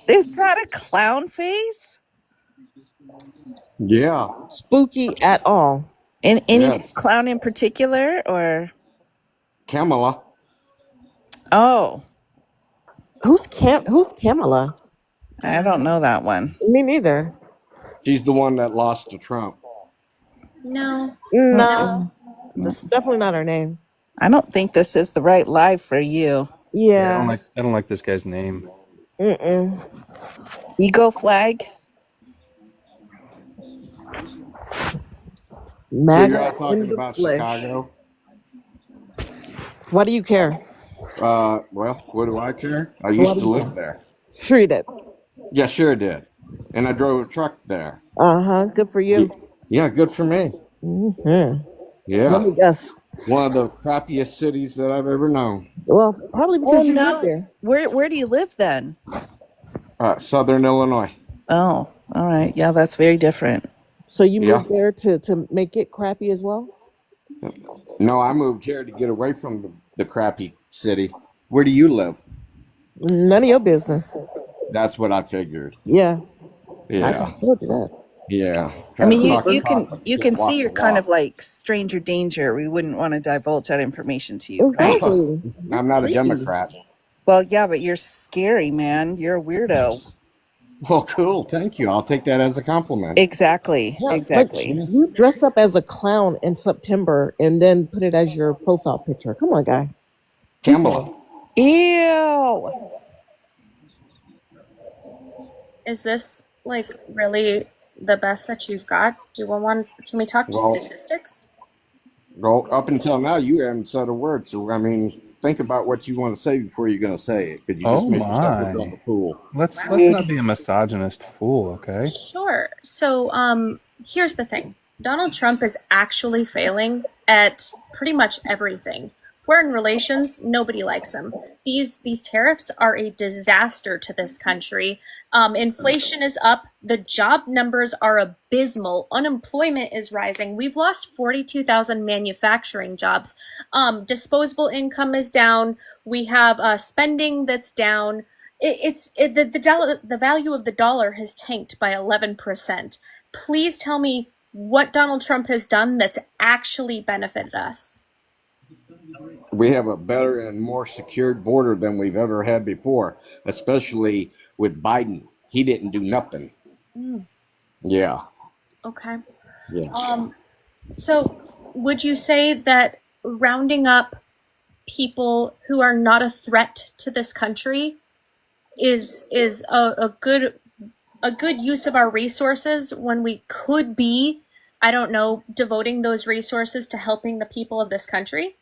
Is that a clown face? Yeah, spooky at all. In any yes. clown in particular, or Kamala. oh, Who's Kamala? I don't know that one. Me neither. She's the one that lost to Trump. No, Nah, no. that's definitely not her name. I don't think this is the right live for you. Yeah, Yeah. I don't like this guy's name. Mm-mm. Ego flag. So you're MAGA all in talking the about flesh. Chicago? Why do you care? Well, what do I care? I Why used do to you care? live there. Treat it. Yeah, sure did. And I drove a truck there. Uh-huh. Good for you. Yeah, good for me. Hmm. Let Yeah. me guess. One of the crappiest cities that I've ever known. Well, probably Oh because you live no. there. Where do you live then? Southern Illinois. Oh, all right. Yeah, that's very different. So you Yeah. moved there to make it crappy as well? No, I moved here to get away from the crappy city. Where do you live? None of your business. That's what I figured. Yeah, I Yeah. told you that. Yeah. I Try to mean, talk the you talk, can but you can't can see walk you're the kind of walk. like stranger danger. We wouldn't want to divulge that information to you, right? Exactly. You're I'm not a creepy. Democrat. Well, yeah, but you're scary, man. You're a weirdo. Well, cool. Thank you. I'll take that as a compliment. Exactly. Yeah, like Exactly. you dress up as a clown in September and then put it as your profile picture. Come on, guy. Be fair. Kamala. Ew. Is this like really the best that you've got? Do you want? Can we talk Well, statistics? well, up until now, you haven't said a word. So, I mean, think about what you want to say before you're going to say it, because you just Oh made yourself look like my. a fool. Let's not Rude. be a misogynist fool, okay? Sure. So, here's the thing. Donald Trump is actually failing at pretty much everything. Foreign relations, nobody likes him. These tariffs are a disaster to this country. Inflation is up. The job numbers are abysmal. Unemployment is rising. We've lost 42,000 manufacturing jobs. Disposable income is down. We have spending that's down. The value of the dollar has tanked by 11%. Please tell me what Donald Trump has done that's actually benefited us. We have a better and more secured border than we've ever had before, especially with Biden. He didn't do nothing. Mm, Yeah. okay. Yeah. So would you say that rounding up people who are not a threat to this country is a good use of our resources when we could be, I don't know, devoting those resources to helping the people of this country?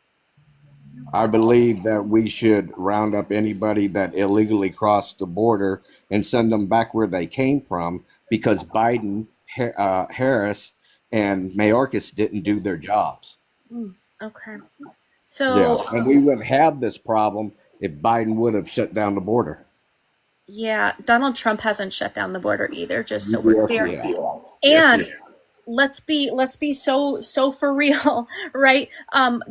I believe that we should round up anybody that illegally crossed the border and send them back where they came from because Biden, Harris, and Mayorkas didn't do their jobs. Mm, okay. Yeah. So, And we wouldn't have this problem if Biden would have shut down the border. yeah, Donald Trump hasn't shut down the border either, just so we're Yes, clear. yeah. And Yes, yeah. let's be so for real, right?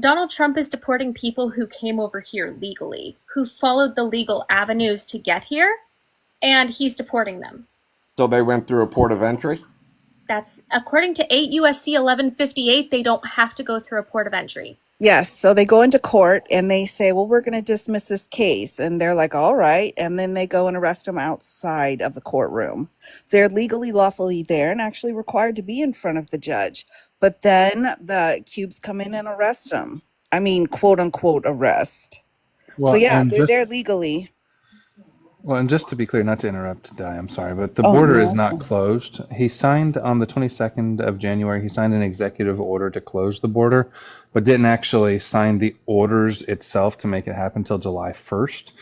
Donald Trump is deporting people who came over here legally, who followed the legal avenues to get here, and he's deporting them. So they went through a port of entry? That's according to 8 USC 1158. They don't have to go through a port of entry. Yes. So they go into court and they say, well, we're going to dismiss this case. And they're like, all right. And then they go and arrest them outside of the courtroom. So they're legally, lawfully there and actually required to be in front of the judge. But then the cubes come in and arrest them. I mean, quote unquote, arrest. So Well, yeah, and they're just there legally. well, and just to be clear, not to interrupt, Di, I'm sorry, but the Oh, border no, is that's not fine. closed. He signed on the 22nd of January, he signed an executive order to close the border, but didn't actually sign the orders itself to make it happen until July 1st.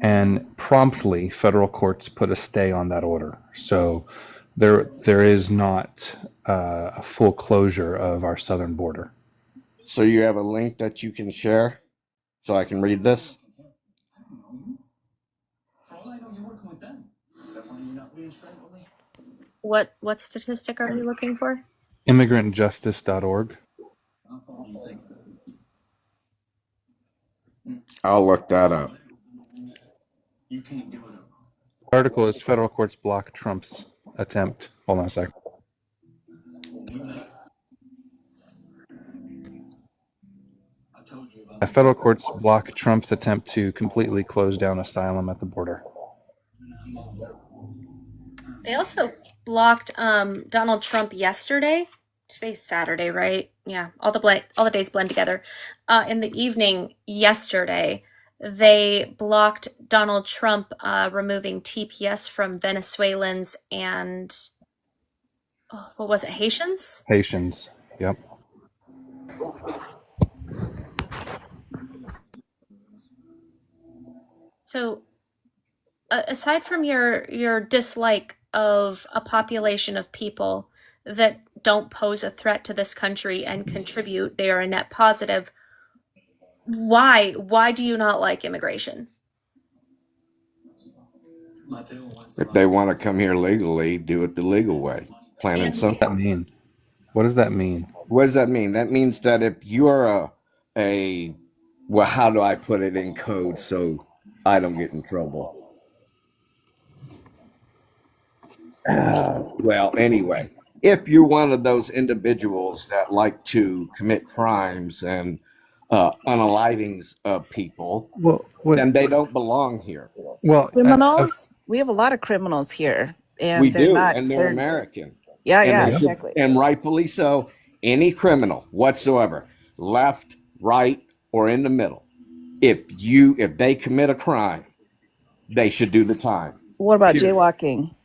And promptly, federal courts put a stay on that order. So there is not a full closure of our southern border. So you have a link that you can share so I can read this? What statistic are you looking for? Immigrantjustice.org. I'll look that up. Article is federal courts block Trump's attempt. Hold on a sec. Federal courts block Trump's attempt to completely close down asylum at the border. They also blocked Donald Trump yesterday. Today's Saturday, right? Yeah, all the days blend together. In the evening yesterday, they blocked Donald Trump removing TPS from Venezuelans and what was it, Haitians? Haitians. Yep. So, aside from your dislike of a population of people that don't pose a threat to this country and contribute, they are a net positive. Why do you not like immigration? If they want to come here legally, do it the legal way. Plain and What does that simple. mean? What does that mean? What does that mean? That means that if you are well, how do I put it in code so I don't get in trouble? Well, anyway, if you're one of those individuals that like to commit crimes and unalivings of people, Well, then they don't belong here. well, Criminals? We have a lot of criminals here, and We they're do, not. and they're American. Yeah, And yeah, they should- exactly. and rightfully so. Any criminal whatsoever, left, right, or in the middle, if they commit a crime, they should do the time. What about Period. jaywalking?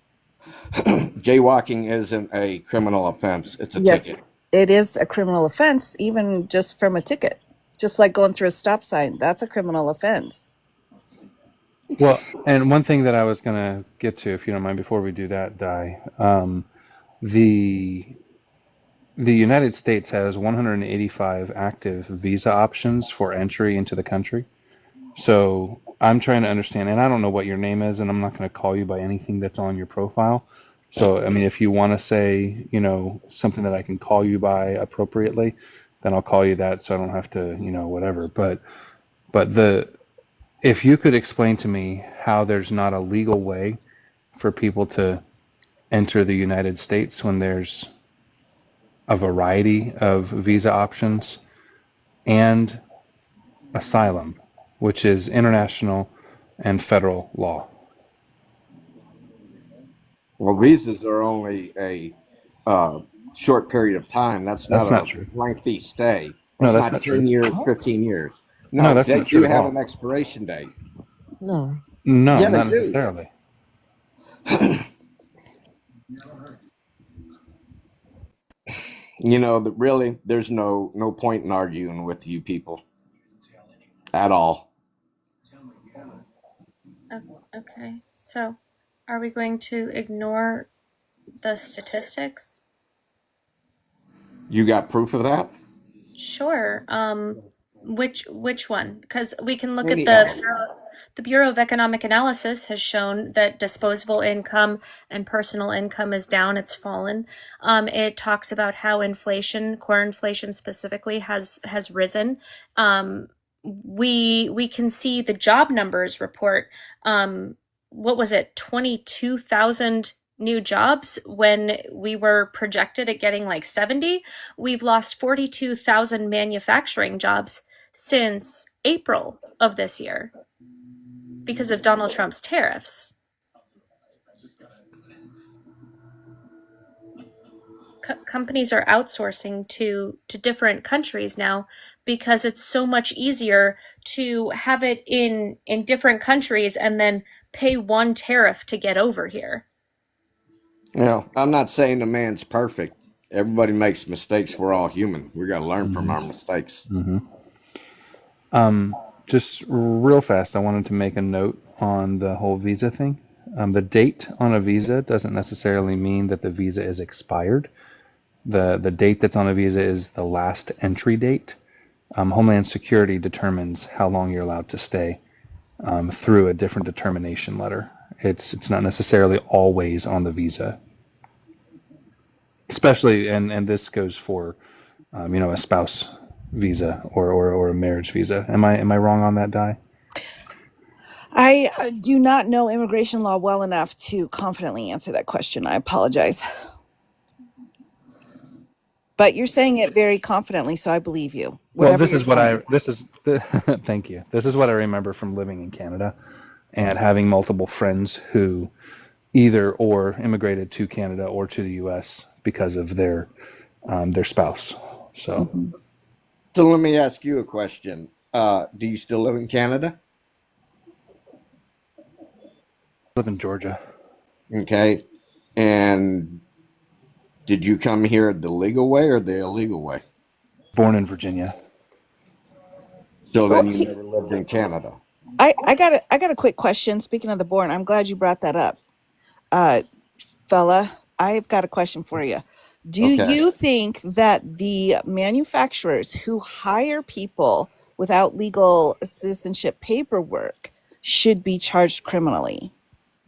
Jaywalking isn't a criminal offense; it's a Yes, ticket. it is a criminal offense, even just from a ticket. Just like going through a stop sign, that's a criminal offense. well, and one thing that I was going to get to, if you don't mind, before we do that, Di, the United States has 185 active visa options for entry into the country. So I'm trying to understand, and I don't know what your name is, and I'm not going to call you by anything that's on your profile. So, I mean, if you want to say, something that I can call you by appropriately, then I'll call you that, so I don't have to, whatever. But if you could explain to me how there's not a legal way for people to enter the United States when there's a variety of visa options and asylum, which is international and federal law. Well, visas are only a short period of time. That's That's not not a true. lengthy stay. No, It's that's not not 10 true. years, 15 years. No, that's they not true do at have all. an expiration date. No. No, Yeah, they not do. necessarily. Really, there's no point in arguing with you people at all. Okay, so are we going to ignore the statistics? You got proof of that? Sure. Which one? Because we can look at Any of them. the Bureau of Economic Analysis has shown that disposable income and personal income is down. It's fallen. It talks about how inflation, core inflation specifically, has risen. We can see the job numbers report. What was it? 22,000 new jobs when we were projected at getting like 70. We've lost 42,000 manufacturing jobs since April of this year because of Donald Trump's tariffs. Companies are outsourcing to different countries now because it's so much easier to have it in different countries and then pay one tariff to get over here. I'm not saying the man's perfect. Everybody makes mistakes. We're all human. We got to learn from our mistakes. Just real fast, I wanted to make a note on the whole visa thing. The date on a visa doesn't necessarily mean that the visa is expired. The date that's on a visa is the last entry date. Homeland Security determines how long you're allowed to stay through a different determination letter. It's not necessarily always on the visa, especially and this goes for a spouse visa or a marriage visa. Am I wrong on that, Di? I do not know immigration law well enough to confidently answer that question. I apologize. But you're saying it very confidently, so I believe you. Well, Whatever you're saying. thank you. This is what I remember from living in Canada and having multiple friends who either or immigrated to Canada or to the U.S. because of their spouse. So, Mhm. So let me ask you a question. Do you still live in Canada? I live in Georgia. Okay. And did you come here the legal way or the illegal way? Born in Virginia. So Well, then you never lived in Canada. I got a quick question. Speaking of the born, I'm glad you brought that up. Uh, fella, I've got a question for you. Do Okay. you think that the manufacturers who hire people without legal citizenship paperwork should be charged criminally?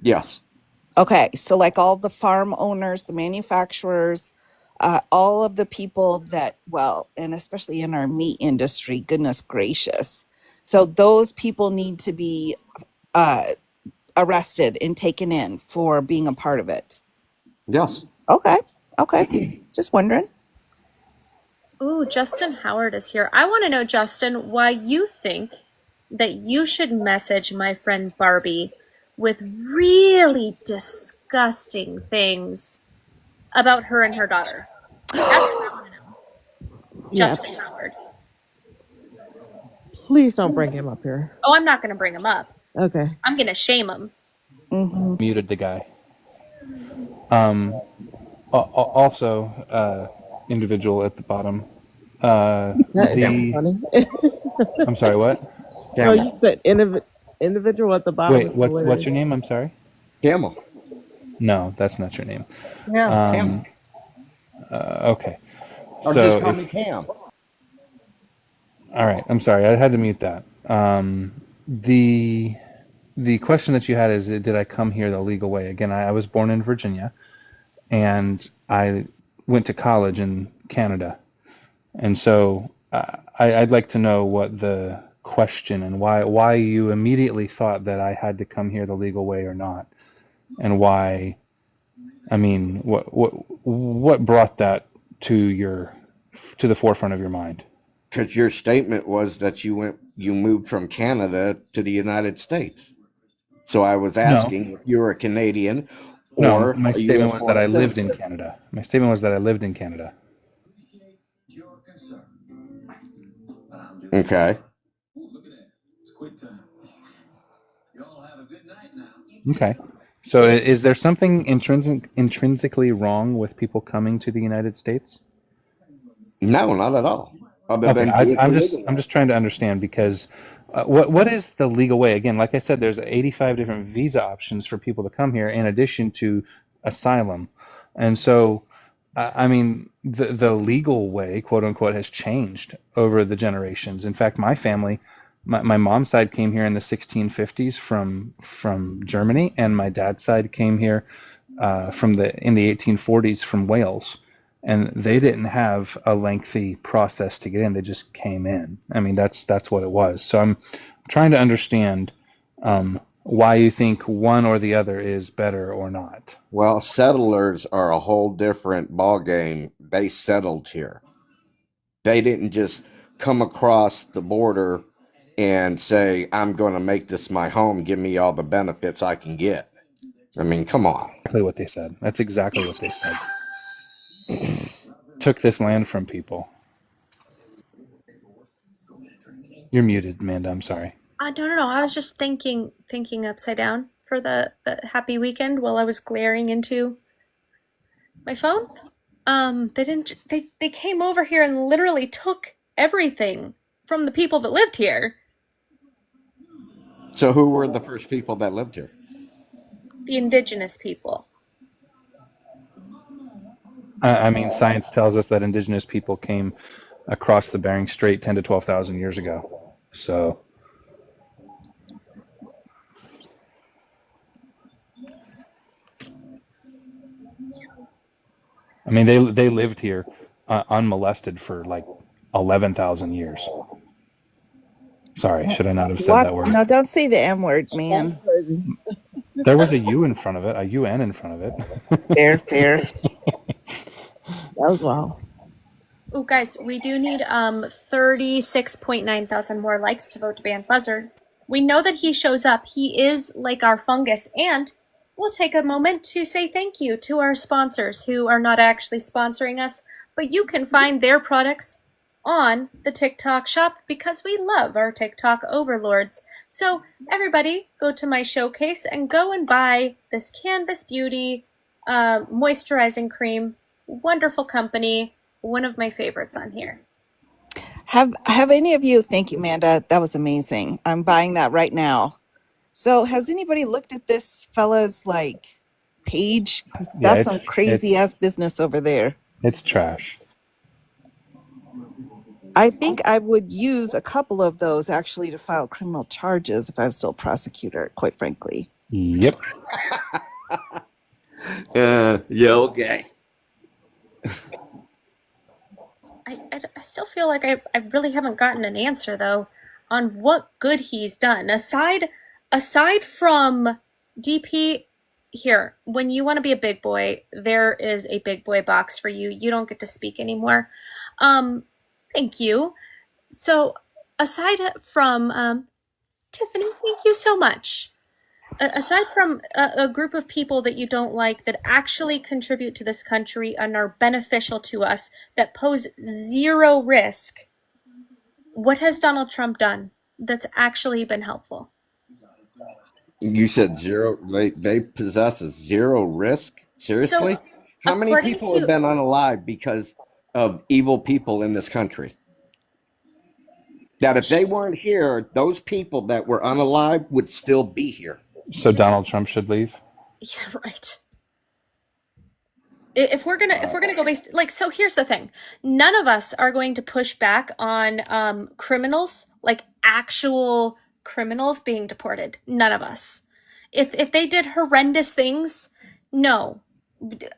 Yes. Okay, so like all the farm owners, the manufacturers, all of the people that, well, and especially in our meat industry, goodness gracious. So those people need to be uh, arrested and taken in for being a part of it. Yes. Okay, okay, just wondering. Ooh, Justin Howard is here. I want to know, Justin, why you think that you should message my friend Barbie with really disgusting things about her and her daughter. That's what I want to know. Yeah, Justin Howard. please don't bring him up here. Oh, I'm not going to bring him up. Okay. I'm going to shame him. Hmm. Muted the guy. Um, Also, individual at the bottom. That is The funny. I'm sorry, what? No, Camel. you said individual at the bottom Wait, is what's hilarious. your name? I'm sorry. Camel. No, that's not your name. Yeah. Camel. Okay. Or So just call if me Cam. All right, I'm sorry, I had to mute that. The question that you had is, did I come here the legal way? Again, I was born in Virginia, and I went to college in Canada, and so I'd like to know what the question and why you immediately thought that I had to come here the legal way or not, and why. I mean, what brought that to the forefront of your mind? Because your statement was that you moved from Canada to the United States. So I was No. asking if you're a Canadian No, or my a statement U.S. was that born I lived in citizen. Canada. My statement was that I lived in Canada. Okay. Okay. So is there something intrinsically wrong with people coming to the United States? No, not at all. Other Okay, than do it the I'm legal way. just trying to understand because what is the legal way? Again, like I said, there's 85 different visa options for people to come here in addition to asylum. And so I mean the legal way, quote unquote, has changed over the generations. In fact, my family, my mom's side came here in the 1650s from Germany, and my dad's side came here in the 1840s from Wales, and they didn't have a lengthy process to get in. They just came in. I mean, that's what it was. So I'm trying to understand why you think one or the other is better or not. Well, settlers are a whole different ball game. They settled here. They didn't just come across the border and say, "I'm going to make this my home. Give me all the benefits I can get." I mean, come on. Exactly what they said. That's exactly what they said. Took this land from people. You're muted, Amanda. I'm sorry. No. I was just thinking upside down for the happy weekend while I was glaring into my phone. They didn't. They came over here and literally took everything from the people that lived here. So, who were the first people that lived here? The indigenous people. I mean, science tells us that indigenous people came across the Bering Strait 10 to 12,000 years ago. So, I mean, they lived here unmolested for like 11,000 years. Sorry, should I not have said What? that word? No, don't say the M word, That's man. crazy. There was a U in front of it, a UN in front of it. Fair, fair. That was wild. Oh, guys, we do need 36.9 thousand more likes to vote to ban Buzzard. We know that he shows up. He is like our fungus, and we'll take a moment to say thank you to our sponsors who are not actually sponsoring us, but you can find their products on the TikTok shop because we love our TikTok overlords. So everybody go to my showcase and go and buy this Canvas Beauty moisturizing cream. Wonderful company. One of my favorites on here. Have any of you? Thank you, Amanda. That was amazing. I'm buying that right now. So, has anybody looked at this fella's like page? 'Cause Yeah, that's some crazy ass business over there. it's trash. I think I would use a couple of those actually to file criminal charges if I was still a prosecutor, quite frankly. Yep. Yeah, okay. I still feel like I really haven't gotten an answer though on what good he's done aside from DP. Here, when you want to be a big boy, there is a big boy box for you. You don't get to speak anymore. Thank you. So aside from Tiffany, thank you so much. Aside from a group of people that you don't like that actually contribute to this country and are beneficial to us, that pose zero risk, what has Donald Trump done that's actually been helpful? You said zero. They possess a zero risk. Seriously? So, How many according people to- have been unalive because of evil people in this country? That if they weren't here, those people that were unalive would still be here. So Donald Trump should leave. Yeah, right. If we're gonna go based like, so here's the thing, none of us are going to push back on criminals, like actual criminals being deported. None of us. If they did horrendous things, no,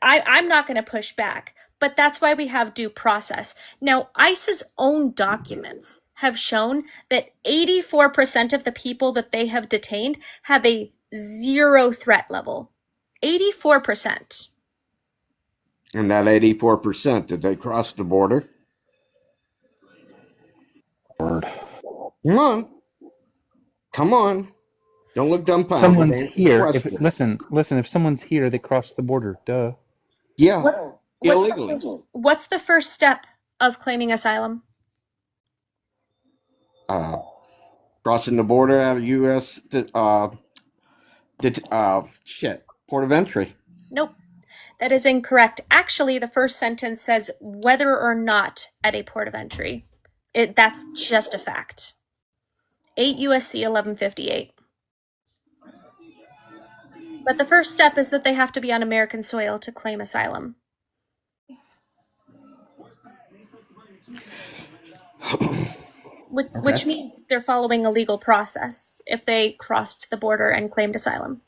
I'm not going to push back. But that's why we have due process. Now, ICE's own documents have shown that 84% of the people that they have detained have a zero threat level. 84%. And that 84%, did they cross the border? Word. Come on. Come on. Don't look dumbfounded. Someone's Answer the here. question. Listen. If someone's here, they cross the border. Duh. Yeah. What's Illegally. what's the first step of claiming asylum? Crossing the border out of U.S. Port of entry. Nope. That is incorrect. Actually, the first sentence says whether or not at a port of entry. That's just a fact. 8 USC 1158. But the first step is that they have to be on American soil to claim asylum. Which means they're following a legal process if they crossed the border and claimed asylum.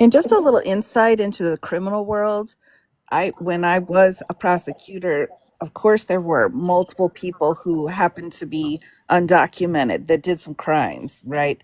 And just a little insight into the criminal world. When I was a prosecutor, of course, there were multiple people who happened to be undocumented that did some crimes, right?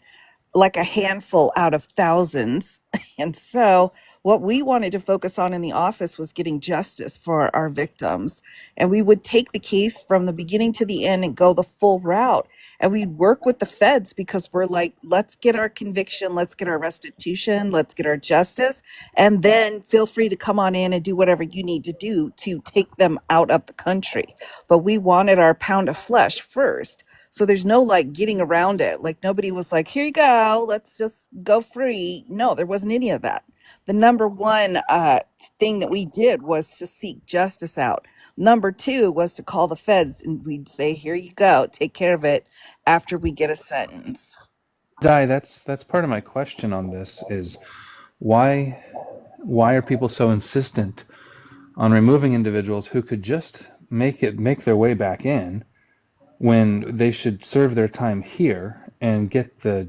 Like a handful out of thousands. And so what we wanted to focus on in the office was getting justice for our victims. And we would take the case from the beginning to the end and go the full route. And we'd work with the feds because we're like, let's get our conviction, let's get our restitution, let's get our justice, and then feel free to come on in and do whatever you need to do to take them out of the country. But we wanted our pound of flesh first. So there's no like getting around it. Like nobody was like, here you go, let's just go free. No, there wasn't any of that. The number one thing that we did was to seek justice out. Number two was to call the feds and we'd say, here you go, take care of it after we get a sentence. Di, that's part of my question on this is why are people so insistent on removing individuals who could just make their way back in when they should serve their time here and get the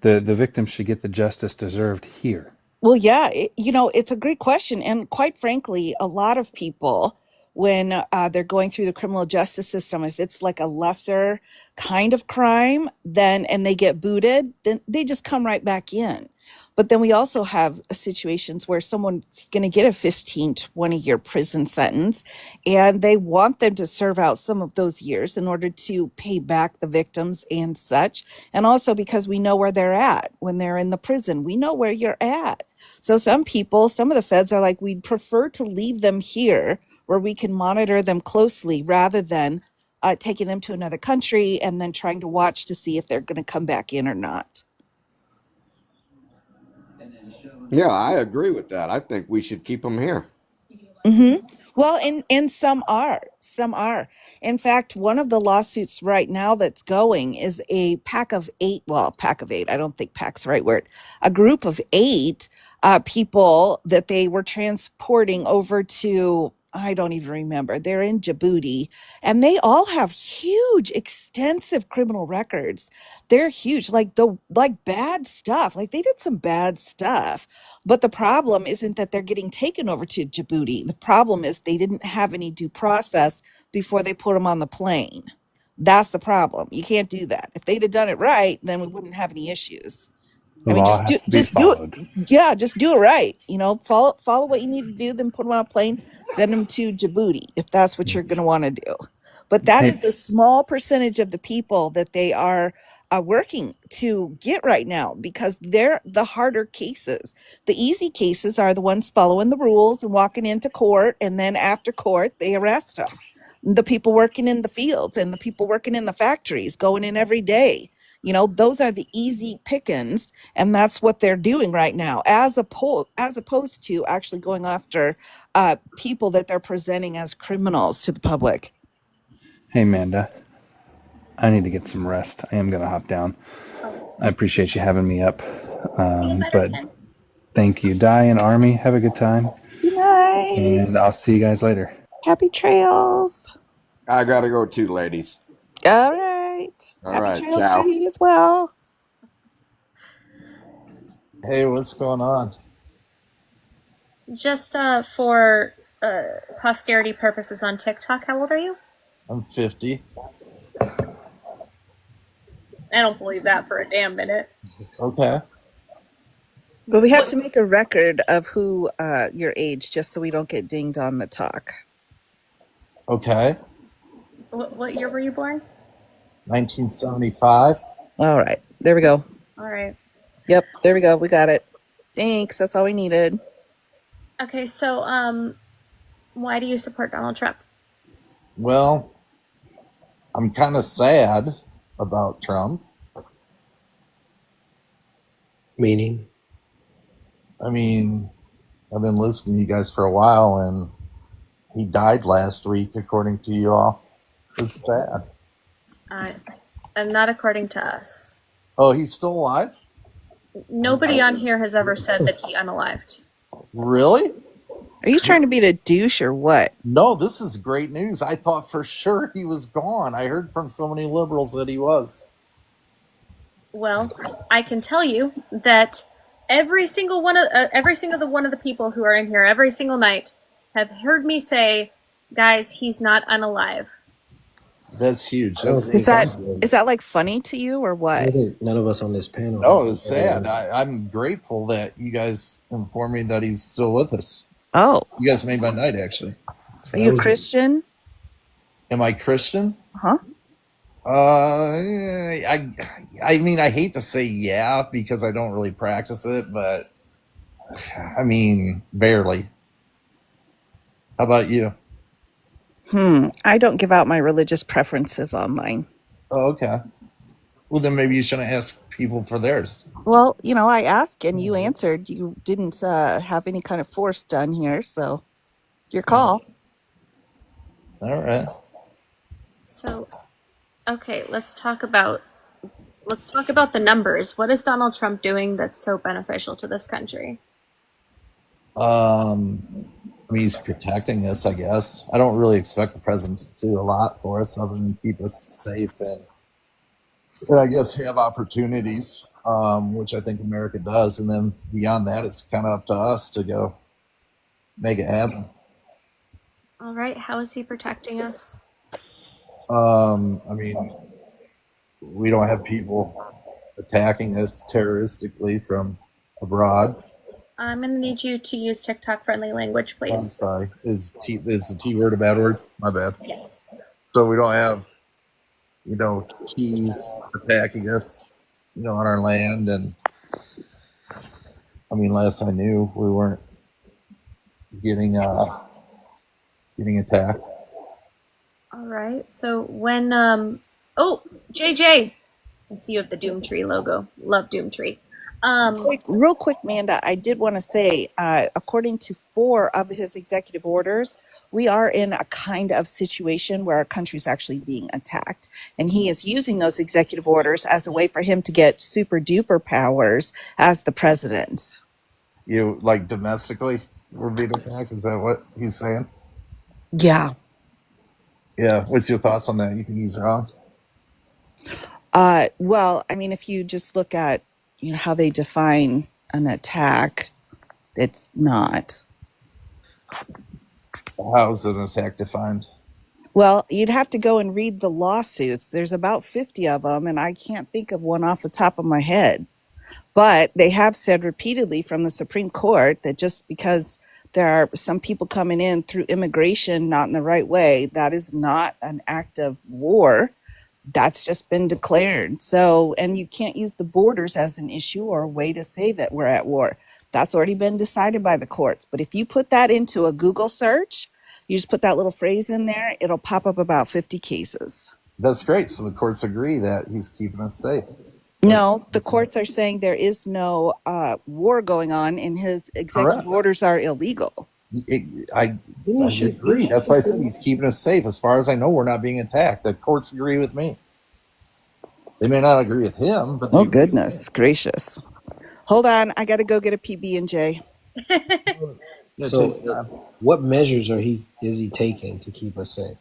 victims should get the justice deserved here? Well, yeah, it's a great question. And quite frankly, a lot of people when they're going through the criminal justice system. If it's like a lesser kind of crime, then and they get booted, then they just come right back in. But then we also have situations where someone's going to get a 15, 20-year prison sentence, and they want them to serve out some of those years in order to pay back the victims and such. And also because we know where they're at when they're in the prison. We know where you're at. So some people, some of the feds are like, we'd prefer to leave them here where we can monitor them closely rather than taking them to another country and then trying to watch to see if they're going to come back in or not. Yeah, I agree with that. I think we should keep them here. Well, and some are. Some are. In fact, one of the lawsuits right now that's going is a pack of eight. Well, pack of eight. I don't think pack's the right word. A group of eight people that they were transporting over to. I don't even remember. They're in Djibouti, and they all have huge, extensive criminal records. They're huge, like bad stuff. Like they did some bad stuff. But the problem isn't that they're getting taken over to Djibouti. The problem is they didn't have any due process before they put them on the plane. That's the problem. You can't do that. If they'd have done it right, then we wouldn't have any issues. The I mean, law has to be just do it. followed. Yeah, just do it right. Follow what you need to do, then put them on a plane, send them to Djibouti if that's what you're going to want to do. But that Hey, is a small percentage of the people that they are working to get right now because they're the harder cases. The easy cases are the ones following the rules and walking into court, and then after court, they arrest them. The people working in the fields and the people working in the factories, going in every day. Those are the easy pickings, and that's what they're doing right now, as opposed to actually going after people that they're presenting as criminals to the public. hey, Amanda, I need to get some rest. I am going to hop down. I appreciate you having me up. But thank you. Di and Army, have a good time. Good night. And I'll see you guys later. Happy trails. I gotta go too, ladies. All right. All Happy right, trails ciao. to you as well. Hey, what's going on? Just for posterity purposes on TikTok, how old are you? I'm 50. I don't believe that for a damn minute. Okay. But we have to make a record of who your age, just so we don't get dinged on the talk. Okay. What year were you born? 1975. All right. There we go. All right. Yep. There we go. We got it. Thanks. That's all we needed. Okay, so why do you support Donald Trump? Well, I'm kind of sad about Trump. Meaning? I mean, I've been listening to you guys for a while, and he died last week, according to you all. It's sad. And not according to us. Oh, he's still alive? Nobody on here has ever said that he unalived. Really? Are you trying to be a douche or what? No, this is great news. I thought for sure he was gone. I heard from so many liberals that he was. Well, I can tell you that every single one of the people who are in here every single night have heard me say, guys, he's not unalive. That's huge. I don't That's think Is that like funny to you or I what? think none of us on this panel. No, has it's sad. I'm grateful that you guys informed me that he's still with us. Oh, You guys made my night, actually. are you a Christian? Am I Christian? Huh? I mean, I hate to say yeah because I don't really practice it, but I mean, barely. How about you? I don't give out my religious preferences online. Oh, okay. Well, then maybe you shouldn't ask people for theirs. Well, I asked and you answered. You didn't have any kind of force done here, so your call. All right. So, okay, let's talk about the numbers. What is Donald Trump doing that's so beneficial to this country? I mean, he's protecting us, I guess. I don't really expect the president to do a lot for us other than keep us safe and I guess have opportunities, which I think America does. And then beyond that, it's kind of up to us to go make it happen. All right. How is he protecting us? I mean, we don't have people attacking us terroristically from abroad. I'm going to need you to use TikTok friendly language, I'm please. sorry. Is the T word a bad word? My bad. Yes. So we don't have, keys attacking us, on our land. And I mean, last I knew, we weren't getting attacked. All right. So when oh, JJ, I see you have the Doomtree logo. Love Doomtree. Real quick, Manda, I did want to say, according to 4 of his executive orders, we are in a kind of situation where our country is actually being attacked. And he is using those executive orders as a way for him to get super duper powers as the president. You like domestically, we're being attacked. Is that what he's saying? Yeah. Yeah. What's your thoughts on that? You think he's wrong? Well, I mean, if you just look at, how they define an attack, it's not. How's an attack defined? Well, you'd have to go and read the lawsuits. There's about 50 of them, and I can't think of one off the top of my head. But they have said repeatedly from the Supreme Court that just because there are some people coming in through immigration not in the right way, that is not an act of war. That's just been declared. So, and you can't use the borders as an issue or a way to say that we're at war. That's already been decided by the courts. But if you put that into a Google search, you just put that little phrase in there, it'll pop up about 50 cases. That's great. So the courts agree that he's keeping us safe. No, the courts are saying there is no war going on and his executive Correct. orders are illegal. I agree. That's why I said he's keeping us safe. As far as I know, we're not being attacked. The courts agree with me. They may not agree with him, but Oh, goodness gracious. Hold on. I got to go get a PB&J. Yeah, So, what what measures is he taking to keep us safe?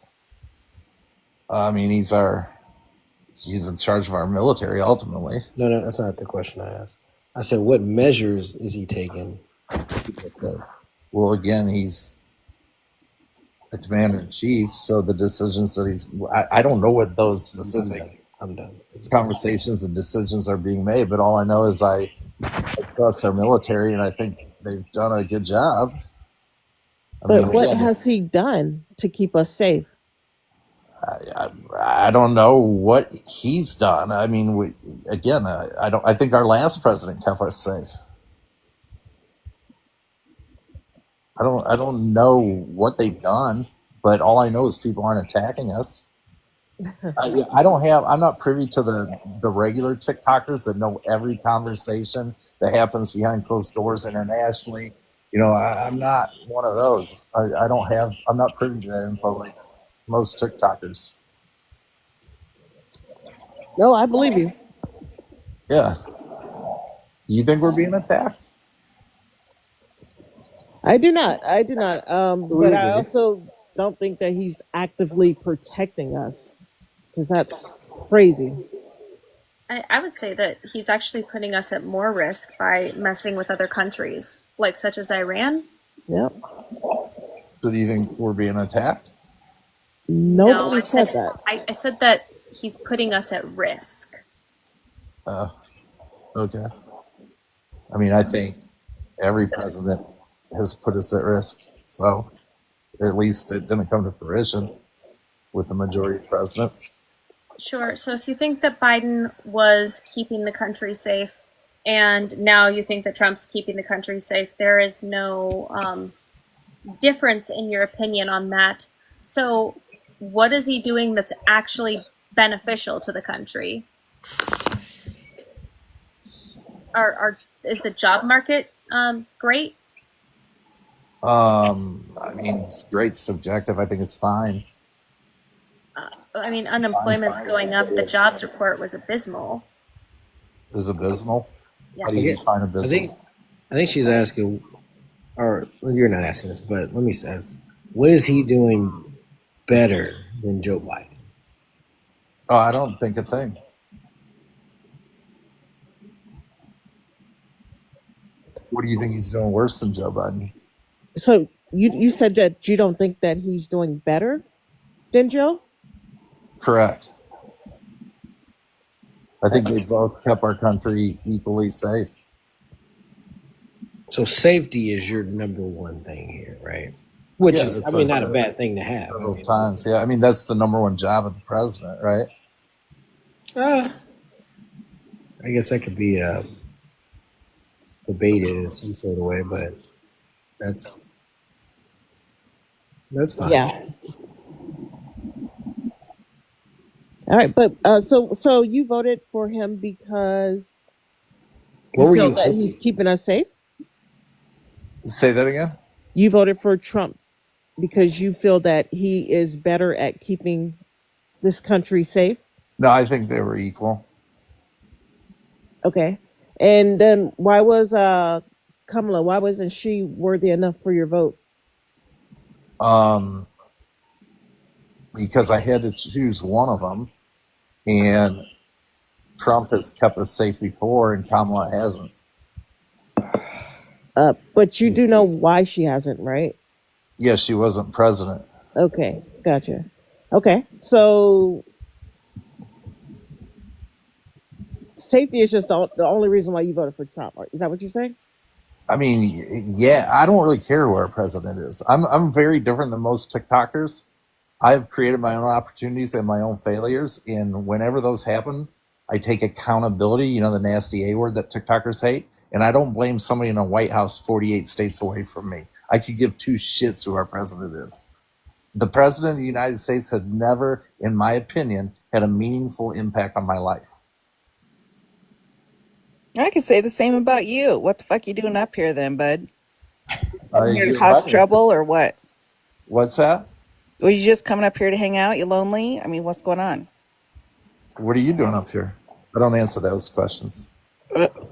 I mean, he's in charge of our military ultimately. No, that's not the question I asked. I said, what measures is he taking to keep us safe? Well, again, he's the commander in chief, so the decisions that I don't know what those specific I'm done. conversations and decisions are being made, but all I know is I trust our military, and I think they've done a good job. But what has he done to keep us safe? I don't know what he's done. I mean, I think our last president kept us safe. I don't know what they've done, but all I know is people aren't attacking us. I'm not privy to the regular TikTokers that know every conversation that happens behind closed doors internationally. I'm not one of those. I'm not privy to that info like most TikTokers. No, I believe you. Yeah. You think we're being attacked? I do not. But I also don't think that he's actively protecting us, because that's crazy. I would say that he's actually putting us at more risk by messing with other countries, like such as Iran. Yep. So do you think we're being attacked? Nobody I said that. I said that he's putting us at risk. Okay. I mean, I think every president has put us at risk. So at least it didn't come to fruition with the majority of presidents. Sure. So if you think that Biden was keeping the country safe, and now you think that Trump's keeping the country safe, there is no difference in your opinion on that. So what is he doing that's actually beneficial to the country? Is the job market great? I mean, it's great subjective. I think it's fine. I mean, unemployment's going up. The jobs report was abysmal. It was abysmal. Yeah. How do you define abysmal? I think she's asking, or well, you're not asking this, but let me ask, what is he doing better than Joe Biden? Oh, I don't think a thing. What do you think he's doing worse than Joe Biden? So you said that you don't think that he's doing better than Joe? Correct. I think they both kept our country equally safe. So safety is your number one thing here, right? Which Yeah, is, that's I mean, what I not a said bad thing to have. I several mean, times. Yeah, I mean that's the number one job of the president, right? I guess that could be debated in some sort of way, but that's fine. Yeah. All right, but so you voted for him because What you were feel you that hoping? he's keeping us safe? Say that again. You voted for Trump because you feel that he is better at keeping this country safe? No, I think they were equal. Okay. And then why was Kamala, why wasn't she worthy enough for your vote? Because I had to choose one of them, and Trump has kept us safe before, and Kamala hasn't. But you do know why she hasn't, right? Yeah, she wasn't president. Okay, gotcha. Okay, so safety is just the only reason why you voted for Trump. Is that what you're saying? I mean, yeah, I don't really care who our president is. I'm very different than most TikTokers. I've created my own opportunities and my own failures, and whenever those happen, I take accountability. You know, the nasty A word that TikTokers hate, and I don't blame somebody in a White House 48 states away from me. I could give two shits who our president is. The president of the United States has never, in my opinion, had a meaningful impact on my life. I could say the same about you. What the fuck you doing up here then, bud? Here to You're cause right. trouble or what? What's that? Were you just coming up here to hang out? You lonely? I mean, what's going on? What are you doing up here? I don't answer those questions.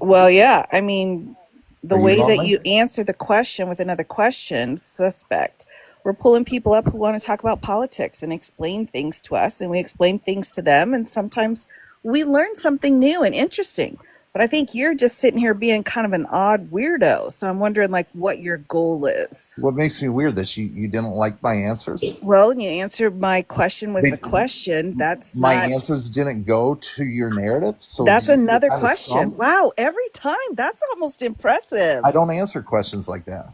Well, yeah. I mean, the Are you way that lonely? you answer the question with another question, suspect. We're pulling people up who want to talk about politics and explain things to us, and we explain things to them, and sometimes we learn something new and interesting. But I think you're just sitting here being kind of an odd weirdo. So I'm wondering, like, what your goal is. What makes me weird that you didn't like my answers? Well, you answered my question with They- a question. That's My not. answers didn't go to your narrative, so That's you another kinda question. stumped. Wow, every time. That's almost impressive. I don't answer questions like that.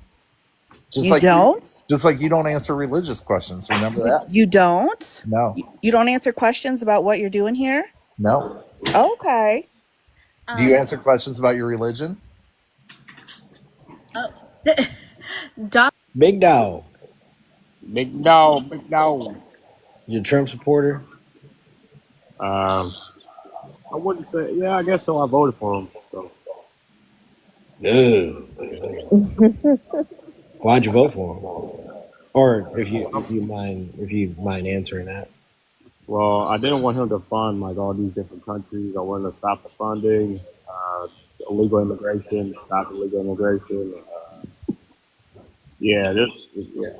Just You like don't? just like you don't answer religious questions. Remember that? You don't? No, You don't answer questions about what you're doing here? no. Okay. Do you answer questions about your religion? Doc, Big dog, Big dog, big dog. you a Trump supporter? I wouldn't say, yeah, I guess so. I voted for him. So Ugh. Why'd you vote for him? Or if you mind answering that. well, I didn't want him to fund like all these different countries. I wanted to stop the funding, illegal immigration, stop illegal immigration. Yeah, yeah.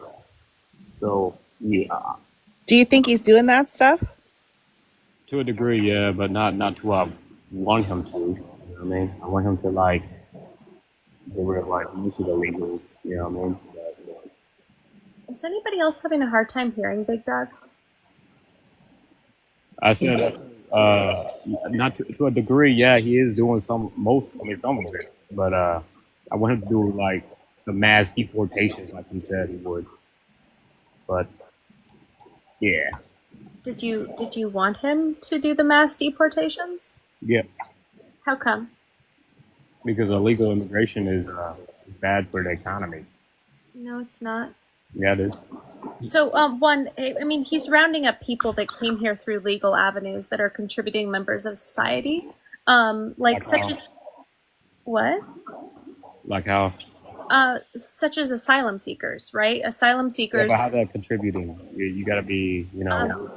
So yeah, Do you think he's doing that stuff? to a degree, yeah, but not to I want him to. You know what I mean? I want him to like get rid of like most of the illegal. You know what I mean? is anybody else having a hard time hearing Big Dog? I said, not to a degree, yeah, he is doing some of it, but I want him to do like the mass deportations, like he said he would. But yeah, Did you want him to do the mass deportations? yeah, How come? because illegal immigration is bad for the economy. No, it's not. Yeah, it is. So, I mean, he's rounding up people that came here through legal avenues that are contributing members of society, like such how? as what? Like how? Such as asylum seekers, right? Asylum Yeah, seekers. but how that contributing? You got to be, you know.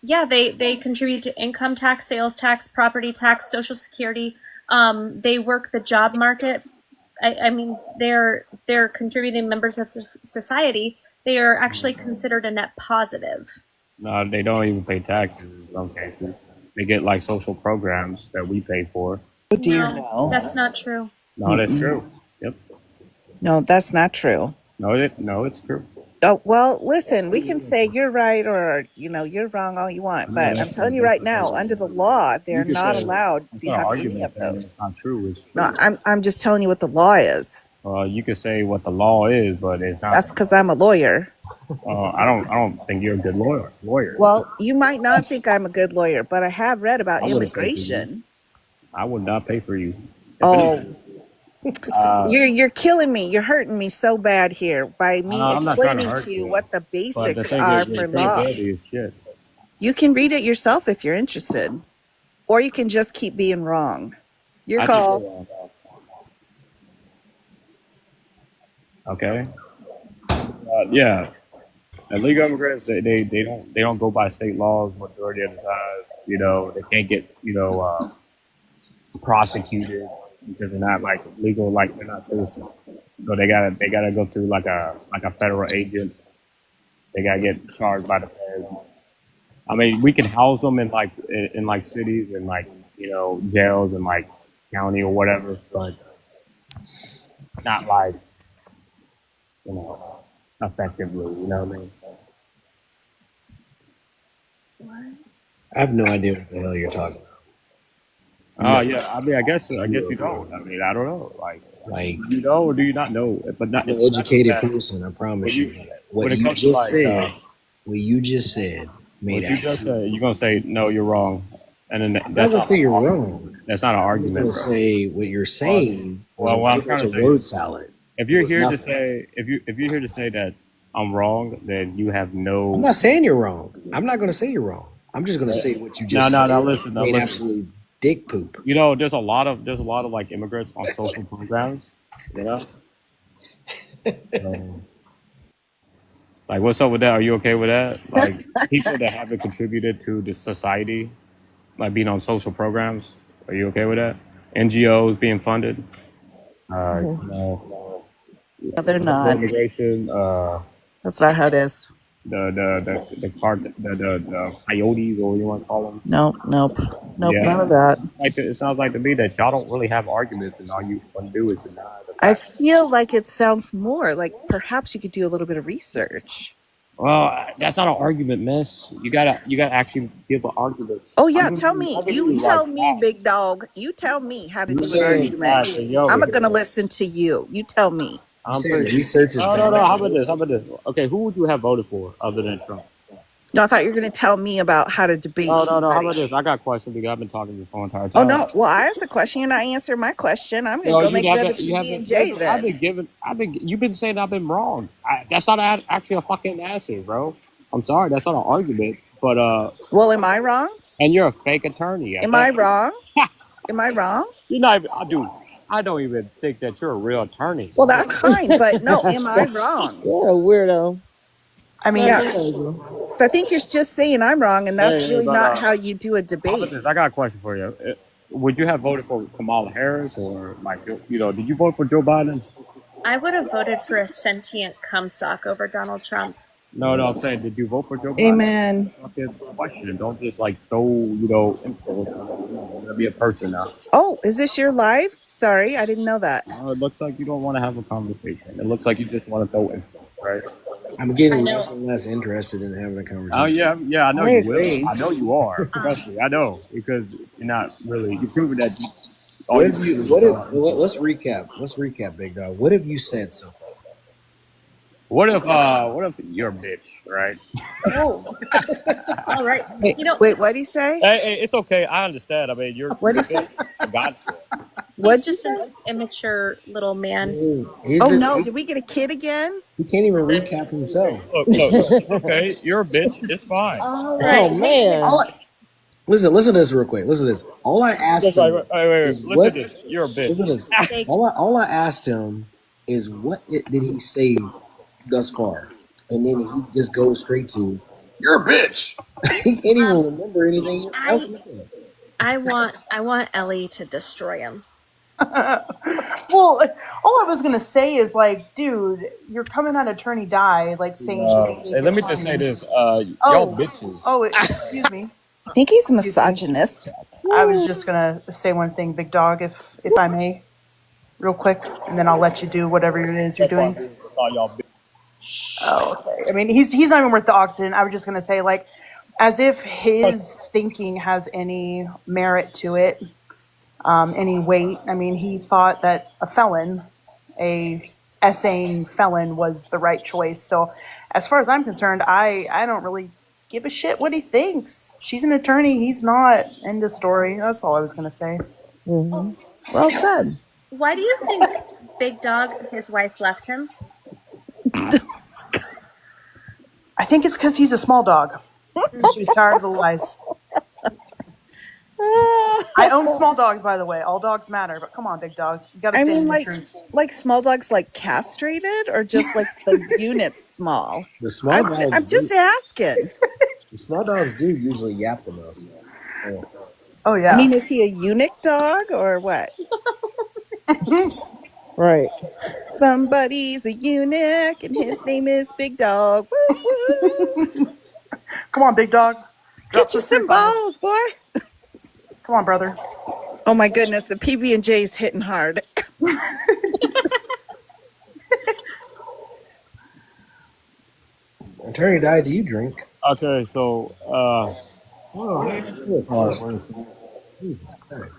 Yeah, they contribute to income tax, sales tax, property tax, social security. They work the job market. I mean, they're contributing members of society. They are actually considered a net positive. No, they don't even pay taxes in some cases. They get like social programs that we pay for. Oh dear, No, no. that's not true. No, that's true. Yep. No, that's not true. No, it's true. Oh, well, listen, we can say you're right or, you're wrong all you want, No, but I'm telling you right now, under the law, you they're can not say allowed it's to not an have any argument of saying those. it's not true. It's No, true. I'm just telling you what the law is. You can say what the law is, but it's not. That's because I'm a lawyer. I don't think you're a good lawyer. Well, you might not think I'm a good lawyer, but I have read about I wouldn't pay for you. immigration. I would not pay for you. If Oh, anything, uh, you're killing me. You're hurting me so bad here by me I'm not trying to explaining hurt to you you, what the but the basics thing are is, your for law. credibility is shit. You can read it yourself if you're interested, or you can just keep being wrong. Your I think call. you're wrong. Okay. Yeah. Illegal immigrants, they don't go by state laws majority of the time. They can't get prosecuted because they're not like legal, like they're not citizens. So they gotta go through like a federal agent. They gotta get charged by the feds. I mean, we can house them in like cities and like jails and like county or whatever, but not like you know effectively. You know what I mean? I have no idea what the hell you're talking Oh about. yeah. I mean, I guess you don't. I mean, I don't know. Like, Do you know or do you not know? But not I'm an it's not just educated that. person. I When promise you you. when What it you comes to just said, made what you just absolute. said, you're gonna say no, you're wrong, and then I'm not that's gonna not say you're wrong. that's not an I'm just argument, gonna bro. say what you're Well, saying was a what I'm whole bunch trying to of say word is, salad. if It you're was here to nothing. say if you're here to say that I'm wrong, then you have I'm no. not saying you're wrong. I'm not gonna say you're wrong. I'm just gonna say what you No, just no, said no. Listen, no, made listen. absolute dick poop. There's a lot of like immigrants on social programs. You know, so, like what's up with that? Are you okay with that? Like people that haven't contributed to the society, like being on social programs. Are you okay with that? NGOs being funded. Mhm. No, they're Illegal not. immigration. That's not how it is. The coyotes, or what you want to call them. Nope, nope, nope, none Yeah. of that. It sounds like to me that y'all don't really have arguments, and all you want to do is deny the I fact. feel like it sounds more like perhaps you could do a little bit of research. Well, that's not an argument, miss. You gotta actually give an argument. Oh I'm yeah, giving tell you, me. I'm giving You you like tell me, facts. big dog. You tell me how to You do an I'm giving you saying argument. facts, and you over I'm here. gonna listen to you. You tell me. you I'm saying pretty. research is No, bad? no, no. How about this? How about this? Okay, who would you have voted for other than Trump? No, I thought you were gonna tell me about how to debate No, no, no. How about somebody. this? I got questions because I've been talking this whole entire Oh time. no. Well, I asked a question. You're not answering my question. I'm gonna No, go you make another haven't. You PB and haven't. J Listen, I've then. been giving. You've been saying I've been wrong. That's not actually a fucking answer, bro. I'm sorry. That's not an argument. But Well, am I wrong? and you're a fake attorney at Am I that. wrong? Am I wrong? You're not even, dude. I don't even think that you're a real attorney. Well, that's fine. But no, am I wrong? You're a weirdo. I mean, That's Yeah. crazy. So I think you're just saying I'm wrong, and that's Hey, really but not how you do a how about debate. this? I got a question for you. Would you have voted for Kamala Harris or like did you vote for Joe Biden? I would have voted for a sentient cumsock over Donald Trump. No, no. I'm saying, did you vote for Joe Biden? Amen. Fucking question. Don't just like throw insults. You're gonna be a person now. Oh, is this your live? Sorry, I didn't know that. It looks like you don't want to have a conversation. It looks like you just want to throw insults, right? I'm I getting know. less and less interested in having a Oh conversation. yeah. I know I you will. agree. I know you are. Trust me. I know because you're not really. You're proving that all What you have do you? is What if? Let's recap. Let's recap, big dog. What have you said so far? What if you're a bitch, right? Oh, all right. Wait, You know, wait, what'd he say? Hey, it's okay. I understand. I mean, you're What'd a he say? bitch. For God's sake. he's What'd you just say? an immature little man. He's Oh just, no, did we get a kid again? he can't even recap himself. Look. It's okay. You're a bitch. It's fine. All Oh right. man. Listen to this real quick. Listen to this. All I asked Just like, him wait. is Listen what. to this. You're a bitch. Listen to this. Thank All I asked him is what did he say thus far, and then he just goes straight to "You're a bitch." He can't even remember anything else he said. I want Ellie to destroy him. well, all I was gonna say is like, dude, you're coming on Attorney Di, like saying she's a Hey, let me just say this. Oh. Y'all bitches. Oh, excuse me. I think he's misogynistic. I was just gonna say one thing, big dog, if I may, real quick, and then I'll let you do whatever it is you're doing. Call y'all bitches. Oh, okay. I mean, he's not even worth the oxygen. I was just gonna say, like, as if his thinking has any merit to it, any weight. I mean, he thought that a felon, a essaying felon, was the right choice. So, as far as I'm concerned, I don't really give a shit what he thinks. She's an attorney. He's not. End of story. That's all I was gonna say. Hmm. Well said. Why do you think Big Dog, his wife, left him? I think it's because he's a small dog. She's tired of the lies. I own small dogs, by the way. All dogs matter, but come on, Big Dog, you gotta I stand mean, in the like truth. small dogs, like castrated, or just like the unit's small. The small dogs. I'm just asking. The small dogs do usually yap the most. Yeah. Oh yeah. I mean, is he a eunuch dog or what? Right. Somebody's a eunuch, and his name is Big Dog. Woo, woo. Come on, Big Dog. Drop Get you the some fruit on us. balls, boy. Come on, brother. Oh my goodness, the PB&J's hitting hard. Attorney Di, do you drink? Okay, so Oh, man. Jesus Christ.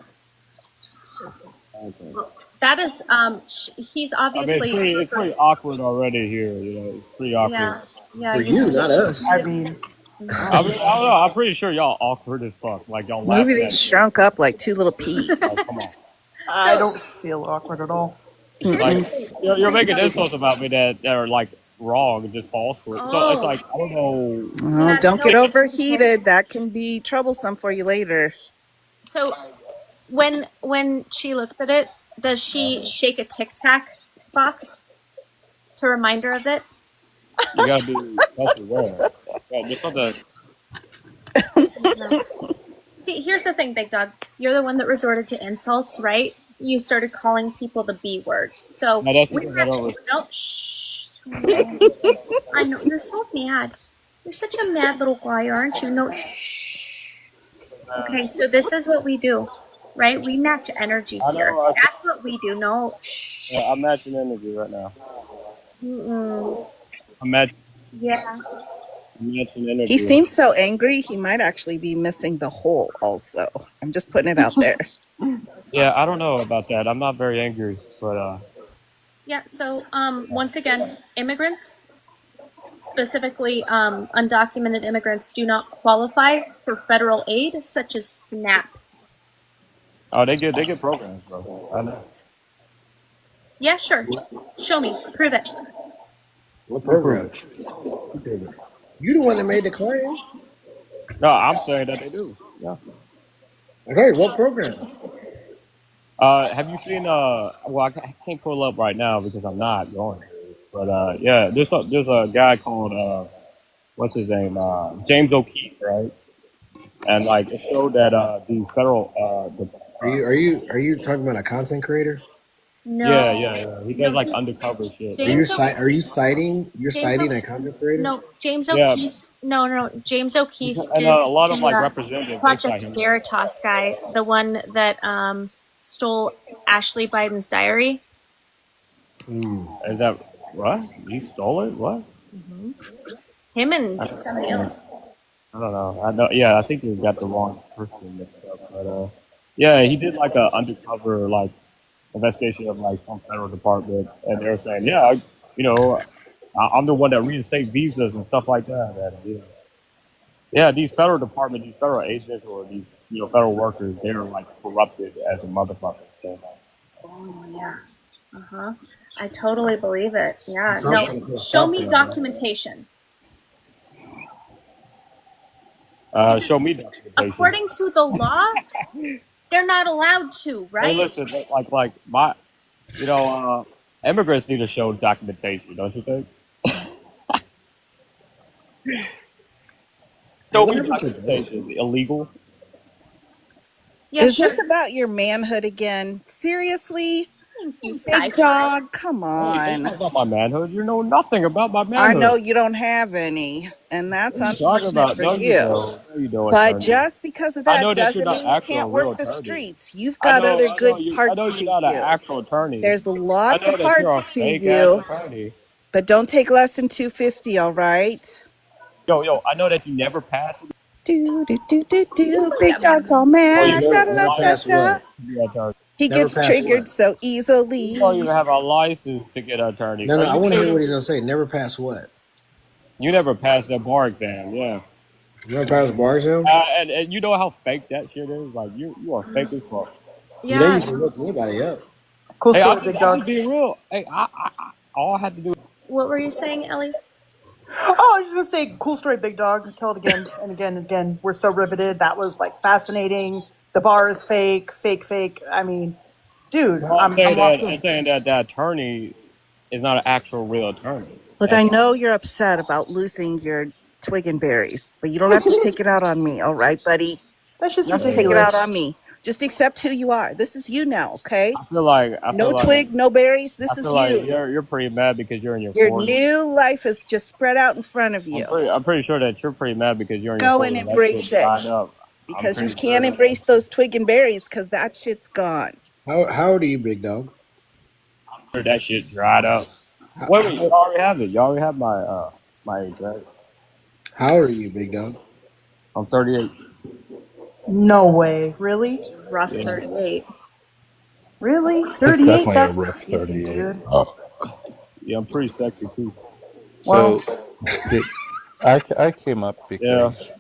okay. That is, he's I mean, obviously. it's pretty awkward already here. It's pretty awkward. Yeah, yeah. For you, not us. I mean, I don't know. I'm pretty sure y'all awkward as fuck. Like y'all Maybe laughing they at me. shrunk up like two little peas. Like, come on. I don't feel awkward at all. Like you're making insults about me that are like wrong and just false. So it's like I don't know. Oh, don't get overheated. That can be troublesome for you later. So, when she looks at it, does she shake a Tic Tac box to remind her of it? You gotta do that's rare. Yeah, just something. See, here's the thing, Big Dog. You're the one that resorted to insults, right? You started calling people the B word. So No, that's we because I don't. actually don't. Shh. Sweetie. I know you're so mad. You're such a mad little guy, aren't you? No. Shh. Okay, so this is what we do, right? We match energy I here. know. That's what we do. No. Shh. Yeah, I'm matching energy right now. Mm-mm. I'm matching Yeah. energy. He seems so angry, he might actually be missing the hole also. I'm just putting it out there. Yeah, I don't know about that. I'm not very angry, but Yeah. So, once again, immigrants, specifically undocumented immigrants, do not qualify for federal aid such as SNAP. oh, they get programs, bro. I know. Yeah, sure. Show me. Prove it. What program? You the one that made the claim. No, I'm saying that they do. Yeah. Okay, what program? Have you seen well, I can't pull up right now because I'm not going to. But yeah, there's a guy called what's his name? James O'Keefe, right? And like it showed that these federal Are you talking about a content creator? No. yeah. He does No, like he's- undercover shit. James Are you citing James a O- content creator? No, James Yeah. O'Keefe. No. James O'Keefe And is a lot of the, like representatives Project inside him. Veritas guy, the one that stole Ashley Biden's diary. Is that what? He stole it? What? Him and somebody else. I don't know. I know. Yeah, I think you got the wrong person mixed up. But yeah, he did like a undercover like investigation of like some federal department, and they're saying, yeah, I'm the one that reinstate visas and stuff like that. And, yeah, these federal department, these federal agents, or these federal workers, they're like corrupted as a motherfucker. So Oh yeah. I totally believe it. Yeah. Sounds No. like it's Show me something. documentation. show me documentation. According to the law, they're not allowed to, Hey, right? listen, like my, immigrants need to show documentation, don't you think? Show me documentation. Illegal? Yeah, Is sure. this about your manhood again? Seriously? You Big sci-fi. Dog, come Hey, don't on. talk about my manhood. You know nothing about my I manhood. know you don't have any, and that's What are you talking unfortunate about? for No, you. No, you don't. But Attorney. just because of I that know that you're doesn't not mean you actual can't real work the attorney. streets. You've I got know, other I know good you. I parts know to you're not an you. actual attorney. There's I lots know of that you're a parts to fake ass you. attorney. But don't take less than 250, all right? Yo, I know that you never passed it. Do, do, do, do, do. Big Whatever. dog's all Oh, mad. you Da, never da, da, da, pass da. what? be an attorney. He Never gets pass triggered what? so You don't even easily. have a license to get an attorney. No, Are I you want to hear kidding? what he's gonna say. Never pass what? You never passed that bar exam, yeah. You never pass the bar exam? And you know how fake that shit is? Like, you are fake as fuck. You know you Yeah. can look anybody up. Cool Hey, story, big I'm dog. just being real. Hey, all I had to do. What were you saying, Ellie? Oh, I was just gonna say, cool story, big dog. Tell it again and again and again. We're so riveted. That was like fascinating. The bar is fake, fake, fake. I mean, dude, Well, I'm locked in. I'm saying that the attorney is not an actual real attorney. Look, I know you're upset about losing your twig and berries, but you don't have to take it out on me, all right, buddy? That's just Don't take it out ridiculous. on me. Just accept who you are. This is you now, okay? I feel like No twig, no berries. This I is feel like you. you're pretty mad because you're in your Your 40s. new life is just spread out in front of you I'm pretty sure that you're pretty mad because you're in Go your 40s. and That embrace shit dried it. up. because you pretty can't sure. embrace those twig and berries because that shit's gone. How old are you, big dog? That shit dried up. Wait a minute, you already have it. You already have my age, right? How old are you, big dog? I'm 38. No way. Really? Rough 38. Really? It's 38? definitely a That's rough crazy, 38. dude. Yeah, I'm pretty sexy too. Well- So I came up because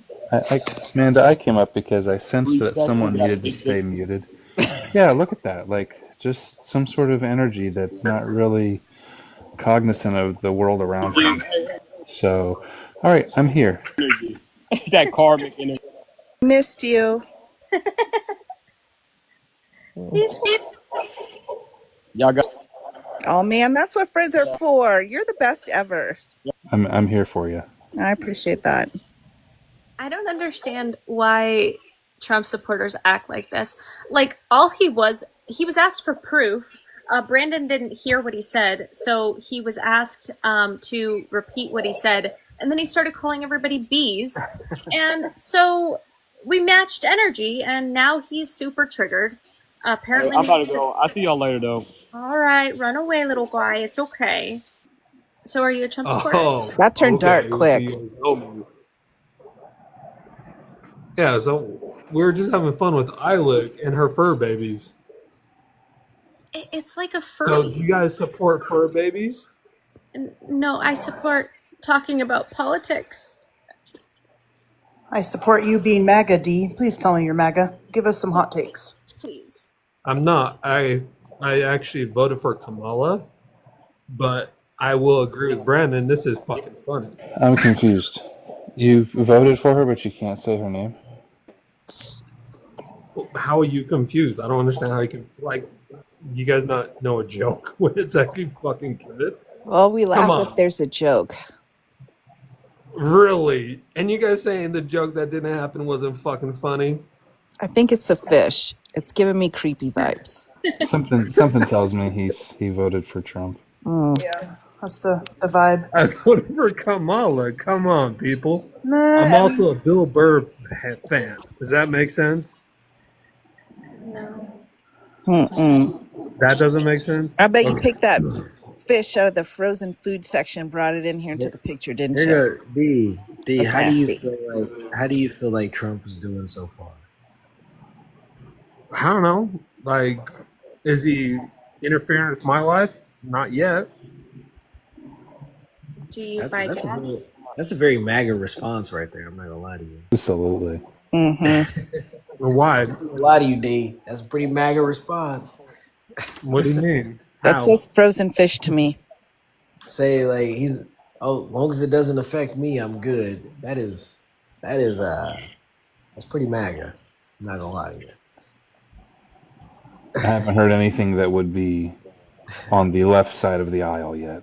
Amanda, I came up because I sensed that someone needed to stay muted. Yeah, look at that. Like just some sort of energy that's not really cognizant of the world around him. So, all right, I'm here. That karmic energy. Missed you. Y'all got. Oh man, that's what friends are for. You're the best ever. I'm here for you. I appreciate that. I don't understand why Trump supporters act like this. Like, he was asked for proof. Brandon didn't hear what he said, so he was asked to repeat what he said, and then he started calling everybody bees. And so we matched energy, and now he's super triggered. Apparently, I'm about to go. I'll see y'all later, though. All right, run away, little guy. It's okay. So, are you a Trump supporter? Oh, That turned dark quick. Yeah, so we were just having fun with Eilick and her fur babies. It's like a So furry. do you guys support fur babies? No, I support talking about politics. I support you being MAGA, D. Please tell me you're MAGA. Give us some hot takes. Please. I'm not. I actually voted for Kamala, but I will agree with Brandon. This is fucking funny. I'm confused. You voted for her, but you can't say her name. How are you confused? I don't understand how you can, like, you guys not know a joke when it's actually fucking good? Well, we Come laugh on. if there's a joke. Really? And you guys saying the joke that didn't happen wasn't fucking funny? I think it's the fish. It's giving me creepy vibes. Something tells me he voted for Trump. Yeah, that's the vibe. I voted for Kamala. Come on, people. Nah, I'm also a Bill Burr fan. Does that make sense? No. Mm-mm. That doesn't make sense? I bet you picked that fish out of the frozen food section, brought it in here and took a picture, didn't you? Here, D. That's nasty. How do you feel like Trump is doing so far? I don't know. Like, is he interfering with my life? Not yet. Do you buy gas? That's a very MAGA response right there. I'm not gonna lie to you. Absolutely. Mm-hmm. Why? I'm not gonna lie to you, D. That's a pretty MAGA response. What do you mean? That How? says frozen fish to me. Say like as long as it doesn't affect me, I'm good. That's pretty MAGA. I'm not gonna lie to you. I haven't heard anything that would be on the left side of the aisle yet.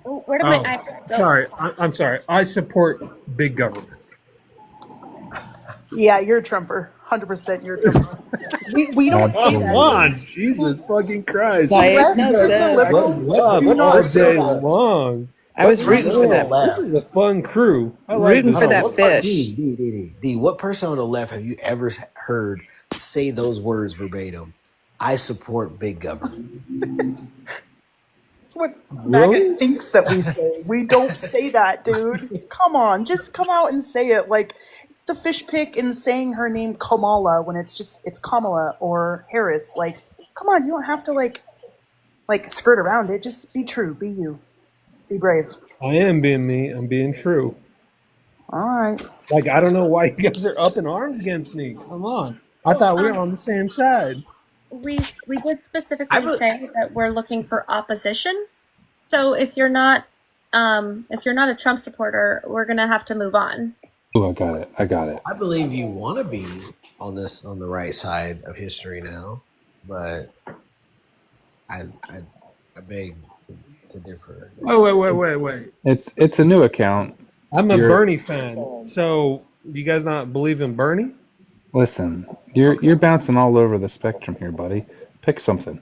Oh, where did my iPad go? Sorry. I'm sorry. I support big government. yeah, you're a Trumper. 100% you're a Trumper. we don't see Come that. on. Jesus fucking Christ. Diagnosis. What Do not all say day that. long. I was rooting for that. This is a fun crew. I like Rooting this. for that What fish. D, what person on the left have you ever heard say those words verbatim? I support big government. That's what Really? MAGA thinks that we say. We don't say that, dude. Come on, just come out and say it. Like, it's the fish pick in saying her name Kamala when it's Kamala or Harris. Like, come on, you don't have to like skirt around it. Just be true. Be you. Be brave. I am being me. I'm being true. All right. Like, I don't know why you guys are up in arms against me. Come on. I thought we were on the same side. We did specifically say that we're looking for opposition. So if you're not a Trump supporter, we're gonna have to move on. Oh, I got it. I got it. I believe you want to be on the right side of history now, but I beg to differ. Wait. It's a new account. I'm a You're- Bernie fan. So you guys not believe in Bernie? Listen, you're bouncing all over the spectrum here, buddy. Pick something.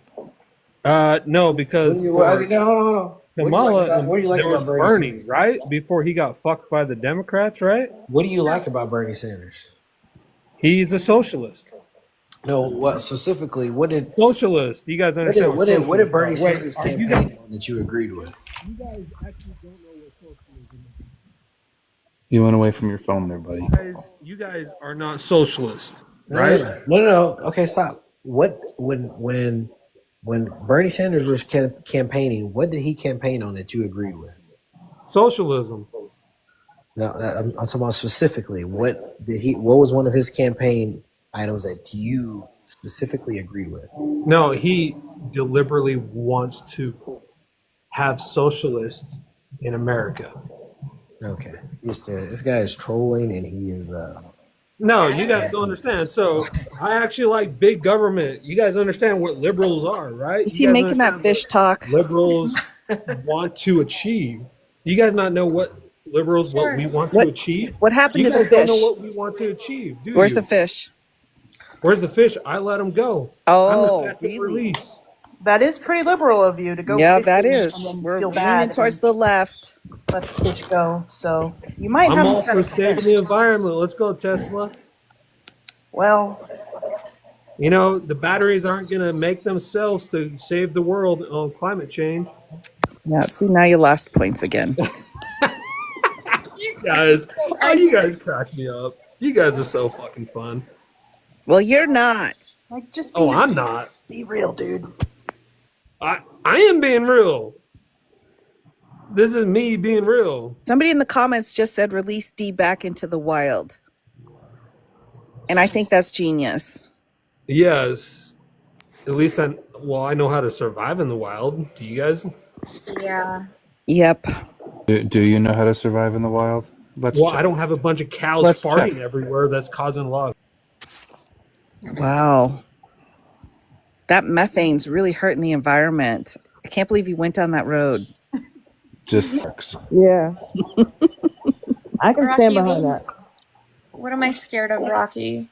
No, because Hold on. Kamala, What do you like there was about Bernie Bernie, Sanders? right? Before he got fucked by the Democrats, right? What do you like about Bernie Sanders? He's a socialist. No, what specifically? What did Socialist. You guys understand what did Bernie socialism is? Sanders Wait, are you campaign on that you agreed with? You guys actually don't know what socialism is. You went away from your phone there, buddy. You guys are not socialist, right? No. Okay, stop. What when Bernie Sanders was campaigning, what did he campaign on that you agreed with? Socialism. No, I'm talking about specifically. What was one of his campaign items that you specifically agreed with? No, he deliberately wants to have socialists in America. Okay, this guy is trolling, and he is. No, you guys don't understand. So I actually like big government. You guys understand what liberals are, right? Is You he guys making that understand fish talk? what liberals want to achieve? You guys not know what liberals what we want to achieve? What happened You to the guys don't know fish? what we want to achieve, do Where's you? the fish? Where's the fish? I let him go. Oh, I'm the passive really? release. That is pretty liberal of you to go. Yeah, fishing that is. and then We're feel leaning bad towards and the left. let the fish go. So you might I'm have all to kind for of saving the environment. Let's go, Tesla. Well, You know, the batteries aren't going to make themselves to save the world on climate change. Yeah, see, now you lost points again. You guys crack me up. You guys are so fucking fun. Well, you're not. like just be, I'm not. be real, dude. I am being real. This is me being real. Somebody in the comments just said release D back into the wild. And I think that's genius. Yes. At least I know how to survive in the wild. Do you guys? Yeah. Yep. Do you know how to survive in the wild? Let's Well, check. I don't have a bunch of cows Let's farting check. everywhere that's causing a lot. Wow. That methane's really hurting the environment. I can't believe you went down that road. Just sucks. Yeah. I can stand Rocky, behind that. What am I scared of, Rocky?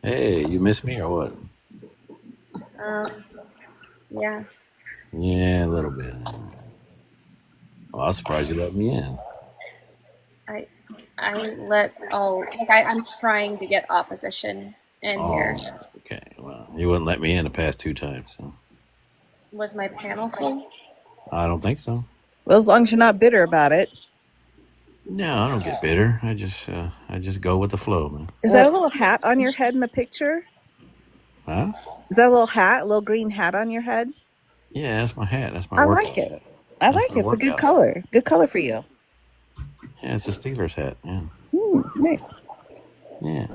Hey, you miss me or what? Yeah. Yeah, a little bit. Well, I was surprised you let me in. I'm trying to get opposition in here. Okay. Well, you wouldn't let me in the past 2 times. So. Was my panel full? I don't think so. Well, as long as you're not bitter about it. No, I don't get bitter. I just go with the flow, man. Is that a little hat on your head in the picture? Huh? Is that a little hat, a little green hat on your head? Yeah, that's my hat. That's my I work. like it. I like my it. It's a good workout. color. Good color for you. Yeah, it's a Steelers hat. Yeah. Nice. Yeah.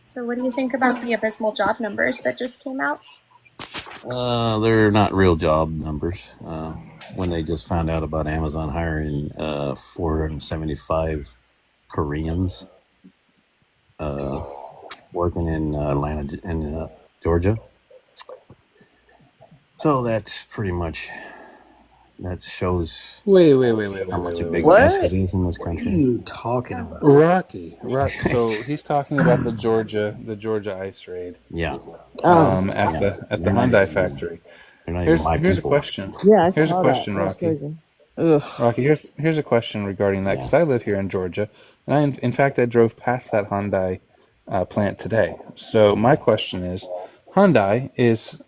So what do you think about the abysmal job numbers that just came out? They're not real job numbers. When they just found out about Amazon hiring 475 Koreans working in Atlanta, in Georgia. So that's pretty much, that shows Wait. how much a big What? mess it is in this What are country. you talking about? Rocky. So he's talking about the Georgia ice raid. Yeah. At the Hyundai factory. They're not even my Here's a people. question. Yeah, I Here's a saw question, that. That's Rocky. crazy. Ugh. Rocky, here's a question regarding that, because I live here in Georgia, and in fact I drove past that Hyundai plant today. So my question is, Hyundai is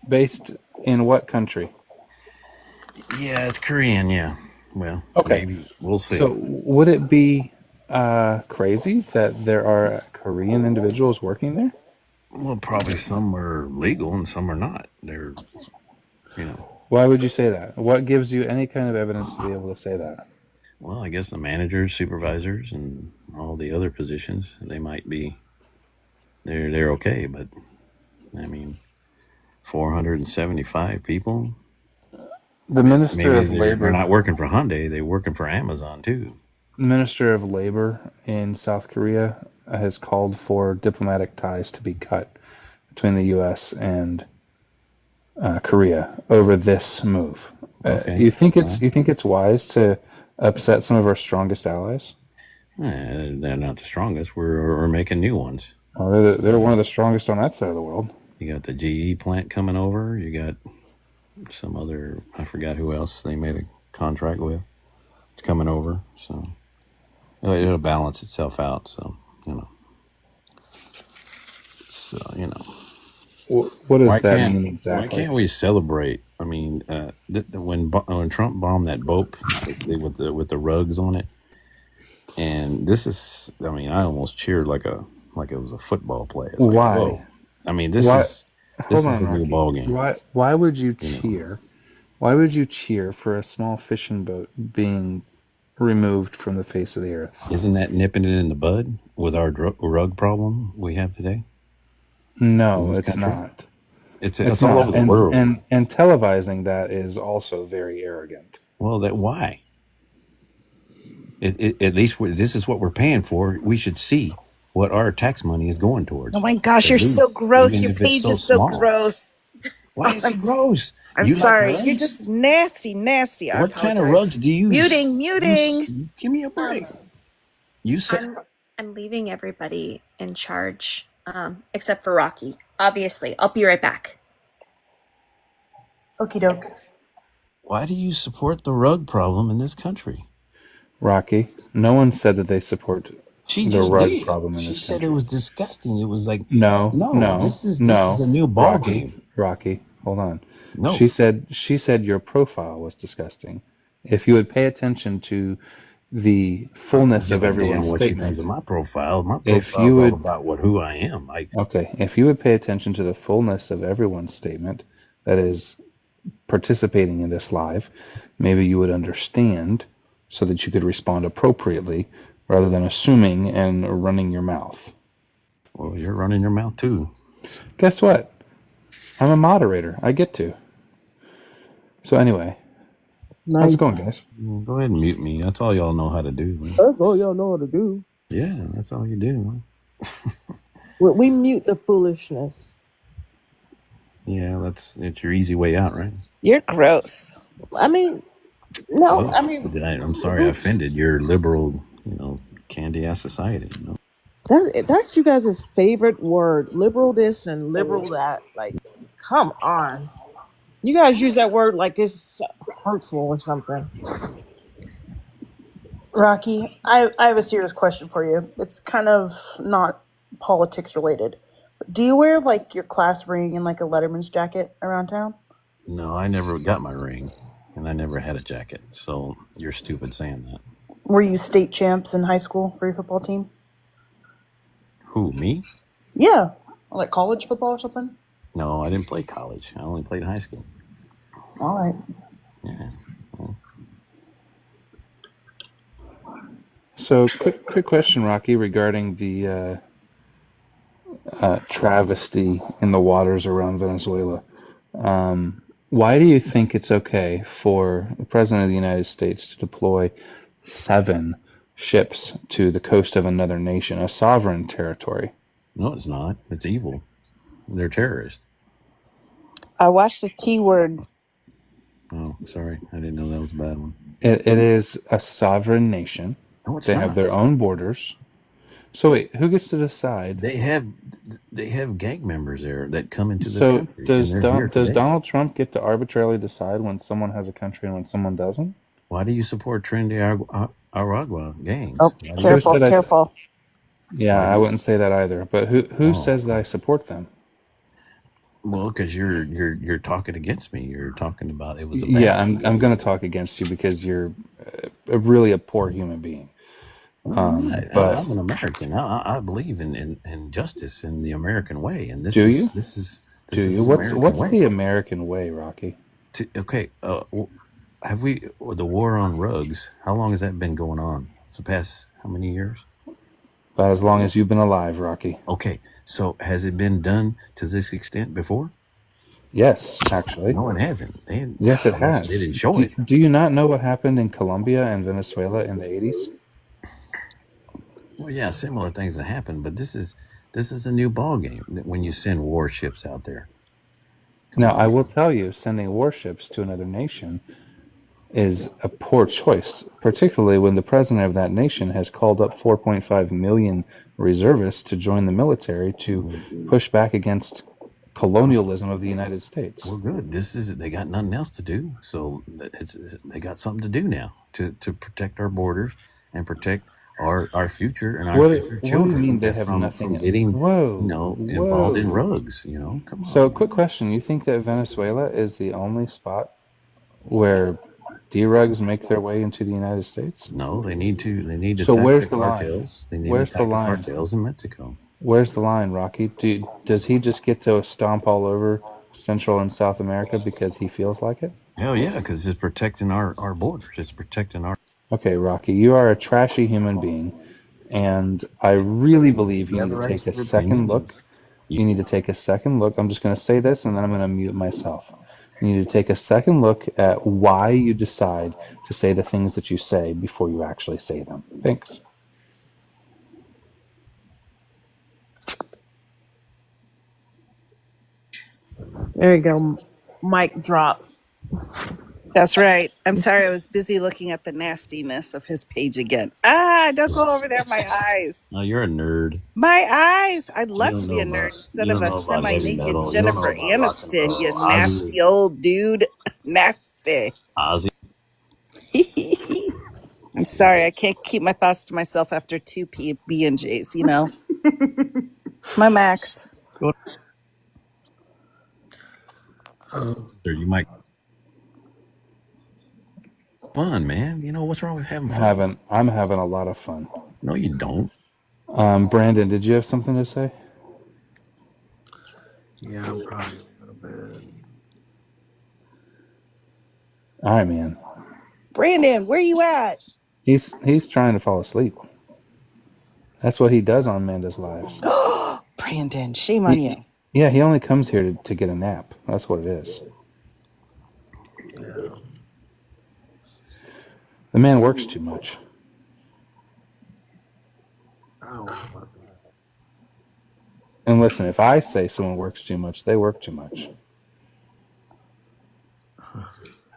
based in what country? Yeah, it's Korean. Yeah. Well, Okay. maybe we'll see. So would it be crazy that there are Korean individuals working there? Well, probably some are legal and some are not. They're, you know. Why would you say that? What gives you any kind of evidence to be able to say that? Well, I guess the managers, supervisors, and all the other positions, they might be. They're okay, but I mean, 475 people. The Minister Maybe of they're Labor, not working for Hyundai; they're working for Amazon too. Minister of Labor in South Korea has called for diplomatic ties to be cut between the U.S. and Korea over this move. Okay. You think it's wise to upset some of our strongest allies? They're not the strongest. We're making new ones. Well, they're one of the strongest on that side of the world. You got the GE plant coming over. You got some other, I forgot who else they made a contract with. It's coming over, so it'll balance itself out. So you know. What does that mean exactly? Why can't we celebrate? I mean, when Trump bombed that boat with the rugs on it, and this is, I mean, I almost cheered like it was a football play. It's like, why? whoa. I mean, this is a new ball game. Why would you cheer? Why would you cheer for a small fishing boat being removed from the face of the earth? Isn't that nipping it in the bud with our rug problem we have today? No, it's not. It's all over the world. And televising that is also very arrogant. Well, why? At least this is what we're paying for. We should see what our tax money is going towards. Oh my gosh, you're so gross. Your page is so small. gross. Why is it gross? I'm You sorry. like You're rugs? just nasty. I What kind of apologize. rugs do you use? Muting. Give me a break. You said I'm leaving everybody in charge, except for Rocky. Obviously, I'll be right back. Okie doke. why do you support the rug problem in this country? Rocky, no one said that they support She the just rug did. problem in She this said country. it was disgusting. It was like No, this is a new ball Rocky, game. Rocky, hold on. No. She said your profile was disgusting. If you would pay attention to the fullness of everyone's what she statement, thinks of my profile. My if profile you is all would about who I am. okay, if you would pay attention to the fullness of everyone's statement that is participating in this live, maybe you would understand so that you could respond appropriately rather than assuming and running your mouth. Well, you're running your mouth too. Guess what? I'm a moderator. I get to. So anyway, how's it going, guys? Well, go ahead and mute me. That's all y'all know how to do. Man. That's all y'all know how to do. Yeah, that's all you do. Man. We mute the foolishness. Yeah, it's your easy way out, right? You're gross. I mean, no, I mean, I'm sorry I offended your liberal, candy ass society. that's you guys' favorite word. Liberal this and liberal that. Like, come on. You guys use that word like it's hurtful or something. Rocky, I have a serious question for you. It's kind of not politics related. Do you wear like your class ring and like a Letterman's jacket around town? No, I never got my ring, and I never had a jacket. So you're stupid saying that. Were you state champs in high school for your football team? Who, me? Yeah, like college football or something. No, I didn't play college. I only played high school. All right. Yeah. So quick question, Rocky, regarding the travesty in the waters around Venezuela. Why do you think it's okay for the President of the United States to deploy 7 ships to the coast of another nation, a sovereign territory? No, it's not. It's evil. They're terrorists. I watched the T Word. Oh, sorry. I didn't know that was a bad one. It is a sovereign nation. No, it's They not. have their own borders. So wait, who gets to decide? They have gang members there that come into this So country. does and they're here today. Donald Trump get to arbitrarily decide when someone has a country and when someone doesn't? Why do you support Trinidad Aragua gangs? Oh, Why do you- careful, said I- careful. Yeah, I wouldn't say that either. But who Oh. says that I support them? Well, because you're talking against me. You're talking about it was a Yeah, bad thing. I'm going to talk against you because you're really a poor human being. But I'm an American. I believe in justice in the American way, and do you? this is Do you? the American What's way. the American way, Rocky? Okay, have we the war on rugs? How long has that been going on? For the past how many years? About as long as you've been alive, Rocky. Okay, so has it been done to this extent before? Yes, actually. No, it hasn't. Yes, it has. They didn't show it. Do you not know what happened in Colombia and Venezuela in the 80s? Well, yeah, similar things have happened, but this is a new ball game when you send warships out there. Now, I will tell you, sending warships to another nation is a poor choice, particularly when the president of that nation has called up 4.5 million reservists to join the military to push back against colonialism of the United States. Well, good. They got nothing else to do, so they got something to do now to protect our borders and protect our future and our future children. What do you mean they have nothing? From getting involved in rugs? Come on. So, quick question: you think that Venezuela is the only spot where D-rugs make their way into the United States? No, they need to. So attack where's the the cartels. line? They need Where's to attack the line? cartels in Mexico. Where's the line, Rocky? Does he just get to stomp all over Central and South America because he feels like it? Hell yeah, because it's protecting our borders. It's protecting our. Okay, Rocky, you are a trashy human being, and I really believe you need to take a second look. You need to take a second look. I'm just going to say this, and then I'm going to mute myself. You need to take a second look at why you decide to say the things that you say before you actually say them. Thanks. There you go. Mic drop. That's right. I'm sorry. I was busy looking at the nastiness of his page again. Don't go over there. My eyes. Oh, you're a nerd. My eyes. I'd You love don't to be know a nerd about instead you of don't a know about heavy semi-naked metal. You don't know Jennifer about rock and Aniston, you roll. nasty old dude. Nasty. Ozzy. I'm sorry. I can't keep my thoughts to myself after two B&Js, you know. My Max. You might fun, man. What's wrong with having fun? I'm having a lot of fun. No, you don't. Brandon, did you have something to say? Yeah, I'm probably a little bit. All right, man. Brandon, where you at? He's trying to fall asleep. That's what he does on Amanda's Lives. Brandon, shame on you. Yeah, he only comes here to get a nap. That's what it is. Yeah. The man works too much. I don't know about that. And listen, if I say someone works too much, they work too much.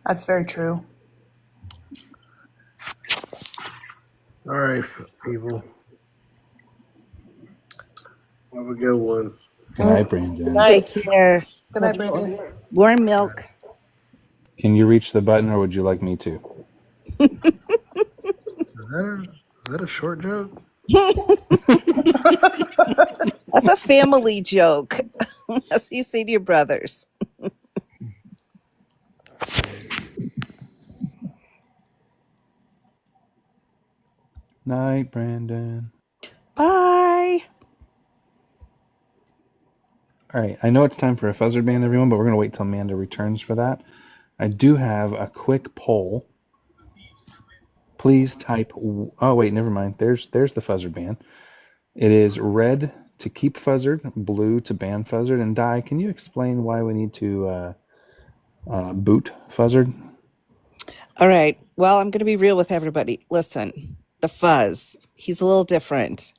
That's very true. All right, people. Have a good one. Good night, Brandon. Take care. Good night, Brandon. Warm milk. Can you reach the button, or would you like me to? Is that a short joke? That's a family joke. That's what you say to your brothers. Night, Brandon. Bye. All right, I know it's time for a Fuzzard Band, everyone, but we're going to wait till Amanda returns for that. I do have a quick poll. Please type... Oh, wait, never mind. There's the Fuzzard Band. It is red to keep Fuzzard, blue to ban Fuzzard. And Di, can you explain why we need to boot Fuzzard? All right. Well, I'm going to be real with everybody. Listen, the fuzz, he's a little different.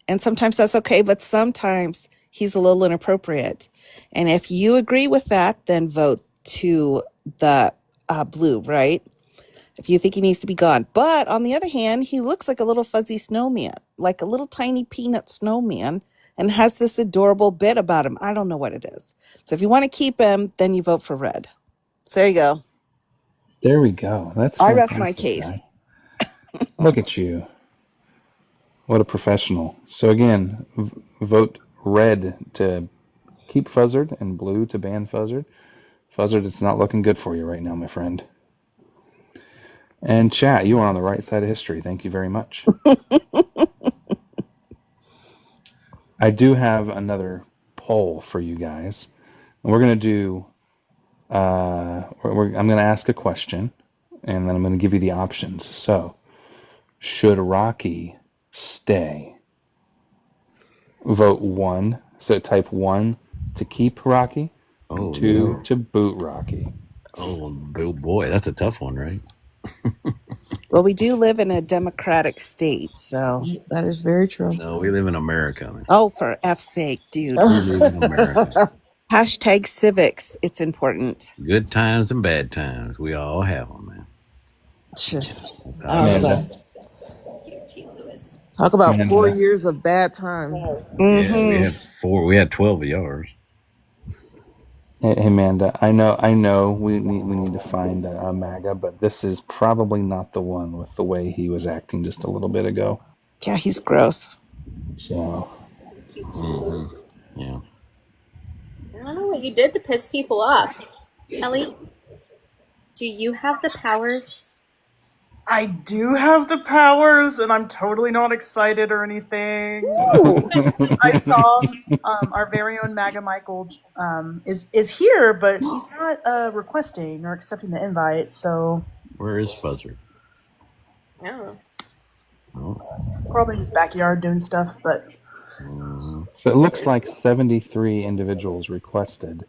And sometimes that's okay, but sometimes he's a little inappropriate. And if you agree with that, then vote to the blue, right? If you think he needs to be gone. But on the other hand, he looks like a little fuzzy snowman, like a little tiny peanut snowman, and has this adorable bit about him. I don't know what it is. So if you want to keep him, then you vote for red. So there you go. There we go. That's I rest my fantastic, case. Di. Look at you. What a professional. So again, vote red to keep Fuzzard, and blue to ban Fuzzard. Fuzzard, it's not looking good for you right now, my friend. And chat, you are on the right side of history. Thank you very much. I do have another poll for you guys. And we're going to do, I'm going to ask a question, and then I'm going to give you the options. So, should Rocky stay? Vote 1. So type 1 to keep Rocky, Oh 2 no. to boot Rocky. Oh boy, that's a tough one, right? Well, we do live in a democratic state, so. That is very true. No, we live in America. Man. Oh, for F's sake, dude. We live in America. Hashtag civics. It's important. Good times and bad times. We all have them, man. Shit. That's I was Amanda. talk about Amanda. 4 years of bad time. Yeah, we had 12 of yours. Hey, Amanda, I know we need to find a MAGA, but this is probably not the one with the way he was acting just a little bit ago. Yeah, he's gross. So, Yeah. I don't know what you did to piss people off. Ellie, do you have the powers? I do have the powers, and I'm totally not excited or anything. I saw our very own MAGA Michael is here, but he's not requesting or accepting the invite. So Where is Fuzzer? Oh. Oh. probably in his backyard doing stuff. But so it looks like 73 individuals requested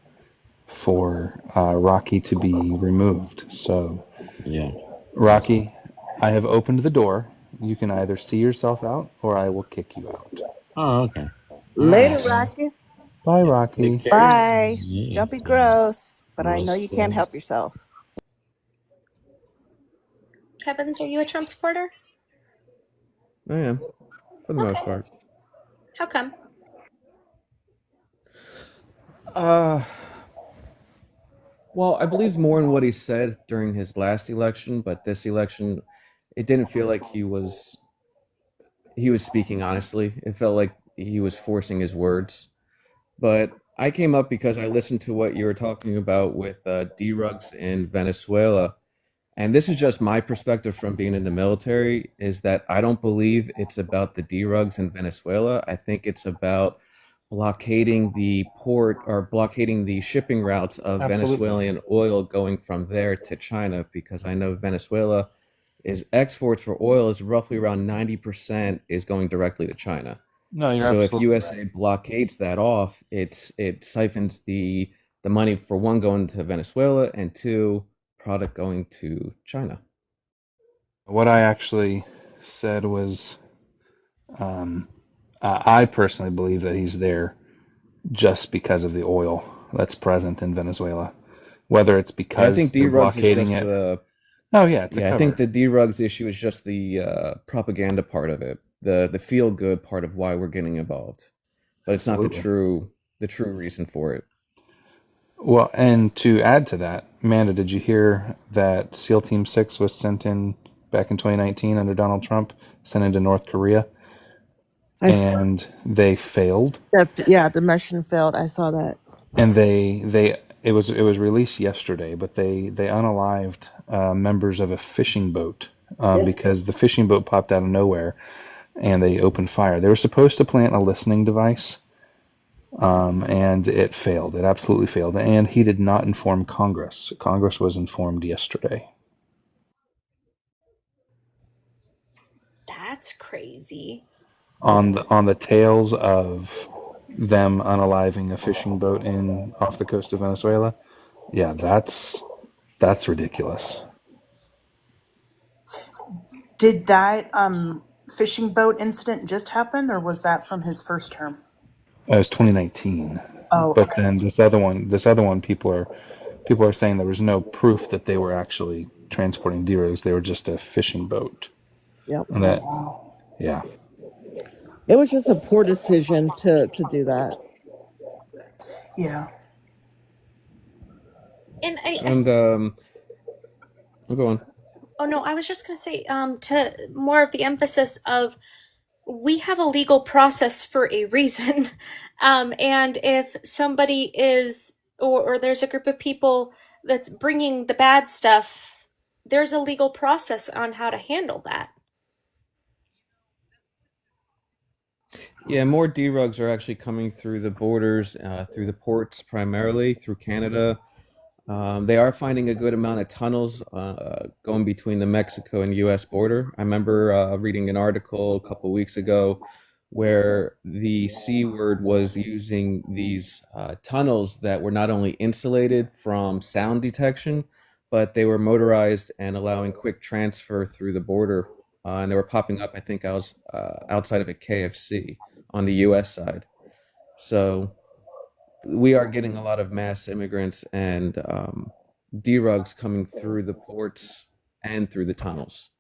for Rocky to be removed. So, Yeah. Rocky, I have opened the door. You can either see yourself out, or I will kick you out. Oh, okay. Later, Rocky. Bye, Rocky. Bye. Yeah. Don't be gross, but I know you can't help yourself. Kevins, are you a Trump supporter? I am, for the most part. How come? Well, I believe more in what he said during his last election, but this election, it didn't feel like he was speaking honestly. It felt like he was forcing his words. But I came up because I listened to what you were talking about with D-Rugs in Venezuela. And this is just my perspective from being in the military, is that I don't believe it's about the D-Rugs in Venezuela. I think it's about blockading the port or blockading the shipping routes of Absolutely. Venezuelan oil going from there to China, because I know Venezuela is exports for oil is roughly around 90% is going directly to China. No, you're So if absolutely USA right. blockades that off, it siphons the money, for one, going to Venezuela, and two, product going to China. What I actually said was, I personally believe that he's there just because of the oil that's present in Venezuela. Whether it's I because think they're D-Rugs is blockading just it. the Oh yeah, it's a I think cover. the D-Rugs issue is just the propaganda part of it, the feel good part of why we're getting involved, but it's not the Absolutely. true reason for it. Well, and to add to that, Amanda, did you hear that SEAL Team 6 was sent in back in 2019 under Donald Trump, sent into North Korea, and they failed? Yeah, the mission failed. I saw that. And it was released yesterday, but they unalived members of a fishing boat because the fishing boat popped out of nowhere and they opened fire. They were supposed to plant a listening device, and it failed. It absolutely failed. And he did not inform Congress. Congress was informed yesterday. That's crazy. On the tails of them unaliving a fishing boat off the coast of Venezuela. Yeah, that's ridiculous. did that fishing boat incident just happen, or was that from his first term? It was 2019. Oh, But okay. then this other one, people are saying there was no proof that they were actually transporting D-Rugs. They were just a fishing boat. Yep. And that, yeah. It was just a poor decision to do that. Yeah. And And we'll go on. oh no, I was just gonna say, to more of the emphasis of, we have a legal process for a reason. And if somebody is, or there's a group of people that's bringing the bad stuff, there's a legal process on how to handle that. Yeah, more D-rugs are actually coming through the borders, through the ports primarily, through Canada. They are finding a good amount of tunnels going between the Mexico and U.S. border. I remember reading an article a couple weeks ago where the C word was using these tunnels that were not only insulated from sound detection, but they were motorized and allowing quick transfer through the border. And they were popping up, I think, outside of a KFC on the U.S. side. So we are getting a lot of mass immigrants and D-rugs coming through the ports and through the tunnels.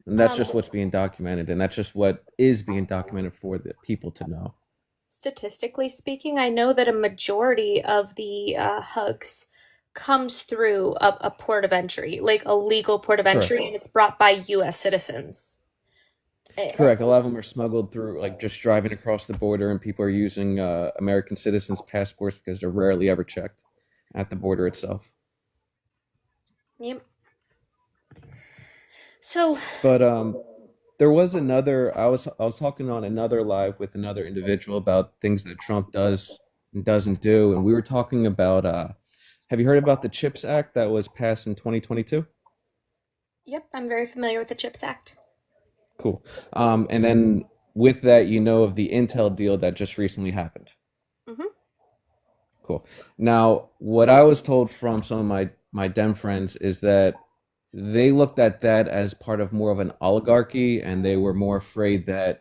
And that's just what's being documented, and that's just what is being documented for the people to know. Statistically speaking, I know that a majority of the hugs comes through a port of entry, like a legal port of entry, Correct. and it's brought by U.S. citizens. Correct. A lot of them are smuggled through, like just driving across the border, and people are using American citizens' passports because they're rarely ever checked at the border itself. Yep. So, But there was another. I was talking on another live with another individual about things that Trump does and doesn't do, and we were talking about. Have you heard about the CHIPS Act that was passed in 2022? yep, I'm very familiar with the CHIPS Act. Cool. And then with that, you know of the Intel deal that just recently happened. Hmm. Cool. Now, what I was told from some of my Dem friends is that they looked at that as part of more of an oligarchy, and they were more afraid that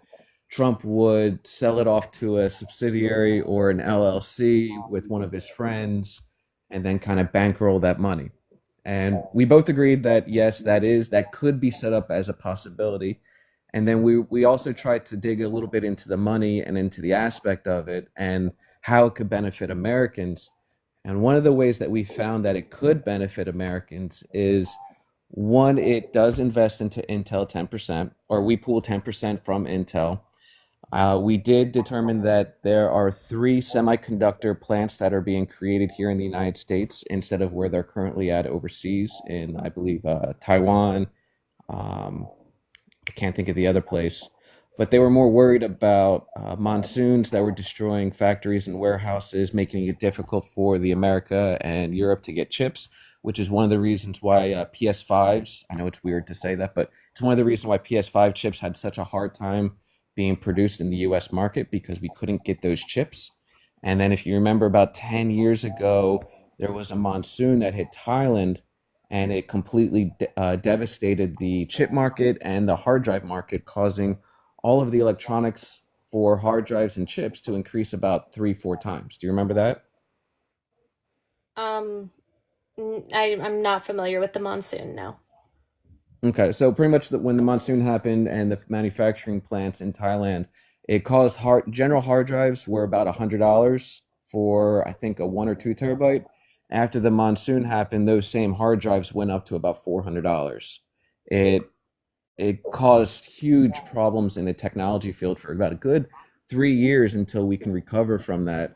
Trump would sell it off to a subsidiary or an LLC with one of his friends, and then kind of bankroll that money. And we both agreed that yes, that could be set up as a possibility. And then we also tried to dig a little bit into the money and into the aspect of it and how it could benefit Americans. And one of the ways that we found that it could benefit Americans is one, it does invest into Intel 10%, or we pool 10% from Intel. We did determine that there are 3 semiconductor plants that are being created here in the United States instead of where they're currently at overseas in, I believe, Taiwan. I can't think of the other place. But they were more worried about monsoons that were destroying factories and warehouses, making it difficult for the America and Europe to get chips, which is one of the reasons why PS5s, I know it's weird to say that, but it's one of the reasons why PS5 chips had such a hard time being produced in the US market because we couldn't get those chips. And then if you remember about 10 years ago, there was a monsoon that hit Thailand and it completely devastated the chip market and the hard drive market, causing all of the electronics for hard drives and chips to increase about 3-4 times. Do you remember that? Um, I'm not familiar with the monsoon, no. Okay, so pretty much when the monsoon happened and the manufacturing plants in Thailand, it caused general hard drives were about $100 for I think a 1 or 2 terabyte. After the monsoon happened, those same hard drives went up to about $400. It it caused huge problems in the technology field for about a good 3 years until we can recover from that.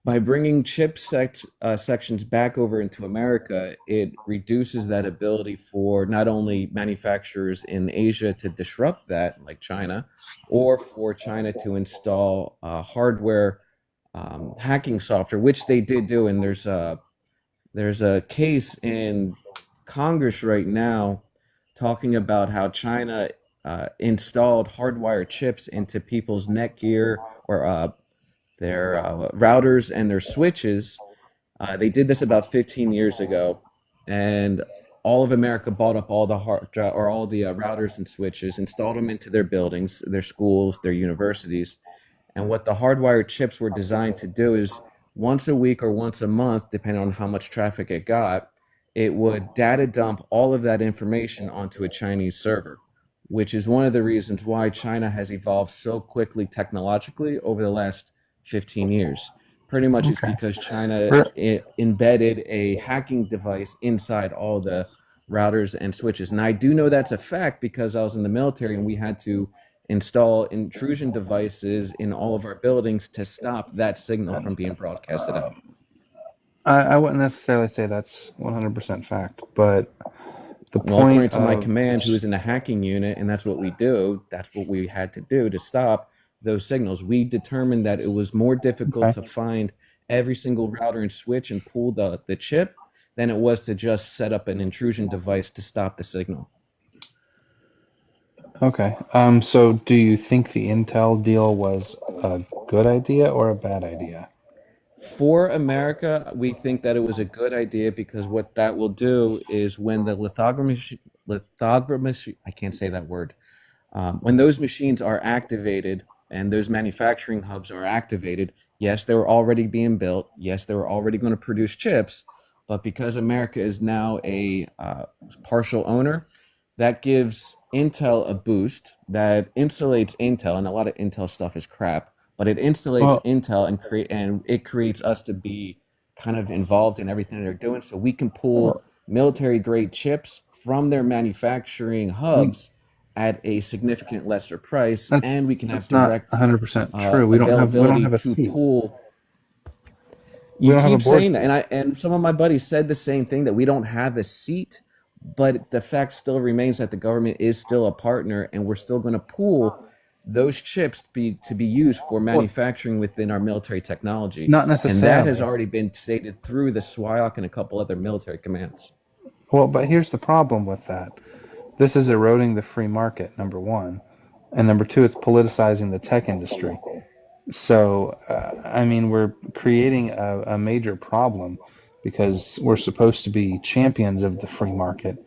By bringing sections back over into America, it reduces that ability for not only manufacturers in Asia to disrupt that, like China, or for China to install hardware hacking software, which they did do. And there's a case in Congress right now talking about how China installed hardwired chips into people's Netgear or their routers and their switches. They did this about 15 years ago, and all of America bought up all the all the routers and switches, installed them into their buildings, their schools, their universities. And what the hardwired chips were designed to do is once a week or once a month, depending on how much traffic it got, it would data dump all of that information onto a Chinese server, which is one of the reasons why China has evolved so quickly technologically over the last 15 years. Pretty much it's Okay. because China Re- embedded a hacking device inside all the routers and switches. And I do know that's a fact because I was in the military and we had to install intrusion devices in all of our buildings to stop that signal from being broadcasted out. I wouldn't necessarily say that's 100% fact, but the Well, according point to my of command, who is in a hacking unit, and that's what we do, that's what we had to do to stop those signals. We determined that it was more difficult okay, to find every single router and switch and pull the chip than it was to just set up an intrusion device to stop the signal. okay. So do you think the Intel deal was a good idea or a bad idea? For America, we think that it was a good idea because what that will do is when the lithography, I can't say that word, when those machines are activated and those manufacturing hubs are activated, yes, they were already being built. Yes, they were already going to produce chips. But because America is now a partial owner, that gives Intel a boost that insulates Intel, and a lot of Intel stuff is crap, but it insulates Well, Intel and it creates us to be kind of involved in everything they're doing, so we can pull military grade chips from their manufacturing we, hubs at a significant lesser price, and we can have that's not direct 100% true. We don't availability have a to seat. pull. We You don't have a keep board saying that, seat. and some of my buddies said the same thing, that we don't have a seat, but the fact still remains that the government is still a partner, and we're still going to pool those chips to be used for Well, manufacturing within our military technology, not and that has necessarily. already been stated through the SWIOC and a couple other military commands. Well, but here's the problem with that. This is eroding the free market, number one. And number two, it's politicizing the tech industry. So, I mean, we're creating a major problem because we're supposed to be champions of the free market.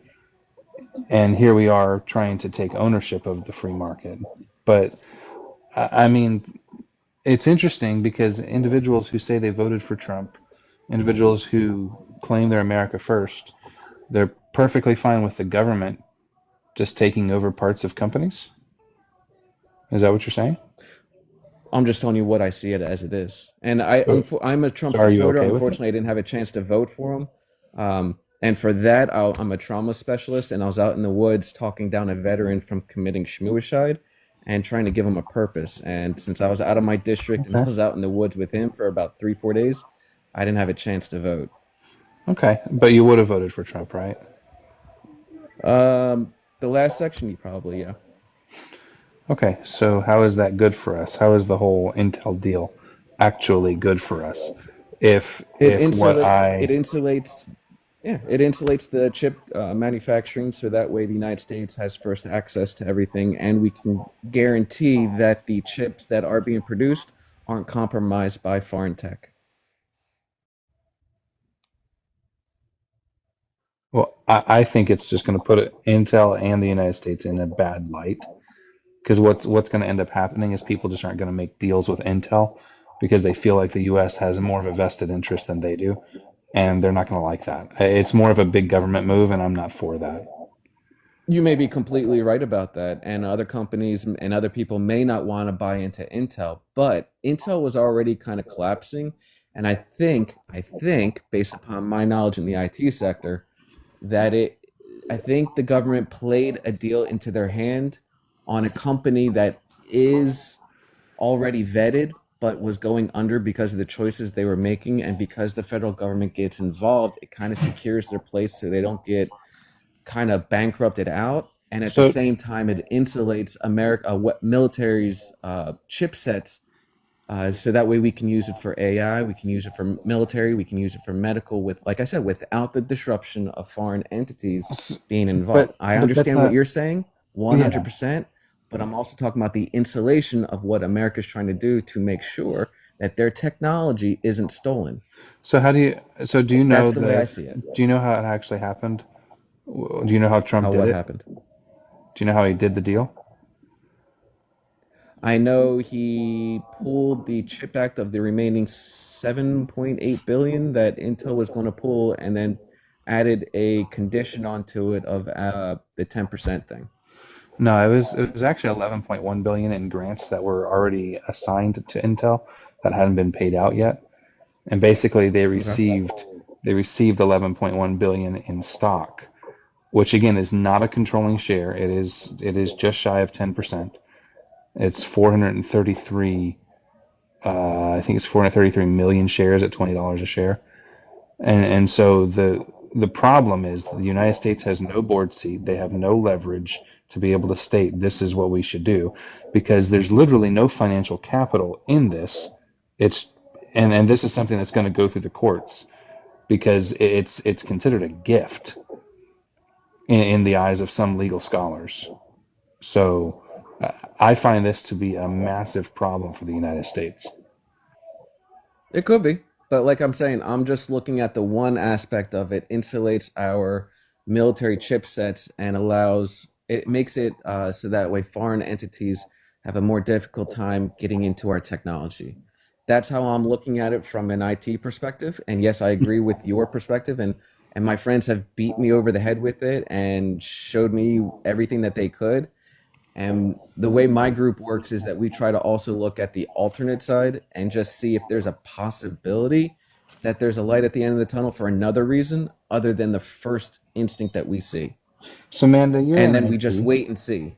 And here we are trying to take ownership of the free market. But, I mean, it's interesting because individuals who say they voted for Trump, individuals who claim they're America first, they're perfectly fine with the government just taking over parts of companies. Is that what you're saying? I'm just telling you what I see it as it is. And So, I'm a Trump so are you supporter. okay with it? Unfortunately, I didn't have a chance to vote for him. And for that, I'm a trauma specialist, and I was out in the woods talking down a veteran from committing schmuicide and trying to give him a purpose. And since I was out of my district and I Okay. was out in the woods with him for about 3, 4 days, I didn't have a chance to vote. Okay. But you would have voted for Trump, right? The last section, you probably, yeah. Okay. So how is that good for us? How is the whole Intel deal actually good for us? If It if what it I insulates, yeah, it insulates the chip manufacturing, so that way the United States has first access to everything, and we can guarantee that the chips that are being produced aren't compromised by foreign tech. well, I think it's just going to put Intel and the United States in a bad light. Because what's going to end up happening is people just aren't going to make deals with Intel because they feel like the U.S. has more of a vested interest than they do, and they're not going to like that. It's more of a big government move, and I'm not for that. You may be completely right about that, and other companies and other people may not want to buy into Intel, but Intel was already kind of collapsing, and I think, based upon my knowledge in the IT sector, that I think the government played a deal into their hand on a company that is already vetted but was going under because of the choices they were making, and because the federal government gets involved, it kind of secures their place so they don't get kind of bankrupted out, and at the So same time it insulates America, what military's chipsets, so that way we can use it for AI, we can use it for military, we can use it for medical, with, like I said, without the disruption of foreign entities being involved. I but that's understand what not. you're saying Yeah. 100%, but I'm also talking about the insulation of what America's trying to do to make sure that their technology isn't stolen. So how do you? So do you know That's the way I that? see it. Do you know how it actually happened? Do you know how Trump How did what it? happened? Do you know how he did the deal? I know he pulled the CHIP Act of the remaining 7.8 billion that Intel was going to pull, and then added a condition onto it of the 10% thing. No, it was actually 11.1 billion in grants that were already assigned to Intel that hadn't been paid out yet. And basically they Okay. received 11.1 billion in stock, which again is not a controlling share. It is just shy of 10%. It's 433. I think it's 433 million shares at $20 a share. And so the problem is the United States has no board seat. They have no leverage to be able to state this is what we should do, because there's literally no financial capital in this. It's and this is something that's going to go through the courts because it's considered a gift in the eyes of some legal scholars. So I find this to be a massive problem for the United States. It could be, but like I'm saying, I'm just looking at the one aspect of it insulates our military chipsets and it makes it so that way foreign entities have a more difficult time getting into our technology. That's how I'm looking at it from an IT perspective. And yes, I agree with your perspective, and my friends have beat me over the head with it and showed me everything that they could. And the way my group works is that we try to also look at the alternate side and just see if there's a possibility that there's a light at the end of the tunnel for another reason other than the first instinct that we see. So, Manda, you're And in then we just IT. wait and see.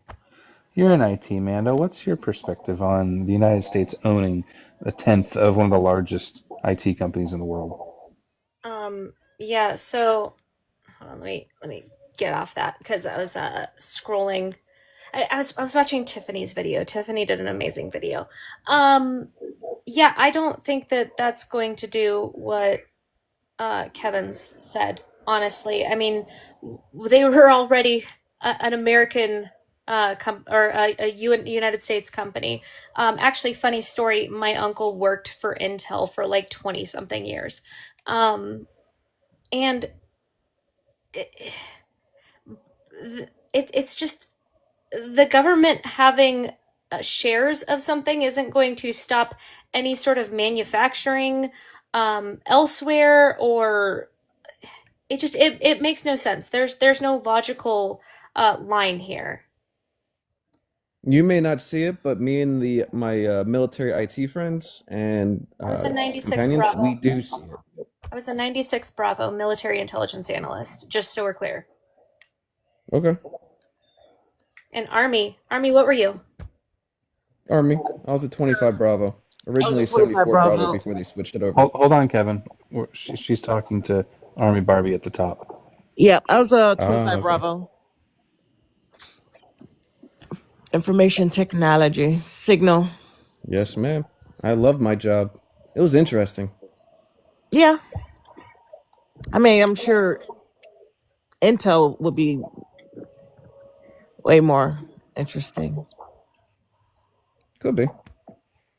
You're in IT, Manda. What's your perspective on the United States owning a tenth of one of the largest IT companies in the world? Yeah, so hold on, let me get off that because I was scrolling. I was watching Tiffany's video. Tiffany did an amazing video. Yeah, I don't think that that's going to do what Kevin's said. Honestly, I mean, they were already an American or a United States company. Actually, funny story. My uncle worked for Intel for like 20 something years, and it's just the government having shares of something isn't going to stop any sort of manufacturing elsewhere, or it makes no sense. There's no logical line here. You may not see it, but me and my military IT friends and I was a 96 companions, Bravo. we do see it. I was a 96 Bravo military intelligence analyst, just so we're clear. Okay. And Army, what were you? Army. I was a 25 Bravo. Originally 25 74 Bravo. Bravo before they switched it over. Hold on, Kevin. She's talking to Army Barbie at the top. Yeah, I was a 25 okay. Bravo. Information technology, signal. Yes, ma'am. I love my job. It was interesting. Yeah. I mean, I'm sure Intel would be way more interesting. Could be.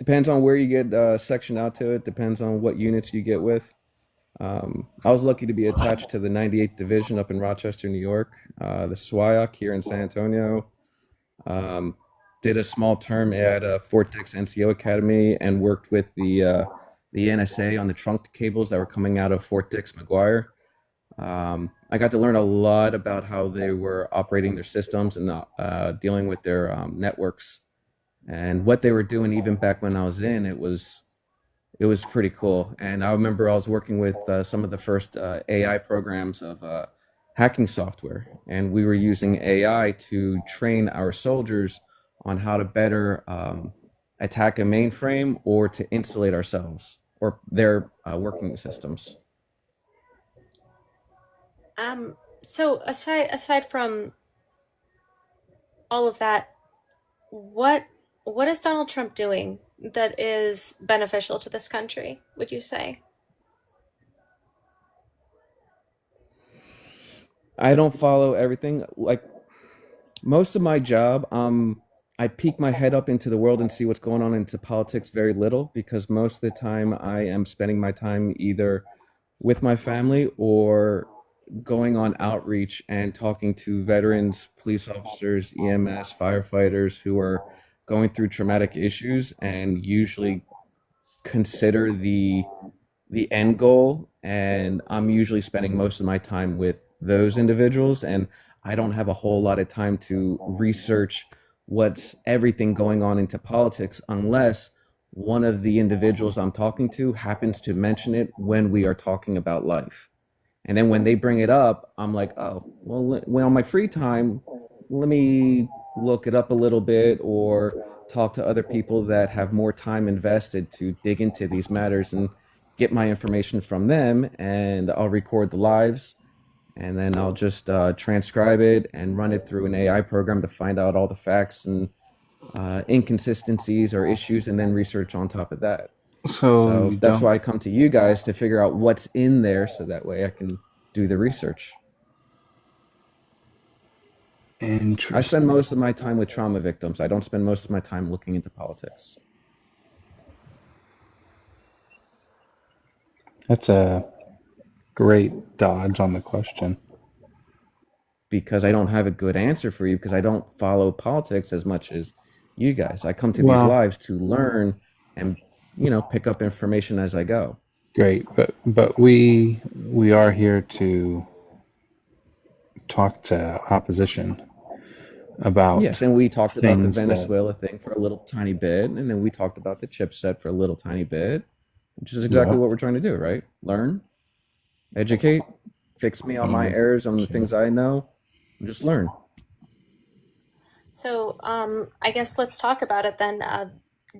Depends on where you get sectioned out to it. Depends on what units you get with. I was lucky to be attached to the 98th Division up in Rochester, New York. The SWIOC here in San Antonio. Did a small term at Fort Dix NCO Academy and worked with the NSA on the trunk cables that were coming out of Fort Dix McGuire. I got to learn a lot about how they were operating their systems and dealing with their networks and what they were doing. Even back when I was in, it was pretty cool. And I remember I was working with some of the first AI programs of hacking software, and we were using AI to train our soldiers on how to better attack a mainframe or to insulate ourselves or their working systems. So aside from all of that, what is Donald Trump doing that is beneficial to this country, would you say? I don't follow everything. Like most of my job, I peek my head up into the world and see what's going on into politics very little, because most of the time I am spending my time either with my family or going on outreach and talking to veterans, police officers, EMS, firefighters who are going through traumatic issues and usually consider the end goal. And I'm usually spending most of my time with those individuals, and I don't have a whole lot of time to research what's everything going on into politics unless one of the individuals I'm talking to happens to mention it when we are talking about life. And then when they bring it up, I'm like, oh, well, on my free time, let me look it up a little bit or talk to other people that have more time invested to dig into these matters and get my information from them, and I'll record the lives, and then I'll just transcribe it and run it through an AI program to find out all the facts and inconsistencies or issues, and then research on top of that. So So you that's don't. why I come to you guys to figure out what's in there, so that way I can do the research. I spend Interesting. most of my time with trauma victims. I don't spend most of my time looking into politics. That's a great dodge on the question. Because I don't have a good answer for you, because I don't follow politics as much as you guys. I come to these Well, lives to learn and, pick up information as I go. great, but we are here to talk to opposition about Yes, and we talked about the things that. Venezuela thing for a little tiny bit, and then we talked about the chipset for a little tiny bit, which is exactly Yep. what we're trying to do, right? Learn, educate, fix me on my errors, on the things I know, and just learn. So I guess let's talk about it then.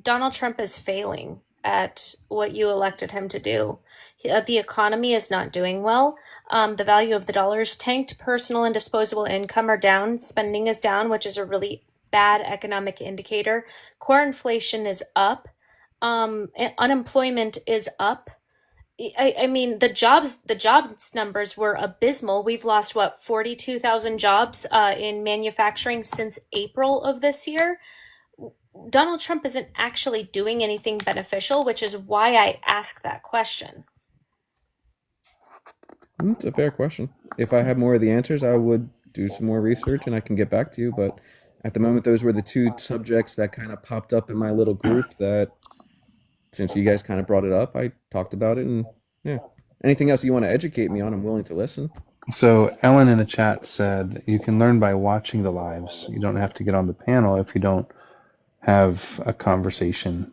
Donald Trump is failing at what you elected him to do. The economy is not doing well. The value of the dollar is tanked. Personal and disposable income are down. Spending is down, which is a really bad economic indicator. Core inflation is up. Unemployment is up. I mean, the jobs numbers were abysmal. We've lost 42,000 jobs in manufacturing since April of this year. Donald Trump isn't actually doing anything beneficial, which is why I ask that question. It's a fair question. If I had more of the answers, I would do some more research and I can get back to you. But at the moment, those were the two subjects that kind of popped up in my little group that, since you guys kind of brought it up, I talked about it. And yeah, anything else you want to educate me on, I'm willing to listen. So Ellen in the chat said you can learn by watching the lives. You don't have to get on the panel if you don't have a conversation.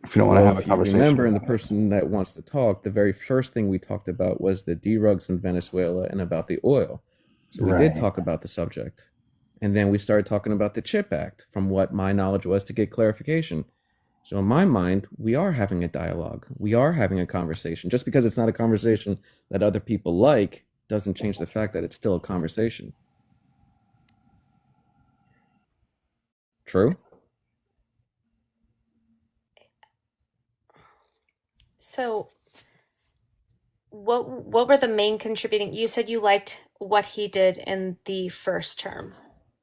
If you don't want to Well, have a if you remember, conversation. and the person that wants to talk, the very first thing we talked about was the derugs in Venezuela and about the oil. So we did Right. talk about the subject. And then we started talking about the CHIP Act, from what my knowledge was, to get clarification. So in my mind, we are having a dialogue. We are having a conversation. Just because it's not a conversation that other people like doesn't change the fact that it's still a conversation. True? So what were the main contributing? You said you liked what he did in the first term.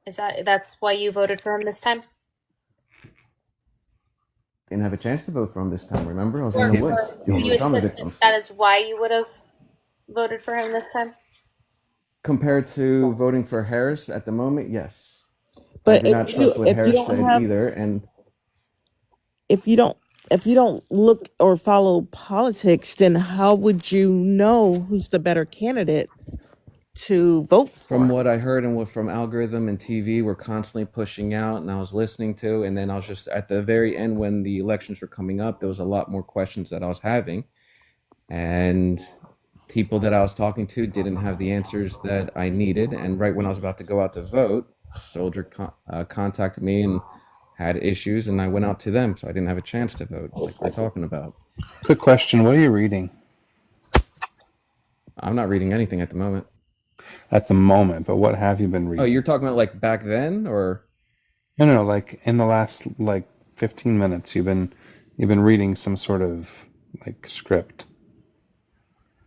That's why you voted for him this time? Didn't have a chance to vote for him this time, remember? I was in the woods dealing You with had trauma said victims. that is why you would have voted for him this time? Compared to voting for Harris at the moment, yes. I But do not trust what if you Harris don't said have either. And if you don't look or follow politics, then how would you know who's the better candidate to vote from for? what I heard and what from algorithm and TV were constantly pushing out, and I was listening to, and then I was just at the very end when the elections were coming up, there was a lot more questions that I was having, and people that I was talking to didn't have the answers that I needed. And right when I was about to go out to vote, a soldier contacted me and had issues, and I went out to them, so I didn't have a chance to vote, like we're talking about. Quick question. What are you reading I'm not reading anything at the moment. at the moment? But what have you been Oh, reading? you're talking about like back then, or? No, like in the last 15 minutes you've been reading some sort of like script.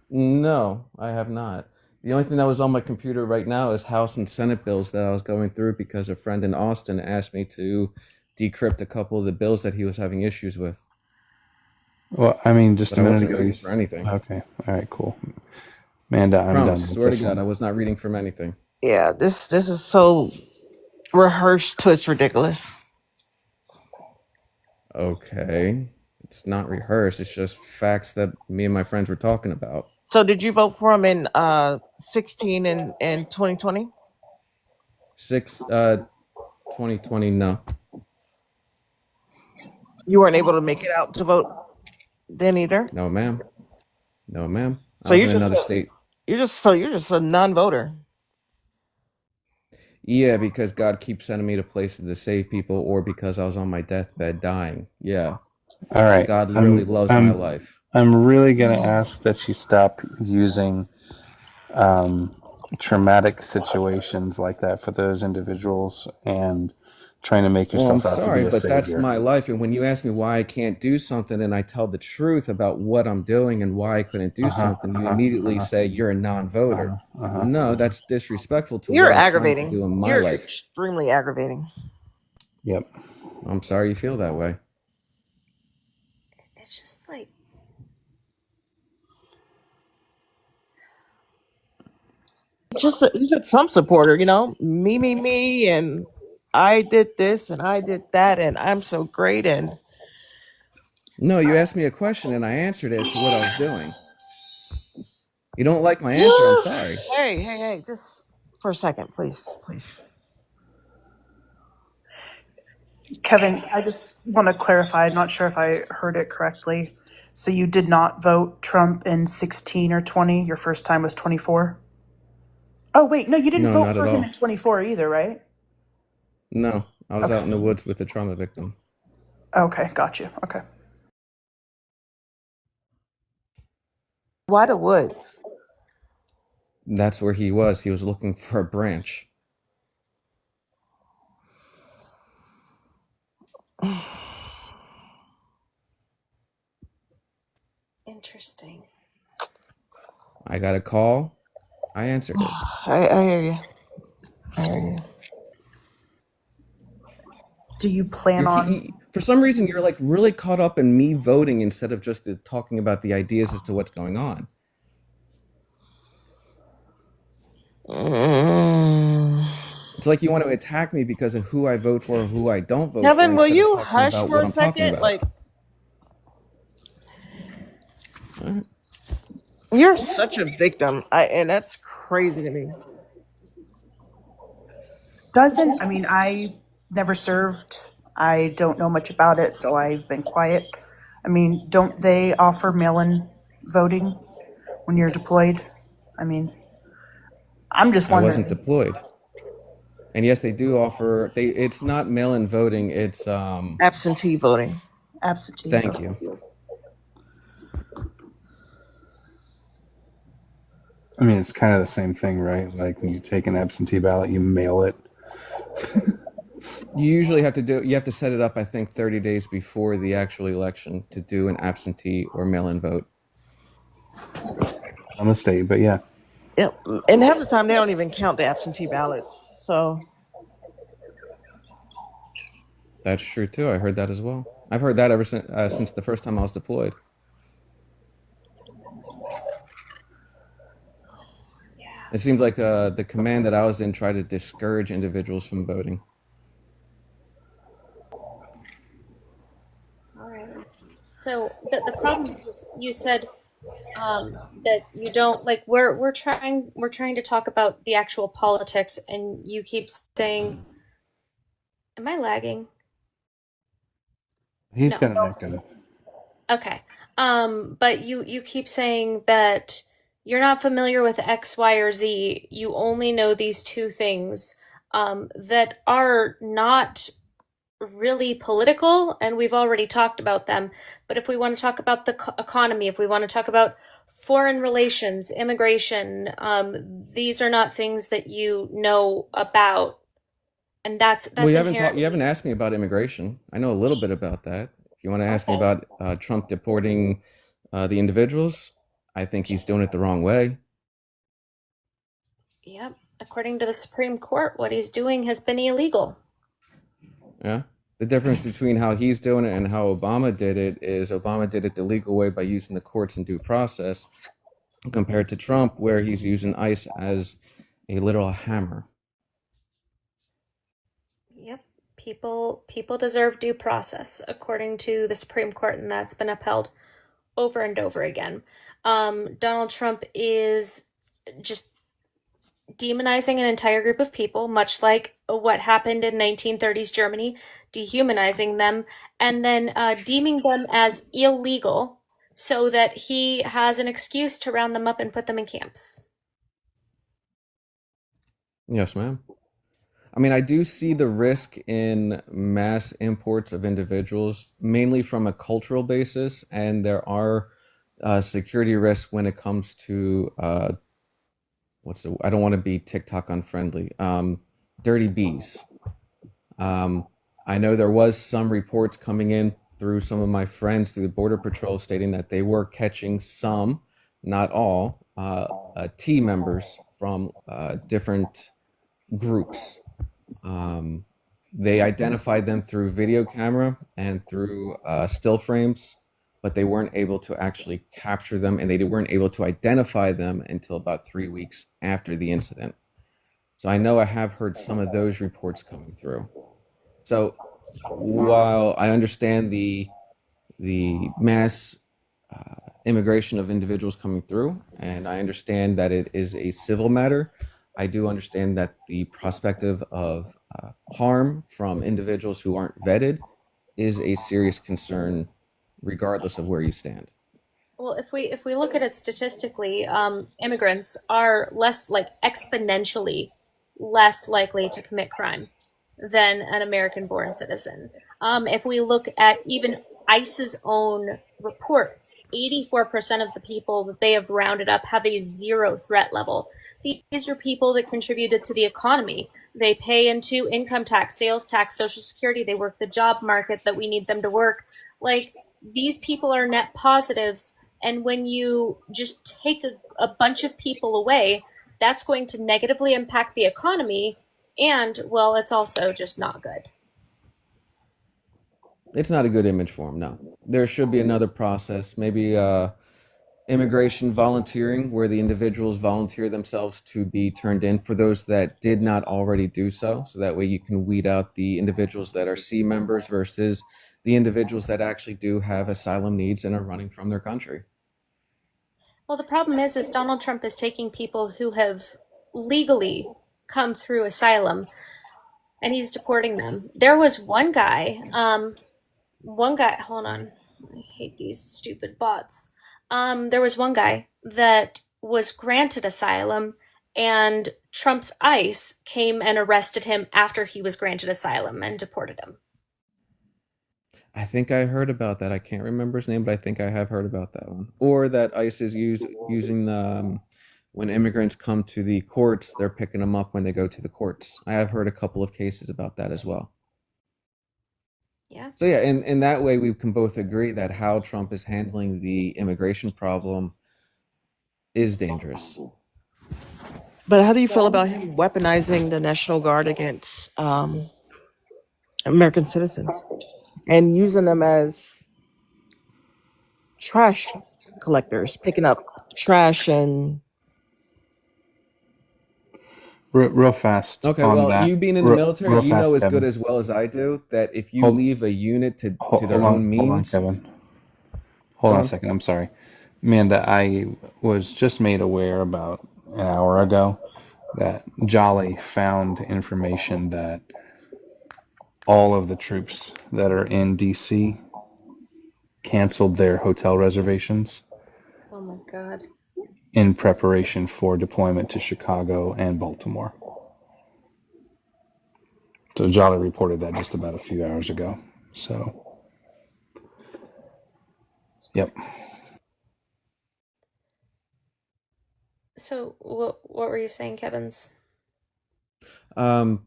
No, I have not. The only thing that was on my computer right now is House and Senate bills that I was going through because a friend in Austin asked me to decrypt a couple of the bills that he was having issues with. Well, I mean, just But a I minute wasn't ago reading you for anything. Okay. All right, cool. Amanda, I'm done Promise, with swear to this God, one. I was not reading from anything. Yeah, this is so rehearsed to it's ridiculous. Okay. It's not rehearsed. It's just facts that me and my friends were talking about. So did you vote for him in 16 and 2020? 2020, no. You weren't able to make it out to vote then either? No, ma'am. No, ma'am. I So was you're in just another state. you're just a non-voter. Yeah, because God keeps sending me to places to save people, or because I was on my deathbed dying. Yeah, All right. God literally loves my life. I'm really gonna ask that you stop using traumatic situations like that for those individuals and trying to make Well, I'm yourself out to be sorry, a but that's savior. my life. And when you ask me why I can't do something and I tell the truth about what I'm doing and why I couldn't do something, you immediately say you're a non-voter. No, that's disrespectful to You're what I'm trying to aggravating. do in my You're life. extremely aggravating. Yep. I'm sorry you feel that way. It's just like, He's a Trump supporter, you know? Me, and I did this and I did that and I'm so great and No, you asked me a question and I answered it as to what I was doing. You don't like my answer, I'm sorry. Hey, just for a second, please. Kevin, I just want to clarify. I'm not sure if I heard it correctly. So you did not vote Trump in 16 or 20? Your first time was 24? Oh, wait, no, you didn't No, vote not for at him all. in 24 either, right? No, I was Okay. out in the woods with a trauma victim. Okay, got you. Okay. Why the woods? That's where he was. He was looking for a branch. interesting. I got a call. I answered it. I hear you. I hear you. Do you plan on? For some reason, you're like really caught up in me voting instead of just talking about the ideas as to what's going on. It's like you want to attack me because of who I vote for or who I don't vote for Kevin, will instead of you talking hush about for what a I'm talking second? about. Like, you're such a victim, and that's crazy to me. I mean, I never served. I don't know much about it, so I've been quiet. I mean, don't they offer mail-in voting when you're deployed? I mean, I'm just I wasn't wondering. deployed. And yes, they do offer. It's not mail-in voting. It's absentee voting. Absentee. Thank you. I mean, it's kind of the same thing, right? Like when you take an absentee ballot, you mail it. You usually have to you have to set it up, I think, 30 days before the actual election to do an absentee or mail-in vote. On the state, but yeah. Yep. And half the time they don't even count the absentee ballots. So That's true too. I heard that as well. I've heard that ever since the first time I was deployed. It seems like the command that I was in tried to discourage individuals from voting. All right. So the problem is you said that you don't like. We're trying to talk about the actual politics, and you keep saying, "Am I lagging?" He's No. got an echo. Okay. But you keep saying that you're not familiar with X, Y, or Z. You only know these two things that are not really political, and we've already talked about them. But if we want to talk about the economy, if we want to talk about foreign relations, immigration, these are not things that you know about, and that's Well, you inherently. haven't asked me about immigration. I know a little bit about that. If you want to ask me about Trump deporting the individuals, I think he's doing it the wrong way. Yep. According to the Supreme Court, what he's doing has been illegal. Yeah. The difference between how he's doing it and how Obama did it is Obama did it the legal way by using the courts and due process, compared to Trump, where he's using ICE as a literal hammer. Yep. People deserve due process according to the Supreme Court, and that's been upheld over and over again. Donald Trump is just demonizing an entire group of people, much like what happened in 1930s Germany, dehumanizing them and then deeming them as illegal so that he has an excuse to round them up and put them in camps. Yes, ma'am. I mean, I do see the risk in mass imports of individuals, mainly from a cultural basis, and there are security risks when it comes to I don't want to be TikTok unfriendly. Dirty bees. I know there was some reports coming in through some of my friends through the Border Patrol stating that they were catching some, not all, T members from different groups. They identified them through video camera and through still frames, but they weren't able to actually capture them, and they weren't able to identify them until about 3 weeks after the incident. So I know I have heard some of those reports coming through. So while I understand the mass immigration of individuals coming through, and I understand that it is a civil matter, I do understand that the prospective of harm from individuals who aren't vetted is a serious concern, regardless of where you stand. Well, if we look at it statistically, immigrants are exponentially less likely to commit crime than an American-born citizen. If we look at even ICE's own reports, 84% of the people that they have rounded up have a 0 threat level. These are people that contributed to the economy. They pay into income tax, sales tax, Social Security. They work the job market that we need them to work. Like, these people are net positives. And when you just take a bunch of people away, that's going to negatively impact the economy. And, well, it's also just not good. It's not a good image for them, no. There should be another process, maybe immigration volunteering, where the individuals volunteer themselves to be turned in for those that did not already do so. So that way you can weed out the individuals that are C members versus the individuals that actually do have asylum needs and are running from their country. Well, the problem is Donald Trump is taking people who have legally come through asylum, and he's deporting them. There was one guy, hold on, I hate these stupid bots. There was one guy that was granted asylum, and Trump's ICE came and arrested him after he was granted asylum and deported him. I think I heard about that. I can't remember his name, but I think I have heard about that one. Or that ICE is using the when immigrants come to the courts, they're picking them up when they go to the courts. I have heard a couple of cases about that as well. Yeah. So yeah, in that way, we can both agree that how Trump is handling the immigration problem is dangerous. But how do you feel about him weaponizing the National Guard against American citizens and using them as trash collectors, picking up trash and... Real fast. Okay, on well, that. you being in the military, Real you know fast, as good Kevin. as well as I do that if you Hold- leave a unit to Hold their on, own means, Kevin. Hold Go on on. a second. I'm sorry, Amanda. I was just made aware about an hour ago that Jolly found information that all of the troops that are in DC canceled their hotel reservations Oh my God. in preparation for deployment to Chicago and Baltimore. So Jolly reported that just about a few hours ago. So, yep. So what were you saying, Kevin's? Well,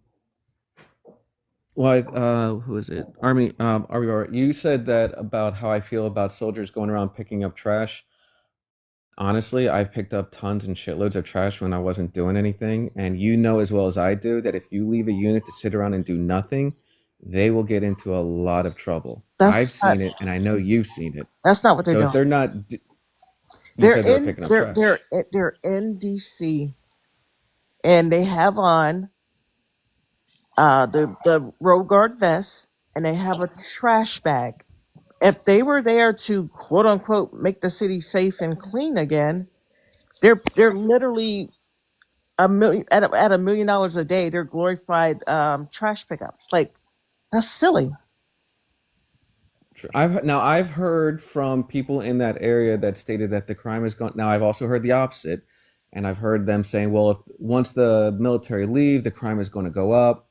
who is it? Army. You said that about how I feel about soldiers going around picking up trash. Honestly, I've picked up tons and shitloads of trash when I wasn't doing anything, and you know as well as I do that if you leave a unit to sit around and do nothing, they will get into a lot of trouble. I've That's not, seen it, and I know you've seen it. that's not what they're So if doing. they're not, you They're said they were in picking up they're trash. they're in DC, and they have on the road guard vest, and they have a trash bag. If they were there to quote unquote make the city safe and clean again, they're literally a million at $1 million a day. They're glorified trash pickups. Like, that's silly. True. I've heard from people in that area that stated that the crime has gone. Now I've also heard the opposite, and I've heard them saying, "Well, if once the military leave, the crime is going to go up."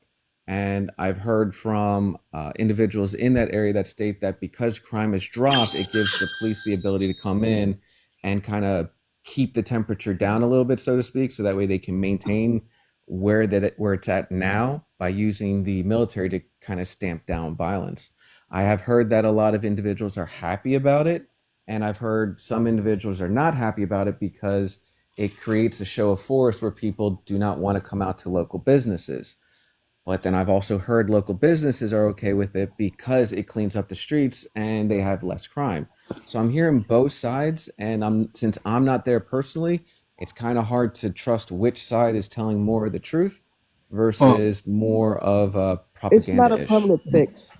And I've heard from individuals in that area that state that because crime has dropped, it gives the police the ability to come in and kind of keep the temperature down a little bit, so to speak, so that way they can maintain where it's at now by using the military to kind of stamp down violence. I have heard that a lot of individuals are happy about it, and I've heard some individuals are not happy about it because it creates a show of force where people do not want to come out to local businesses. But then I've also heard local businesses are okay with it because it cleans up the streets and they have less crime. So I'm hearing both sides, and since I'm not there personally, it's kind of hard to trust which side is telling more of the truth versus more of a It's not a propaganda-ish. permanent fix.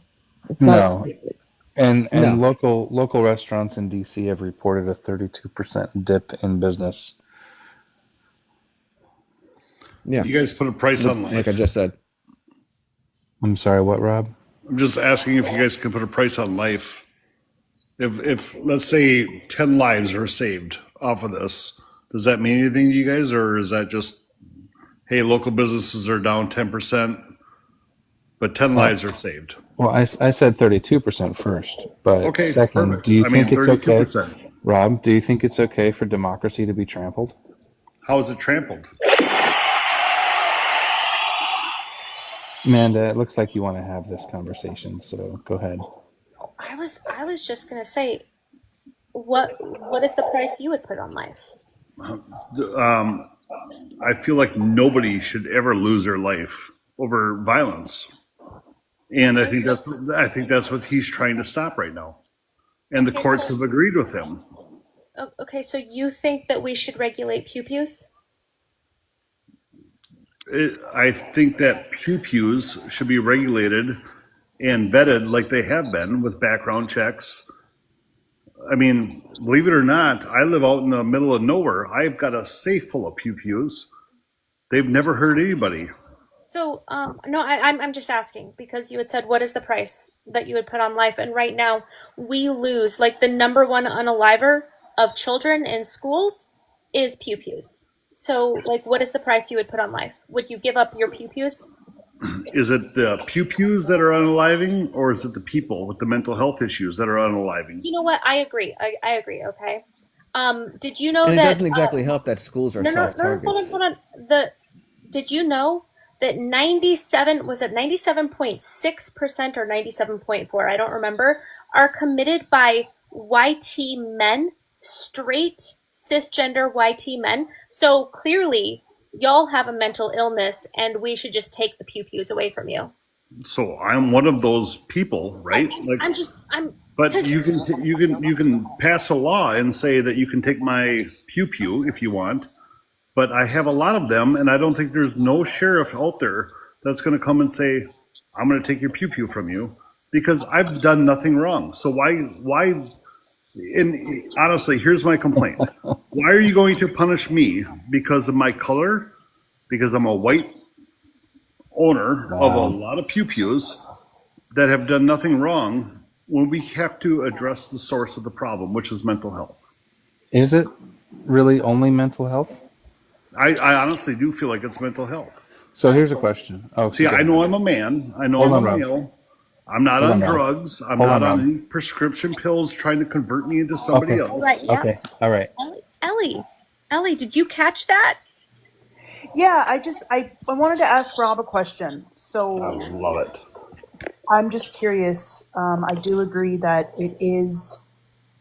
It's not a No, permanent fix. and No. local restaurants in DC have reported a 32% dip in business. Yeah, You guys put a price on like I life. just said. I'm sorry, what, Rob? I'm just asking if you guys can put a price on life. If let's say 10 lives are saved off of this, does that mean anything to you guys, or is that just, hey, local businesses are down 10%, but 10 Well, lives are saved? well, I said 32% first, but Okay, second, perfect. do you I mean, think it's okay, 32%. Rob? Do you think it's okay for democracy to be trampled? How is it trampled? Amanda, it looks like you want to have this conversation, so go ahead. I was just gonna say, what is the price you would put on life? I feel like nobody should ever lose their life over violence, and I think that's what he's trying to stop right now, and the Okay, courts so have agreed with him. okay, so you think that we should regulate pew-pews? I think that pew-pews should be regulated and vetted like they have been with background checks. I mean, believe it or not, I live out in the middle of nowhere. I've got a safe full of pew-pews. They've never hurt anybody. So, no, I'm just asking because you had said, what is the price that you would put on life? And right now, we lose, like, the number one unaliver of children in schools is pew-pews. So, like, what is the price you would put on life? Would you give up your pew-pews? Is it the pew-pews that are unaliving, or is it the people with the mental health issues that are unaliving? You know what? I agree. I agree, okay? Did you know And it that... doesn't exactly help that schools are No, soft targets. hold on. Did you know that 97.6% or 97.4, I don't remember, are committed by YT men, straight cisgender YT men? So clearly, y'all have a mental illness, and we should just take the pew-pews away from you. So I'm one of those people, right? But because you can pass a law and say that you can take my pew-pew if you want. But I have a lot of them, and I don't think there's no sheriff out there that's going to come and say, I'm going to take your pew-pew from you, because I've done nothing wrong. So why, and honestly, here's my complaint. Why are you going to punish me because of my color? Because I'm a white owner of a lot of pew-pews that have done nothing wrong, when we have to address the source of the problem, which is mental health. Is it really only mental health? I honestly do feel like it's mental health. So here's a question. Oh, See, I know I'm a man. I know Hold I'm on, a Rob. male. I'm not Hold on on, Rob. drugs. I'm Hold not on, on Rob. any prescription pills trying to convert me into somebody Okay. else. Right, yeah. Okay. All right. Ellie, did you catch that? Yeah, I wanted to ask Rob a question. I So love it. I'm just curious. I do agree that it is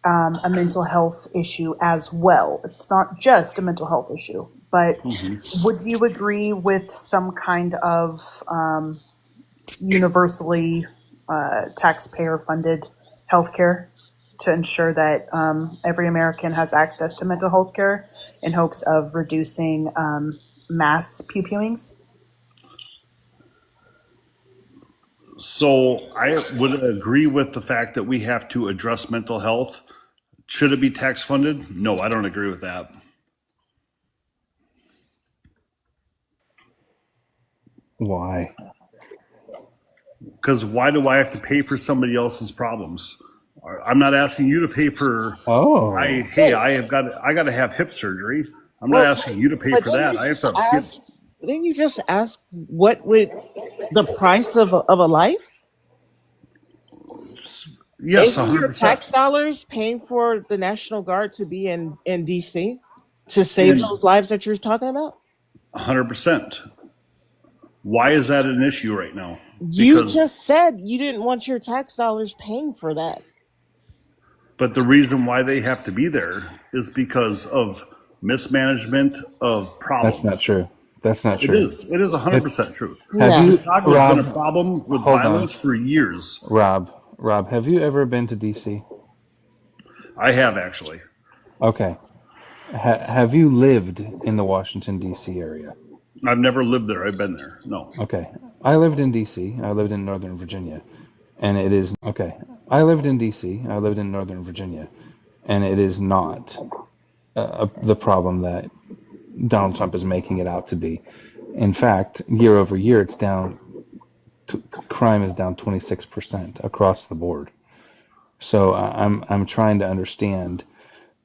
a mental health issue as well. It's not just a mental health issue, but would you agree with some kind of universally taxpayer-funded healthcare to ensure that every American has access to mental health care in hopes of reducing mass pew-pewings? So I would agree with the fact that we have to address mental health. Should it be tax funded? No, I don't agree with that. Why? Because why do I have to pay for somebody else's problems? I'm not asking you to pay for. Oh. I got to have hip surgery. I'm not asking you to pay for that. I have to get. didn't you just ask what would the price of a life? Yes, Isn't your 100%. tax dollars paying for the National Guard to be in DC to save And those lives that you're talking about? 100%. Why is that an issue right now? You Because, just said you didn't want your tax dollars paying for that. but the reason why they have to be there is because of mismanagement of That's not problems. true. That's not It true. is. It is It's 100% true. have Yeah. you, Chicago's been a Rob? problem with Hold on, violence for years. Rob. Have you ever been to DC? I have actually. Okay. Have you lived in the Washington D.C. area? I've never lived there. I've been there. No. Okay. I lived in D.C. I lived in Northern Virginia, and it is okay. I lived in D.C. I lived in Northern Virginia, and it is not the problem that Donald Trump is making it out to be. In fact, year over year, it's down. Crime is down 26% across the board. So I'm trying to understand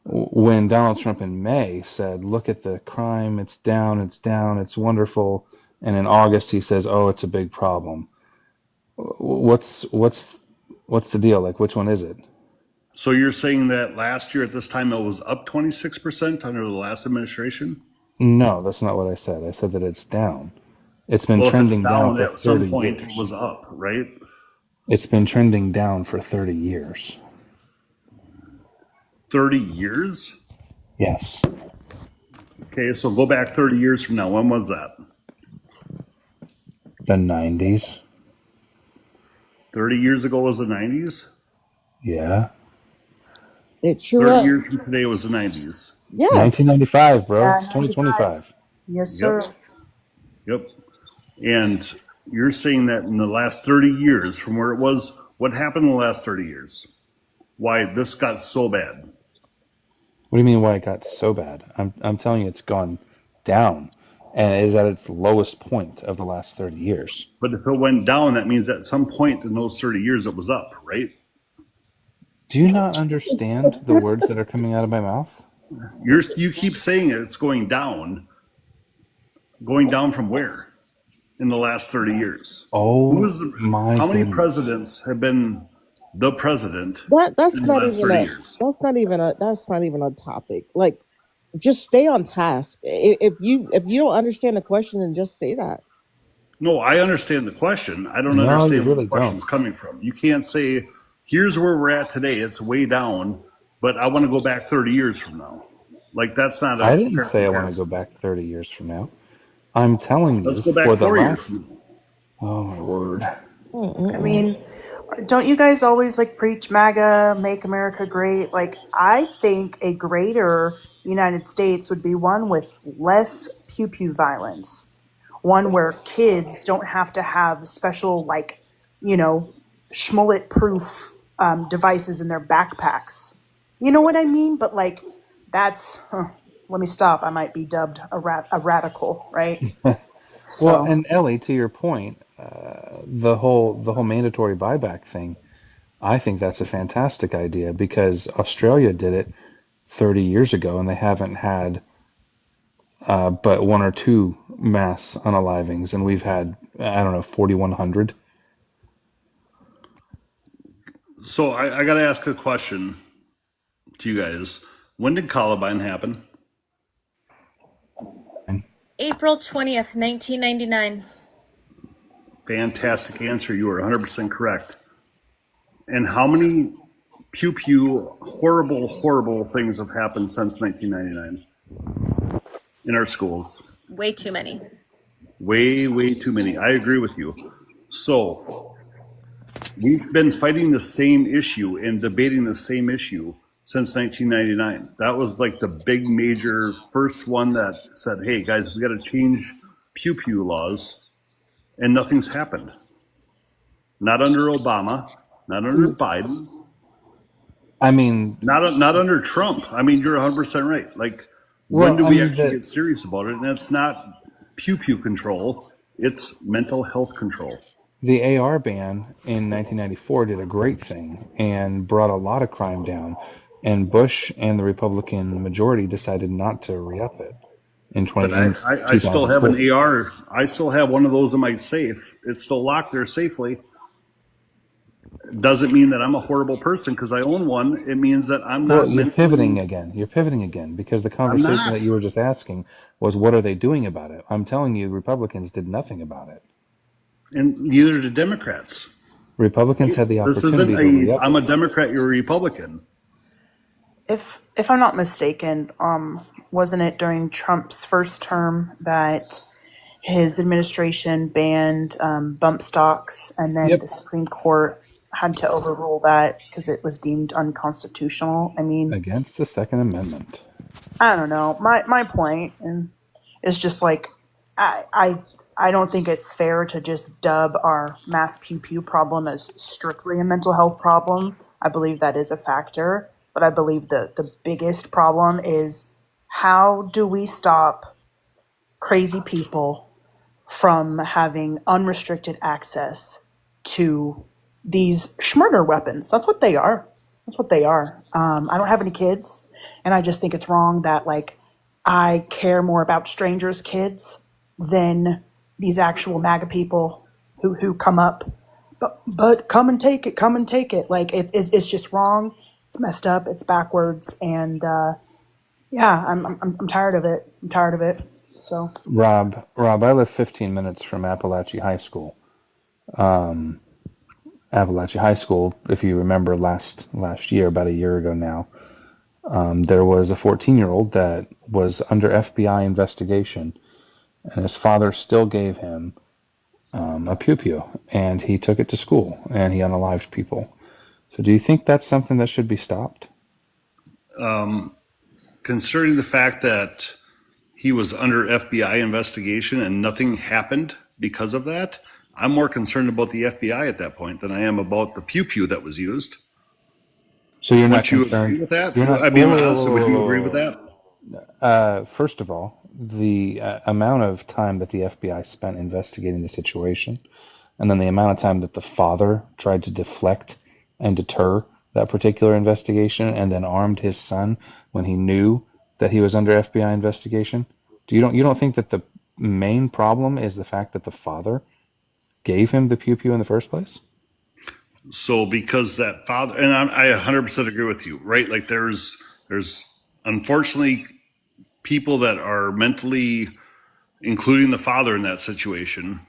when Donald Trump in May said, "Look at the crime, it's down, it's wonderful," and in August he says, "Oh, it's a big problem." What's the deal? Like, which one is it? So you're saying that last year at this time it was up 26% under the last administration? No, that's not what I said. I said that it's down. It's been Well, if it's trending down down for at some 30 point, it years. was up, right? It's been trending down for 30 years. 30 years? Yes. Okay, so go back 30 years from now. When was that? The 90s. 30 years ago was the 90s? Yeah. It sure 30 was. years from today was the 90s. Yeah. 1995, bro. Yeah, It's 2025. Yes, sir. Yep. And you're saying that in the last 30 years, from where it was, what happened in the last 30 years? Why this got so bad? What do you mean why it got so bad? I'm telling you it's gone down and it is at its lowest point of the last 30 years. But if it went down, that means at some point in those 30 years it was up, right? Do you not understand the words that are coming out of my mouth? You keep saying it's going down. Going down from where? In the last 30 years. Oh Who is my how many goodness. presidents have been the president That's in the not last even 30 a years? that's not even a topic. Like, just stay on task. If you don't understand the question, then just say that. No, I understand the question. I don't No, you understand where really the question's don't. coming from. You can't say, here's where we're at today. It's way down, but I want to go back 30 years from now. Like, that's not I a didn't fair say I want to go comparison. back 30 years from now. I'm telling Let's you go back for the 4 years last, from now. oh my word. I mean, don't you guys always like preach MAGA, make America great? Like, I think a greater United States would be one with less pew pew violence, one where kids don't have to have special, like, schmullet proof devices in their backpacks. You know what I mean? But like, let me stop. I might be dubbed a radical, right? Well, So, and Ellie, to your point, the whole mandatory buyback thing, I think that's a fantastic idea because Australia did it 30 years ago and they haven't had but one or two mass unalivings, and we've had, I don't know, 4,100. So I got to ask a question to you guys. When did Columbine happen? April 20th, 1999. Fantastic answer. You are 100% correct. And how many pew pew horrible, horrible things have happened since 1999 in our schools? Way too many. Way, way too many. I agree with you. So we've been fighting the same issue and debating the same issue since 1999. That was like the big major first one that said, hey guys, we got to change pew pew laws, and nothing's happened. Not under Obama, not under Biden, I mean, not under Trump. I mean, you're 100% right. Like, well, when do I we mean, actually get serious about it? And it's not pew pew control, it's mental health control. the AR ban in 1994 did a great thing and brought a lot of crime down, and Bush and the Republican majority decided not to re-up it. in But 20 in I still have an 2004. AR. I still have one of those in my safe. It's still locked there safely. Doesn't mean that I'm a horrible person because I own one. It means that I'm Well, not you're pivoting mentally. again. You're pivoting again because the I'm conversation that not. you were just asking was, what are they doing about it? I'm telling you, Republicans did nothing about it. And neither do Democrats. Republicans had the This isn't opportunity to a. re-up I'm a it. Democrat. You're a Republican. If I'm not mistaken, wasn't it during Trump's first term that his administration banned bump stocks, and then Yep. the Supreme Court had to overrule that because it was deemed unconstitutional? I mean, Against the Second Amendment. I don't know. My point and is just like I don't think it's fair to just dub our mass pew pew problem as strictly a mental health problem. I believe that is a factor, but I believe the biggest problem is how do we stop crazy people from having unrestricted access to these schmurder weapons? That's what they are. That's what they are. I don't have any kids, and I just think it's wrong that like I care more about strangers' kids than these actual MAGA people who come up. But come and take it. Come and take it. Like it's just wrong. It's messed up. It's backwards. And yeah, I'm tired of it. I'm tired of it. So Rob, I live 15 minutes from Appalachia High School. Um, Appalachia High School, if you remember last year, about a year ago now, there was a 14-year-old that was under FBI investigation, and his father still gave him a pew-pew, and he took it to school, and he unalived people. So do you think that's something that should be stopped? Considering the fact that he was under FBI investigation and nothing happened because of that, I'm more concerned about the FBI at that point than I am about the pew pew that was used. So you're not Wouldn't you concerned? agree with that? You're not. I Whoa, mean, whoa, honestly, would you agree with whoa, that? First of all, the amount of time that the FBI spent investigating the situation, and then the amount of time that the father tried to deflect and deter that particular investigation, and then armed his son when he knew that he was under FBI investigation. You don't think that the main problem is the fact that the father gave him the pew pew in the first place? So because that father, and I 100% agree with you, right? Like there's unfortunately people that are mentally, including the father in that situation,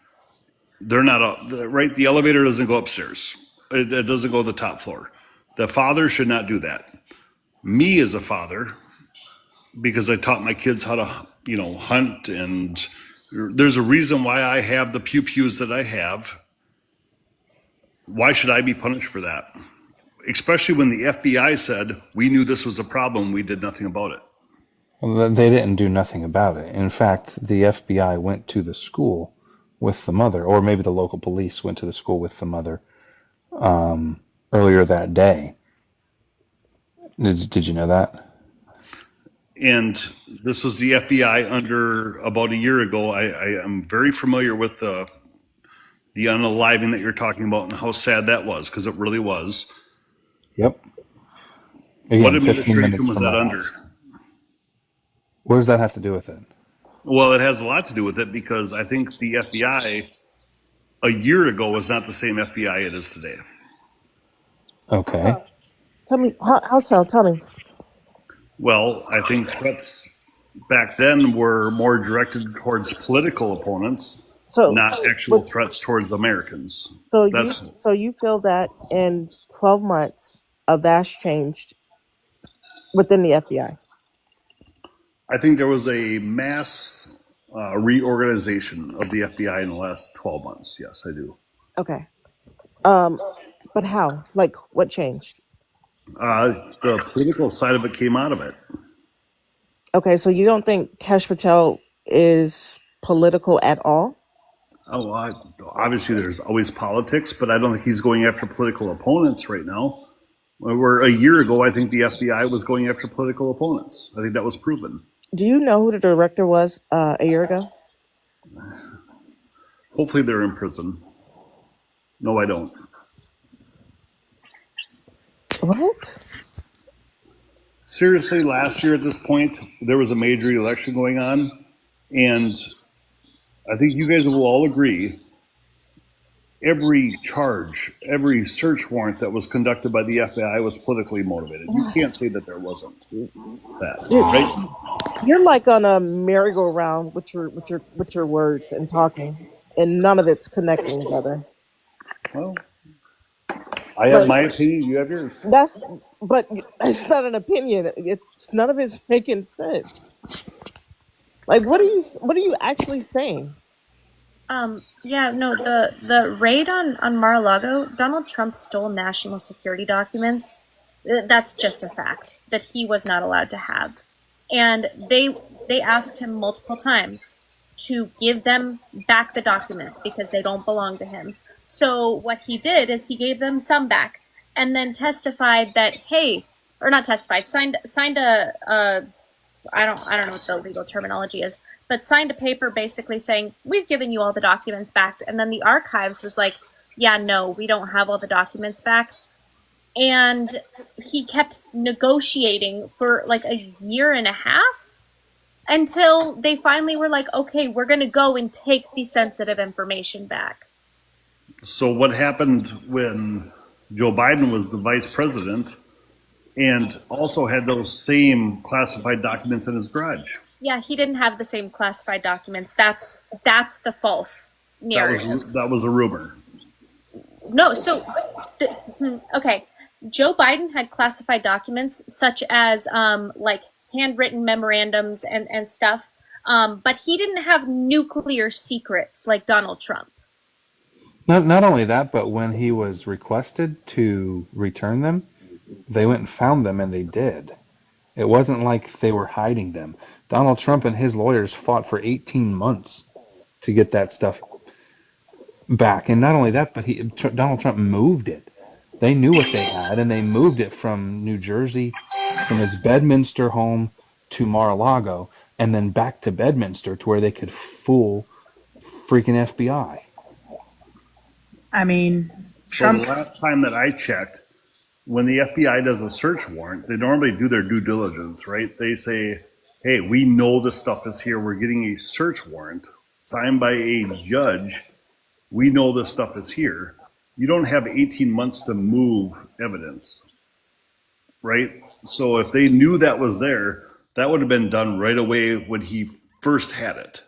they're not right. The elevator doesn't go upstairs. It doesn't go to the top floor. The father should not do that. Me as a father, because I taught my kids how to, hunt, and there's a reason why I have the pew pews that I have. Why should I be punished for that? Especially when the FBI said we knew this was a problem, we did nothing about it. Well, they didn't do nothing about it. In fact, the FBI went to the school with the mother, or maybe the local police went to the school with the mother earlier that day. Did you know that? And this was the FBI under about a year ago. I am very familiar with the unaliving that you're talking about and how sad that was, because it really was. Yep. What Again, 15 administration minutes was from that my under? house. What does that have to do with it? Well, it has a lot to do with it because I think the FBI a year ago was not the same FBI it is today. Okay. Tell me, how so? Tell me. Well, I think threats back then were more directed towards political opponents, So, not actual threats towards Americans. so That's you feel that in 12 months, a vast changed within the FBI? I think there was a mass reorganization of the FBI in the last 12 months. Yes, I do. Okay. But how? Like, what changed? The political side of it came out of it. Okay, so you don't think Kash Patel is political at all? Oh, obviously there's always politics, but I don't think he's going after political opponents right now. Where a year ago, I think the FBI was going after political opponents. I think that was proven. Do you know who the director was a year ago? Hopefully they're in prison. No, I don't. What? Seriously, last year at this point, there was a major election going on. And I think you guys will all agree every charge, every search warrant that was conducted by the FBI was politically motivated. You can't say that there wasn't that, Dude, right? you're like on a merry-go-round with your words and talking, and none of it's connecting together. Well, I have But my opinion. You have yours. but it's not an opinion. It's none of it's making sense. Like, what are you actually saying? Yeah, no, the raid on Mar-a-Lago, Donald Trump stole national security documents. That's just a fact that he was not allowed to have. And they asked him multiple times to give them back the document because they don't belong to him. So what he did is he gave them some back and then testified that, hey, or not testified, signed a I don't know what the legal terminology is, but signed a paper basically saying, we've given you all the documents back. And then the archives was like, yeah, no, we don't have all the documents back. And he kept negotiating for like a year and a half until they finally were like, okay, we're going to go and take the sensitive information back. So what happened when Joe Biden was the vice president and also had those same classified documents in his garage? Yeah, he didn't have the same classified documents. That's the false narrative. That was a rumor. No, so okay. Joe Biden had classified documents such as like handwritten memorandums and stuff. But he didn't have nuclear secrets like Donald Trump. Not only that, but when he was requested to return them, they went and found them, and they did. It wasn't like they were hiding them. Donald Trump and his lawyers fought for 18 months to get that stuff back. And not only that, but Donald Trump moved it. They knew what they had, and they moved it from New Jersey, from his Bedminster home to Mar-a-Lago, and then back to Bedminster to where they could fool freaking FBI. I mean, So the last time that I checked, when the FBI does a search warrant, they normally do their due diligence, right? They say, hey, we know this stuff is here. We're getting a search warrant signed by a judge. We know this stuff is here. You don't have 18 months to move evidence, right? So if they knew that was there, that would have been done right away when he first had it.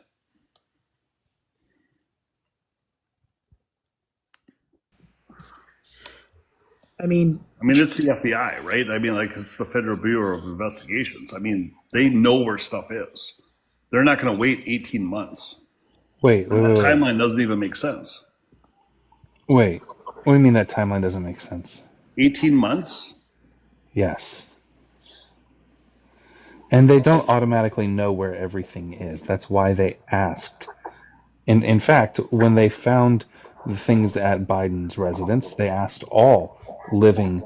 I mean, it's the FBI, right? Like it's the Federal Bureau of Investigations. They know where stuff is. They're not going to wait 18 months. Wait. The timeline doesn't even make sense. Wait. What do you mean that timeline doesn't make sense? 18 months? Yes. And they don't automatically know where everything is. That's why they asked. In fact, when they found the things at Biden's residence, they asked all living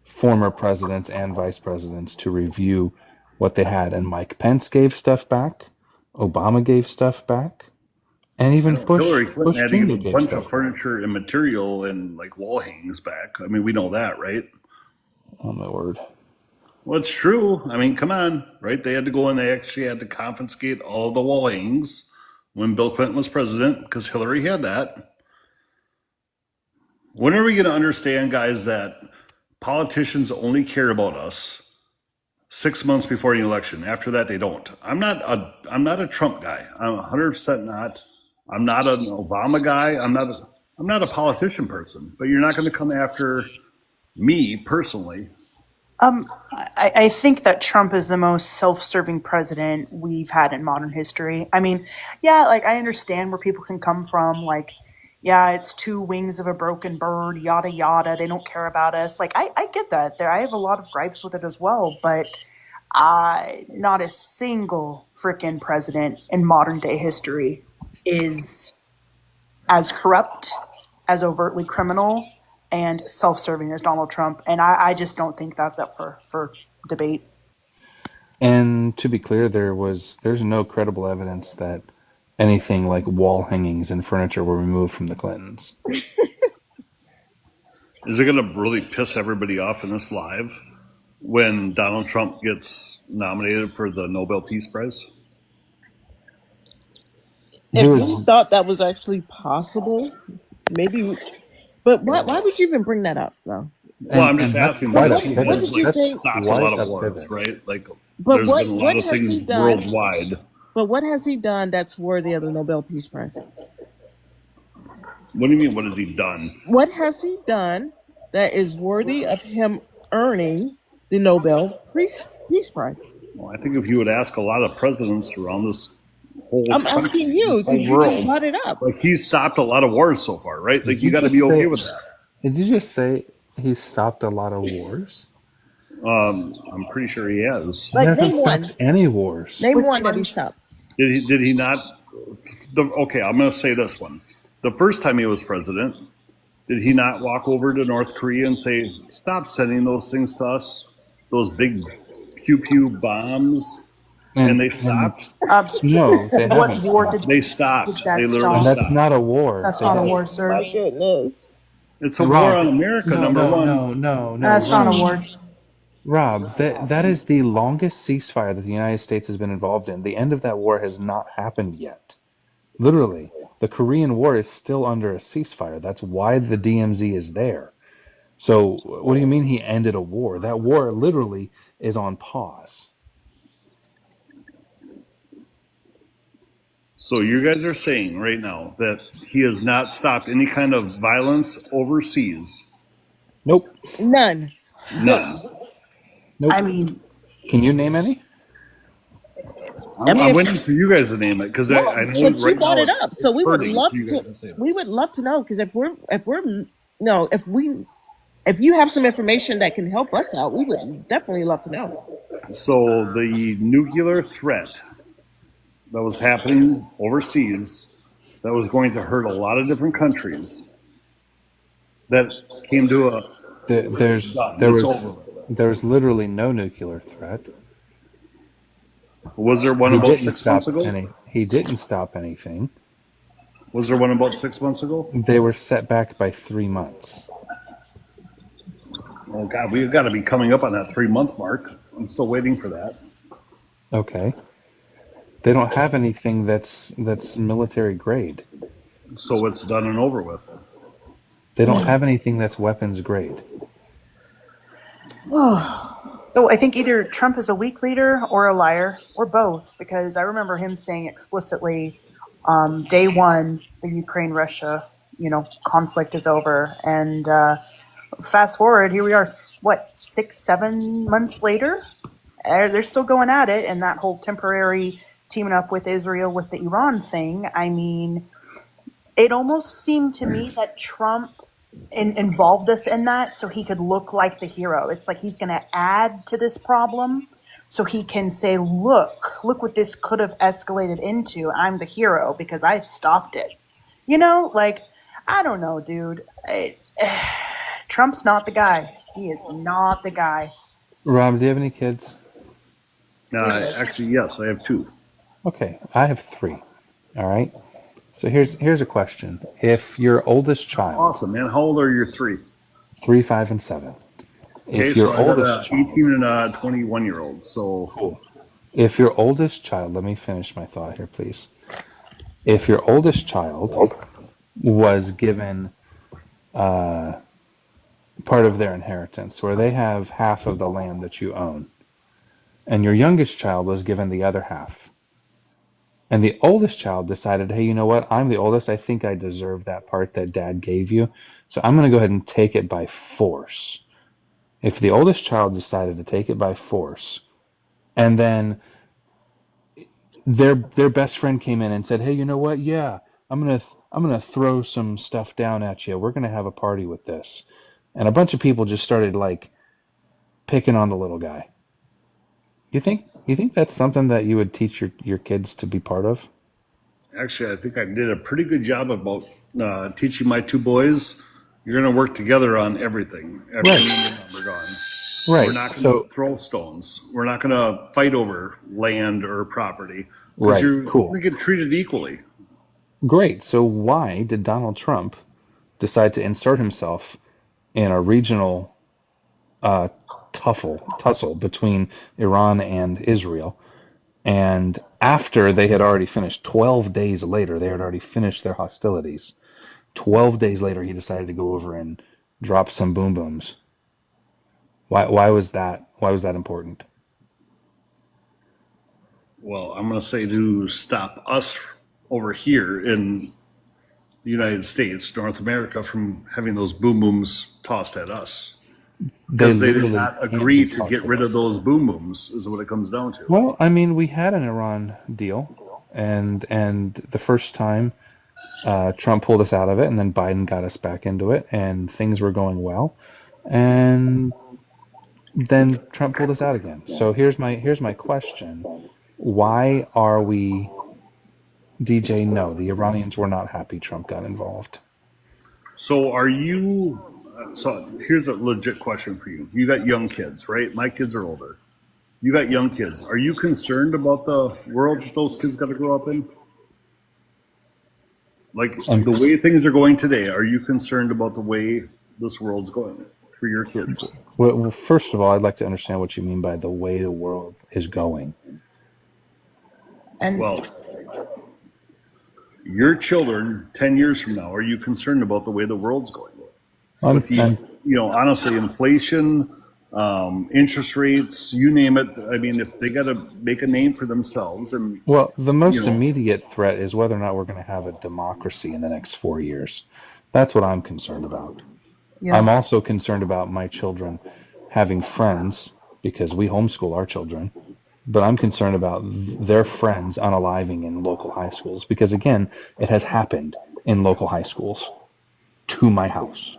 former presidents and vice presidents to review what they had. And Mike Pence gave stuff back. Obama gave stuff back. And even Hillary Clinton Bush had to Jr. give a gave bunch stuff of furniture and material and like wall hangings back. We know that, right? Oh, my word. Well, it's true. Come on, right? They had to go and they actually had to confiscate all the wall hangings when Bill Clinton was president because Hillary had that. When are we going to understand, guys, that politicians only care about us 6 months before the election? After that, they don't. I'm not a Trump guy. I'm 100% not. I'm not an Obama guy. I'm not a politician person. But you're not going to come after me personally. I think that Trump is the most self-serving president we've had in modern history. Yeah, like I understand where people can come from. Like, yeah, it's two wings of a broken bird, yada, yada. They don't care about us. Like, I get that. I have a lot of gripes with it as well. But not a single freaking president in modern day history is as corrupt, as overtly criminal, and self-serving as Donald Trump. And I just don't think that's up for debate. And to be clear, there's no credible evidence that anything like wall hangings and furniture were removed from the Clintons. Is it going to really piss everybody off in this live when Donald Trump gets nominated for the Nobel Peace Prize? He If was we thought that was actually possible, maybe. But why would you even bring that up, though? Well, I'm just and that's asking quite a because he What has did pivot. you like That's think? stopped a quite lot a of wars, pivot. right? Like But there's been a lot what of has he things done? worldwide. But what has he done that's worthy of the Nobel Peace Prize? What do you mean? What has he done? What has he done that is worthy of him earning the Nobel Peace Prize? Well, I think if you would ask a lot of presidents around this whole I'm country, asking you this whole because you just world, brought it up. like he's stopped a lot of wars so far, right? Like Did you you got to just be okay say? with that. Did you just say he stopped a lot of wars? I'm pretty sure he has. He Like, hasn't name stopped one. any wars. Name Which one that he ones? stopped. Did he not? Okay, I'm going to say this one. The first time he was president, did he not walk over to North Korea and say, "Stop sending those things to us, those big pew pew bombs"? And they stopped. No, they What haven't war stopped. They stopped. did that They And literally stop? that's stopped. not a war. That's They not a haven't. war, sir. My goodness. It's a war Rob, on America, no, number no, one. no, That's not a Rob. war. Rob, that is the longest ceasefire that the United States has been involved in. The end of that war has not happened yet. Literally, the Korean War is still under a ceasefire. That's why the DMZ is there. So, what do you mean he ended a war? That war literally is on pause. So you guys are saying right now that he has not stopped any kind of violence overseas. Nope, None. None. nope. I mean, Can you name any? I mean, I'm if, waiting for you guys to name it because I well, know but you right brought now it up, so it's we would hurting love for you to. guys to say We this. would love to know because if you have some information that can help us out, we would definitely love to know. So the nuclear threat that was happening overseas, that was going to hurt a lot of different countries, that came to a it's done. It's over with. There was literally no nuclear threat. Was there one He about didn't 6 stop months ago? He didn't stop anything. Was there one about 6 months ago? They were set back by 3 months. Oh God, we've got to be coming up on that 3 month mark. I'm still waiting for that. Okay. They don't have anything that's military grade. So it's done and over with. They don't have anything that's weapons grade. so I think either Trump is a weak leader or a liar or both, because I remember him saying explicitly, day one, the Ukraine-Russia, conflict is over, and fast forward, here we are, what, 6-7 months later? They're still going at it, and that whole temporary teaming up with Israel with the Iran thing. I mean, it almost seemed to me that Trump involved us in that so he could look like the hero. It's like he's going to add to this problem so he can say, look what this could have escalated into. I'm the hero because I stopped it. I don't know, dude. Trump's not the guy. He is not the guy. Rob, do you have any kids? Actually, yes, I have 2. Okay, I have 3. All right. So here's a question. If your oldest child, Awesome, man. How old are your 3? 3, 5, and 7. Okay, If so your I got oldest a 18 and a 21-year-old. So Cool. If your oldest child, let me finish my thought here, please. If your oldest child was given part of their inheritance, where they have half of the land that you own, and your youngest child was given the other half, and the oldest child decided, hey, you know what? I'm the oldest. I think I deserve that part that dad gave you. So I'm going to go ahead and take it by force. If the oldest child decided to take it by force, and then their best friend came in and said, hey, you know what? Yeah, I'm gonna throw some stuff down at you. We're gonna have a party with this. And a bunch of people just started like picking on the little guy. You think that's something that you would teach your kids to be part of? actually, I think I did a pretty good job about teaching my 2 boys. You're going to work together on everything. Everything we're gone. Right. We're not going So to throw stones. We're not going to fight over land or property. right, cool. We get treated equally. Great. So why did Donald Trump decide to insert himself in a regional tussle between Iran and Israel, and after they had already finished. 12 days later, they had already finished their hostilities. 12 days later, he decided to go over and drop some boom booms. Why was that? Why was that important? Well, I'm going to say to stop us over here in the United States, North America, from having those boom booms tossed at us. Because they did literally not can't agree be to talked get to rid of us. those boom booms, is what it comes down to. Well, I mean, we had an Iran deal, and the first time Trump pulled us out of it, and then Biden got us back into it, and things were going well, and then Trump pulled us out again. So here's my question: why are we, DJ? No, the Iranians were not happy Trump got involved. So are you, so here's a legit question for you. You got young kids, right? My kids are older. You got young kids. Are you concerned about the world that those kids got to grow up in? Like Um, the way things are going today, are you concerned about the way this world's going for your kids? well, first of all, I'd like to understand what you mean by the way the world is going. And Well, your children 10 years from now, are you concerned about the way the world's going? With the, I'm honestly, inflation, interest rates, you name it. I mean, if they got to make a name for themselves and, Well, the you most know, immediate threat is whether or not we're going to have a democracy in the next 4 years. That's what I'm concerned about. yeah, I'm also concerned about my children having friends because we homeschool our children, but I'm concerned about their friends unaliving in local high schools because, again, it has happened in local high schools to my house.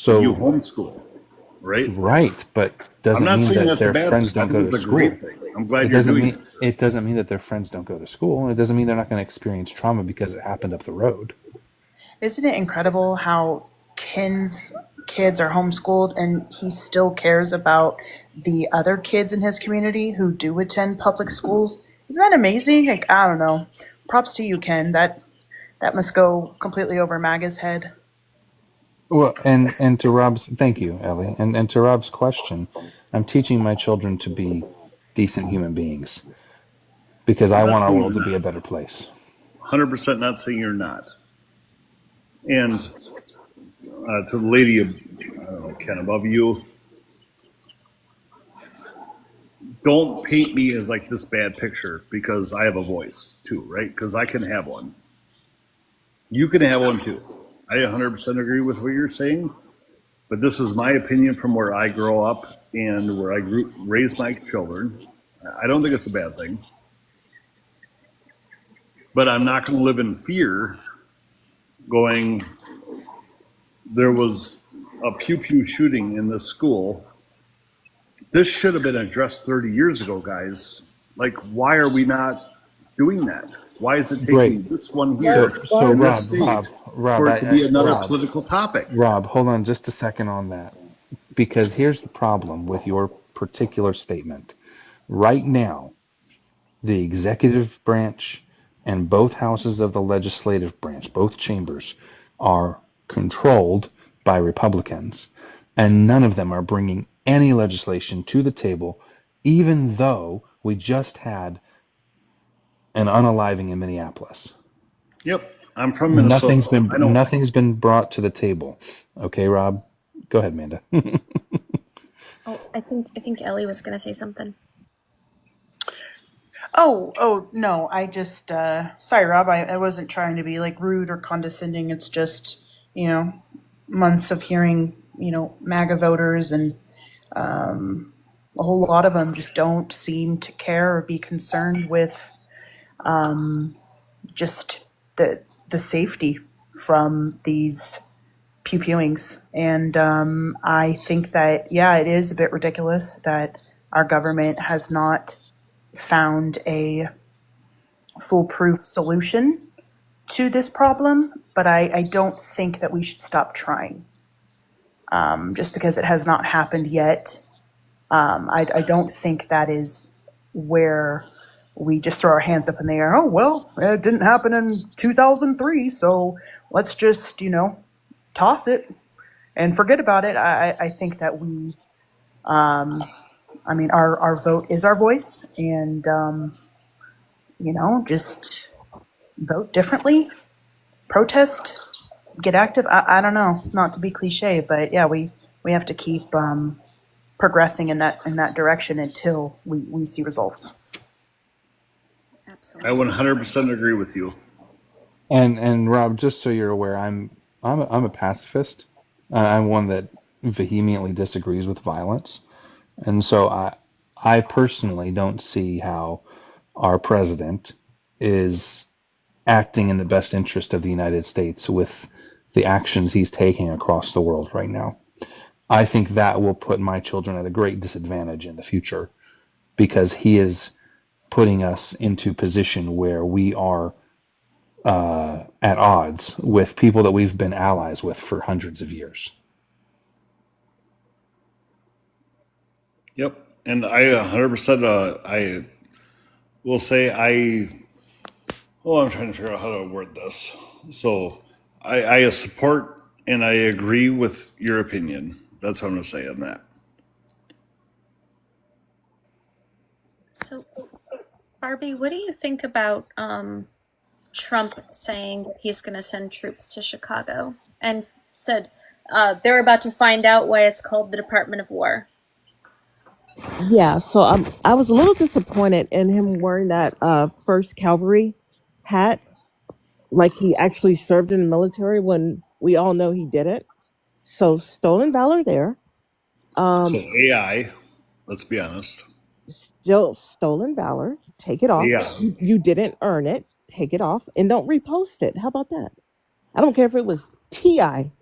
but you So, homeschool, right? right, but I'm doesn't not mean saying that that's a their bad friends thing. I don't go think to it's a school. great thing. I'm glad you're doing it. It doesn't mean that their friends don't go to school. It doesn't mean they're not going to experience trauma because it happened up the road. isn't it incredible how Ken's kids are homeschooled and he still cares about the other kids in his community who do attend public schools? Isn't that amazing? Like, I don't know. Props to you, Ken. That must go completely over MAGA's head. Well, and to Rob's, thank you, Ellie, and to Rob's question, I'm teaching my children to be decent human beings because I'm I not want our saying world to you're be not. a better place. 100% not saying you're not. And to the lady, I don't know, Ken, above you, don't paint me as like this bad picture because I have a voice too, right? Because I can have one. You can have one too. I 100% agree with what you're saying, but this is my opinion from where I grow up and where I raise my children. I don't think it's a bad thing, but I'm not going to live in fear going, there was a pew pew shooting in this school. This should have been addressed 30 years ago, guys. Like, why are we not doing that? Why is it Great. taking this one So, here so in this Rob, state Rob, for it to be another Rob, political topic? Rob, hold on just a second on that because here's the problem with your particular statement. Right now, the executive branch and both houses of the legislative branch, both chambers, are controlled by Republicans, and none of them are bringing any legislation to the table, even though we just had an unaliving in Minneapolis. Yep, I'm from Minnesota. I know. Nothing's been brought to the table. Okay, Rob, go ahead, Amanda. Oh, I think Ellie was gonna say something. Oh, no. I just, sorry, Rob. I wasn't trying to be like rude or condescending. It's just, months of hearing, MAGA voters and a whole lot of them just don't seem to care or be concerned with just the safety from these pew pewings. And I think that, yeah, it is a bit ridiculous that our government has not found a foolproof solution to this problem, but I don't think that we should stop trying. Just because it has not happened yet, I don't think that is where we just throw our hands up in the air. Oh, well, it didn't happen in 2003, so let's just, toss it and forget about it. I think that we, our vote is our voice, and just vote differently, protest, get active. I don't know, not to be cliche, but yeah, we have to keep progressing in that direction until we see results. I Absolutely. 100% agree with you. And Rob, just so you're aware, I'm a pacifist. I'm one that vehemently disagrees with violence, and so I personally don't see how our president is acting in the best interest of the United States with the actions he's taking across the world right now. I think that will put my children at a great disadvantage in the future because he is putting us into position where we are at odds with people that we've been allies with for hundreds of years. Yep. And I 100%, I will say I'm trying to figure out how to word this. So I support and I agree with your opinion. That's what I'm going to say on that. So, Barbie, what do you think about Trump saying that he's going to send troops to Chicago and said they're about to find out why it's called the Department of War? Yeah, so I was a little disappointed in him wearing that First Cavalry hat, like he actually served in the military when we all know he didn't. So stolen valor there. So AI, let's be honest. Still stolen valor. Take it off. AI. You didn't earn it. Take it off and don't repost it. How about that? I don't care if it was TI.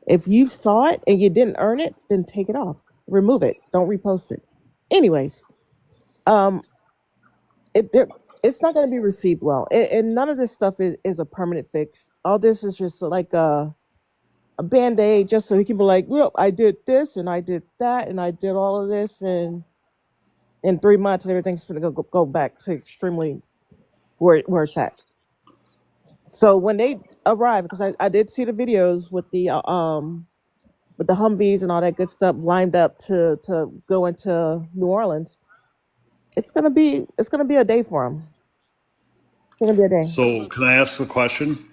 If you saw it and you didn't earn it, then take it off. Remove it. Don't repost it. Anyways, it's not going to be received well, and none of this stuff is a permanent fix. All this is just like a band-aid, just so he can be like, well, I did this and I did that and I did all of this, and in 3 months everything's going to go back to extremely where it's at. So when they arrive, because I did see the videos with the Humvees and all that good stuff lined up to go into New Orleans, it's gonna be a day for them. It's gonna be a day. So can I ask the question?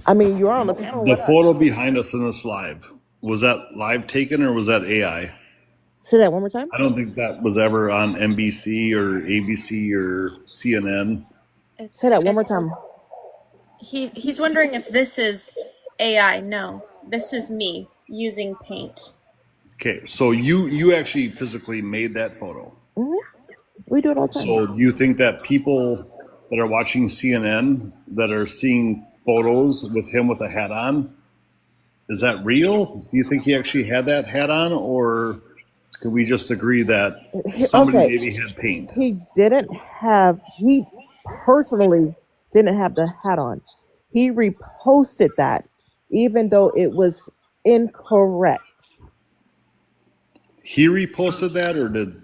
I mean, you are on the panel. The photo behind us in this live, was that live taken or was that AI? Say that one more time. I don't think that was ever on NBC or ABC or CNN. Say that one more time. He's wondering if this is AI. No, this is me using paint. Okay, so you actually physically made that photo. We do it all the time. So do you think that people that are watching CNN that are seeing photos with him with a hat on, is that real? Do you think he actually had that hat on, or can we just agree that somebody maybe had paint? He personally didn't have the hat on. He reposted that, even though it was incorrect. He reposted that, or did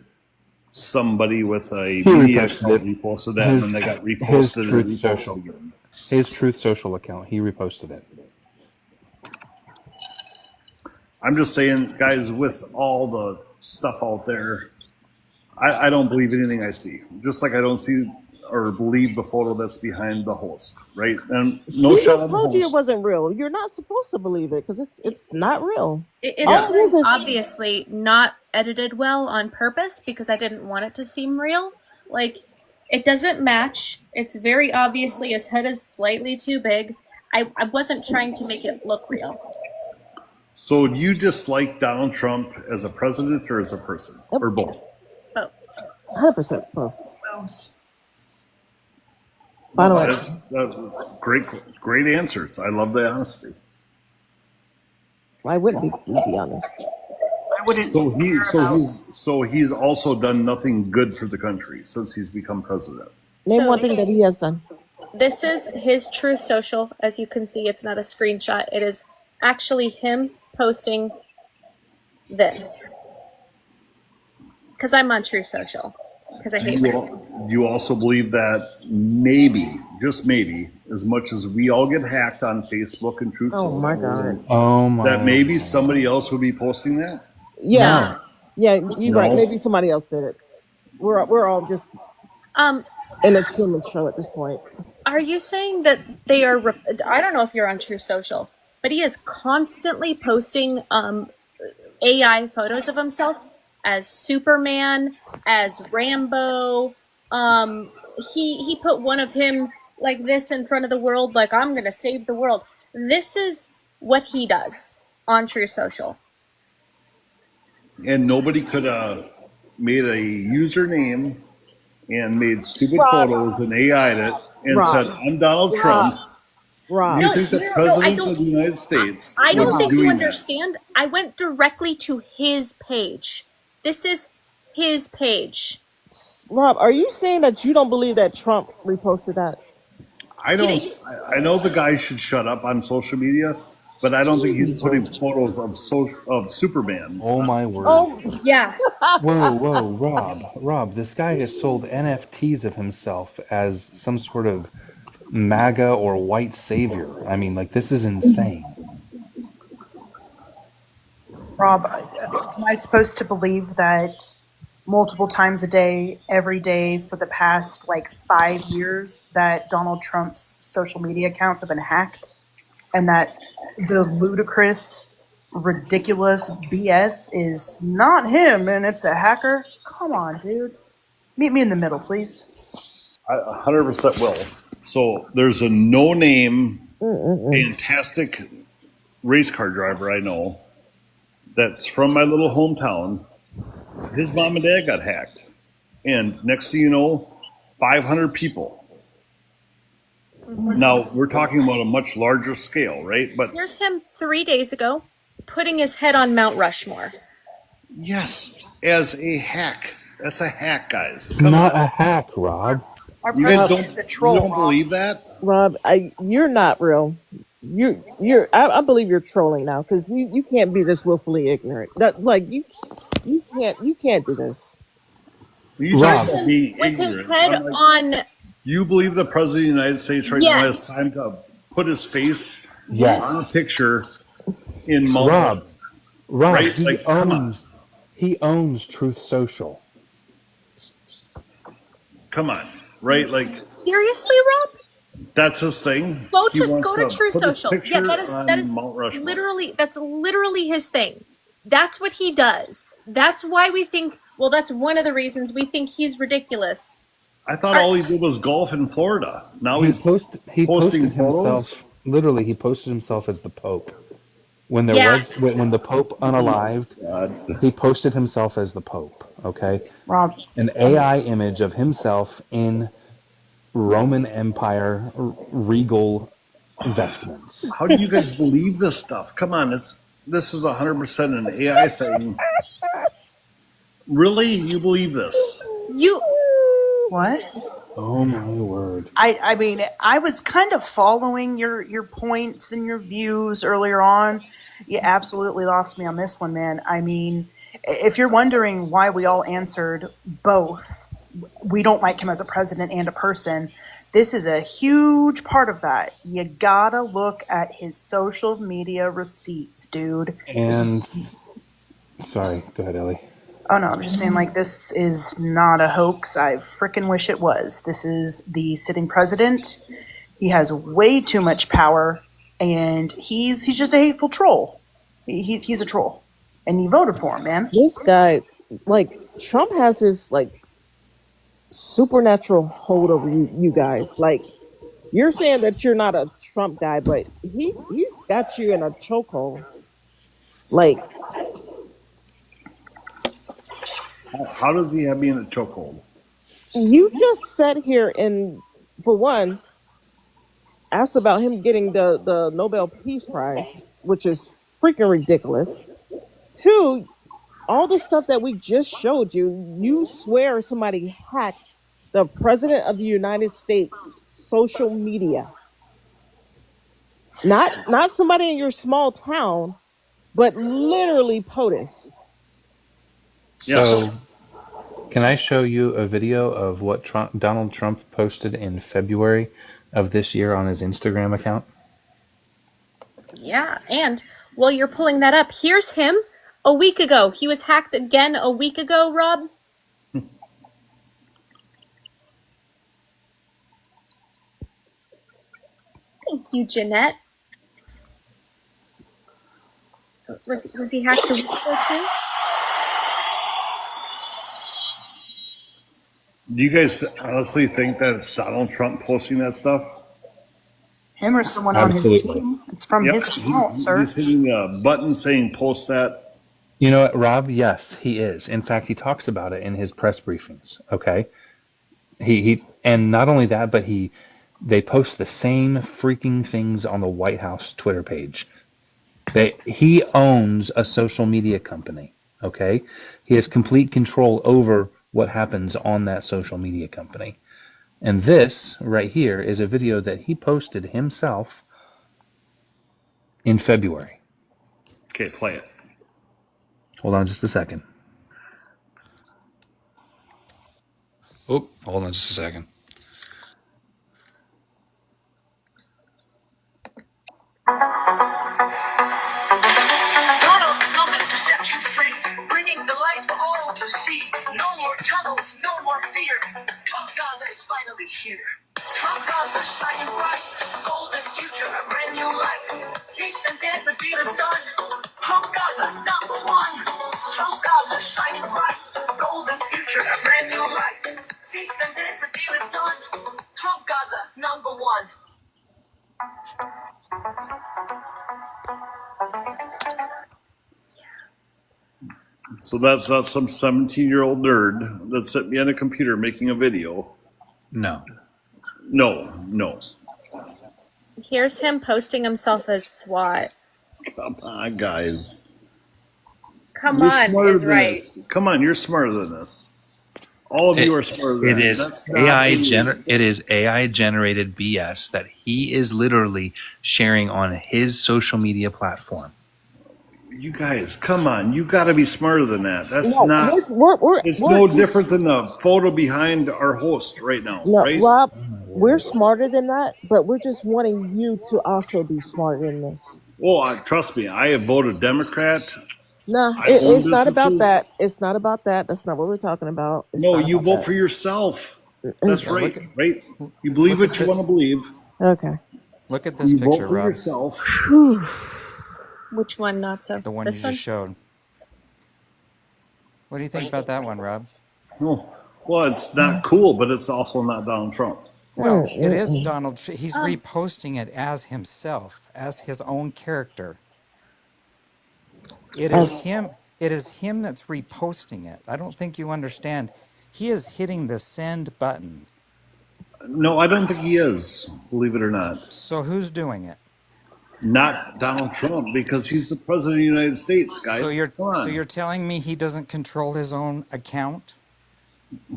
somebody with a media account reposted that, and then they got reposted and reposted again? His Truth Social account. He reposted it. I'm just saying, guys, with all the stuff out there, I don't believe anything I see. Just like I don't see or believe the photo that's behind the host, right? And no She shot just on the told you it host. wasn't real. You're not supposed to believe it because it's not real. It All it is is obviously not edited well on purpose because I didn't want it to seem real. Like, it doesn't match. It's very obviously his head is slightly too big. I wasn't trying to make it look real. So do you dislike Donald Trump as a president or as a person, or both? Both. 100% both. Final answer. That's great answers. I love the honesty. I wouldn't be honest. I wouldn't. So he's also done nothing good for the country since he's become president. Name one thing that he has done. This is his Truth Social. As you can see, it's not a screenshot. It is actually him posting this. Because I'm on Truth Social. Because I hate You also believe that maybe, just maybe, as much as we all get hacked on Facebook and Truth Social, my God. Oh my. that maybe somebody else would be posting that? Yeah. Yeah, you're right. No. Maybe somebody else did it. We're all just in a Truman Show at this point. Are you saying that they are? I don't know if you're on True Social, but he is constantly posting AI photos of himself as Superman, as Rambo. He put one of him like this in front of the world, like I'm gonna save the world. This is what he does on True Social. And nobody could have made a username and made stupid Rob. photos and AI'd it and Rob. said, I'm Donald Trump. Rob. You No, think the no, I president don't. of the United States I don't was think you doing that? understand. I went directly to his page. This is his page. Rob, are you saying that you don't believe that Trump reposted that? I don't. I know the guy should shut up on social media, but I don't think he's putting photos of Superman. Oh my word. Oh, Yeah. Whoa, Rob, this guy has sold NFTs of himself as some sort of MAGA or white savior. I mean, like, this is insane. Rob, am I supposed to believe that multiple times a day, every day for the past like 5 years that Donald Trump's social media accounts have been hacked and that the ludicrous, ridiculous BS is not him and it's a hacker? Come on, dude. Meet me in the middle, please. I 100% will. So there's a no-name, fantastic race car driver I know that's from my little hometown. His mom and dad got hacked. And next thing you know, 500 people. Now, we're talking about a much larger scale, right? But Here's him 3 days ago putting his head on Mount Rushmore. yes, as a hack. That's a hack, guys. It's not a hack, Rob. Our You guys president's don't, a troll, you don't Rob. believe that? Rob, you're not real. I believe you're trolling now because you can't be this willfully ignorant. That like you can't do this. You Rob. talk about being With his ignorant. head I'm like, on. you believe the president of the United States right now has Yes. time to put his face Yes. on a picture in Mount Rob, Right? he Like, come on. he owns Truth Social. Come on, right? Like, Seriously, Rob? that's his thing. Go He to wants go to True put his Social. Yeah, picture that is on Mount Rushmore. literally his thing. That's what he does. That's why we think. Well, that's one of the reasons we think he's ridiculous. I thought all he did was golf in Florida. Now He he's posted posting photos. himself. Literally, he posted himself as the Pope. When there Yeah. when the Pope unalived, God. he posted himself as the Pope. Okay, Rob, an AI image of himself in Roman Empire regal vestments. How do you guys believe this stuff? Come on, this is 100% an AI thing. Really, you believe this? You what? Oh my word! I mean, I was kind of following your points and your views earlier on. You absolutely lost me on this one, man. I mean, if you're wondering why we all answered both, we don't like him as a president and a person. This is a huge part of that. You gotta look at his social media receipts, dude. And sorry, go ahead, Ellie. Oh no, I'm just saying, like, this is not a hoax. I frickin' wish it was. This is the sitting president. He has way too much power, and he's just a hateful troll. He's a troll, and you voted for him, man. This guy, like Trump, has this like supernatural hold over you guys. Like you're saying that you're not a Trump guy, but he's got you in a chokehold. Like How does he have me in a chokehold? you just sat here and, for one, asked about him getting the Nobel Peace Prize, which is freaking ridiculous. Two, all the stuff that we just showed you, you swear somebody hacked the president of the United States social media. Not somebody in your small town, but literally POTUS. So, can I show you a video of what Donald Trump posted in February of this year on his Instagram account? Yeah, and while you're pulling that up, here's him a week ago. He was hacked again a week ago, Rob. you, Jeanette. Was he hacked a week ago too? Do you guys honestly think that it's Donald Trump posting that stuff? Him or someone on his Absolutely. team? It's from his account, sir. He's hitting a button saying post that. You know what, Rob? Yes, he is. In fact, he talks about it in his press briefings. Okay, he and not only that, but they post the same freaking things on the White House Twitter page. He owns a social media company. Okay, he has complete control over what happens on that social media company. And this right here is a video that he posted himself in February. Okay, play it. Hold on just a second. Oh, hold on just a second. Donald Trump to set you free, bringing the light for all to see. No more tunnels, no more fear. Trump Gaza is finally here. Trump Gaza shining bright, golden future, a brand new light. Feast and dance, the deal is done. Trump Gaza, number one. Trump Gaza shining bright, golden future, a brand new light. Feast and dance, the deal is done. Trump Gaza, number one. So that's not some 17-year-old nerd that's sitting behind a computer making a video. No. No. Here's him posting himself as SWAT. Come on, guys. Come You're on, smarter is than right. this. Come on, you're smarter than this. All of you are smarter than It that. is That's not it is AI generated BS that he is literally sharing on his social media platform. You guys, come on. You got to be smarter than that. That's No, not. we're It's we're no different than the photo behind our host right now, no, right? Rob, we're smarter than that, but we're just wanting you to also be smarter than this. Well, trust me, I have voted Democrat. No, I own it's not about businesses. that. It's not about that. That's not what we're talking about. It's No, not you about vote that. for yourself. That's Yeah, right, right? You believe look what at you want to this. believe. Okay. Look at this You vote picture, for Rob. yourself. Which one not so? The one This you one? just showed. What do you think about that one, Rob? Oh, well, it's not cool, but it's also not Donald Trump. Well, it is Donald. He's reposting it as himself, as his own character. It is him. It is him that's reposting it. I don't think you understand. He is hitting the send button. No, I don't think he is, believe it or not. So who's doing it? Not Donald Trump, because he's the president of the United States, guys. So Come on. you're telling me he doesn't control his own account?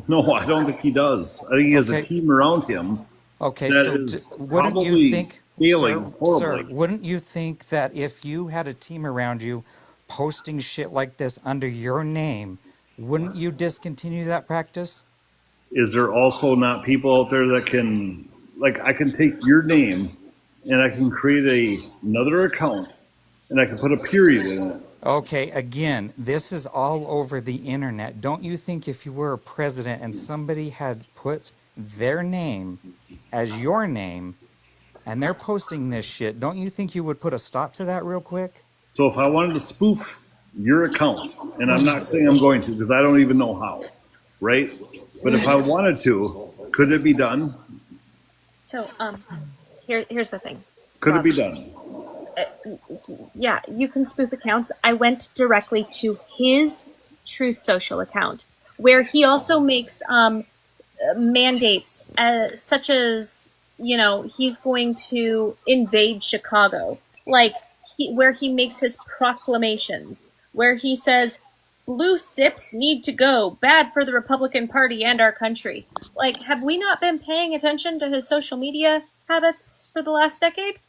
No, I don't think he does. I think he has a Okay. team around him Okay, that so is wouldn't you probably think, failing horribly. sir, wouldn't you think that if you had a team around you posting shit like this under your name, wouldn't you discontinue that practice? Is there also not people out there that can, like, I can take your name and I can create another account and I can put a period in it. Okay, again, this is all over the internet. Don't you think if you were a president and somebody had put their name as your name and they're posting this shit, don't you think you would put a stop to that real quick? So if I wanted to spoof your account, and I'm not saying I'm going to because I don't even know how, right? But if I wanted to, could it be done? So, here's the thing. Could it Rob. be done? Yeah, you can spoof accounts. I went directly to his Truth Social account, where he also makes mandates, such as, you know, he's going to invade Chicago, like where he makes his proclamations, where he says, "Blue sips need to go. Bad for the Republican Party and our country." Like, have we not been paying attention to his social media habits for the last decade?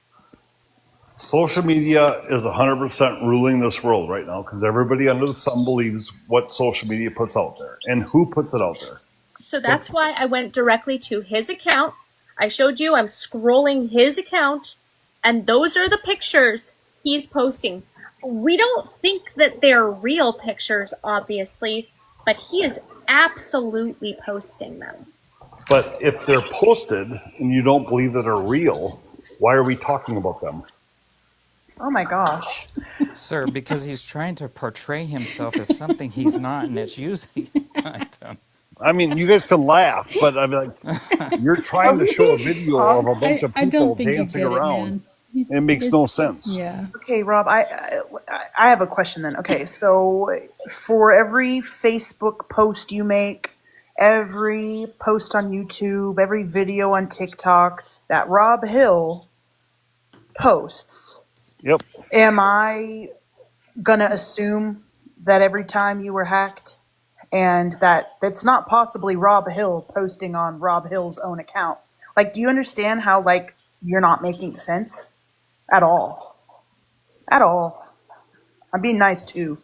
Social media is 100% ruling this world right now because everybody under the sun believes what social media puts out there and who puts it out there. So that's why I went directly to his account. I showed you, I'm scrolling his account, and those are the pictures he's posting. We don't think that they're real pictures, obviously, but he is absolutely posting them. But if they're posted and you don't believe that they're real, Why are we talking about them? Oh my gosh. Sir, because he's trying to portray himself as something he's not, and it's usually. I don't. I mean, you guys can laugh, but I'm like, you're Are trying to we show a being video of a punked? bunch of I people don't think you dancing get it, around. man. It makes no It's sense. yeah. Okay, Rob, I have a question then. Okay, so for every Facebook post you make, every post on YouTube, every video on TikTok that Rob Hill posts, Yep. am I gonna assume that every time you were hacked and that that's not possibly Rob Hill posting on Rob Hill's own account? Like, do you understand how, like, you're not making sense at all? At all. I'm being nice too,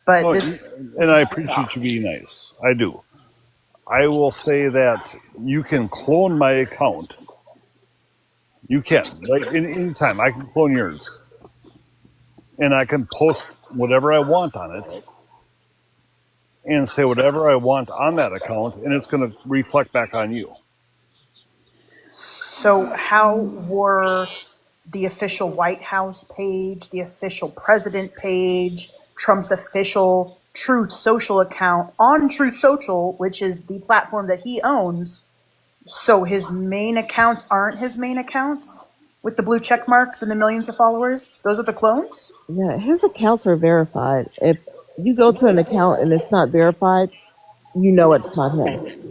but No, this and I appreciate you being nice. I do. I will say that you can clone my account. You can. Like, any time. I can clone yours. And I can post whatever I want on it and say whatever I want on that account, and it's going to reflect back on you. So how were the official White House page, the official president page, Trump's official Truth Social account on Truth Social, which is the platform that he owns, so his main accounts aren't his main accounts with the blue check marks and the millions of followers? Those are the clones? Yeah, his accounts are verified. If you go to an account and it's not verified, you know it's not him.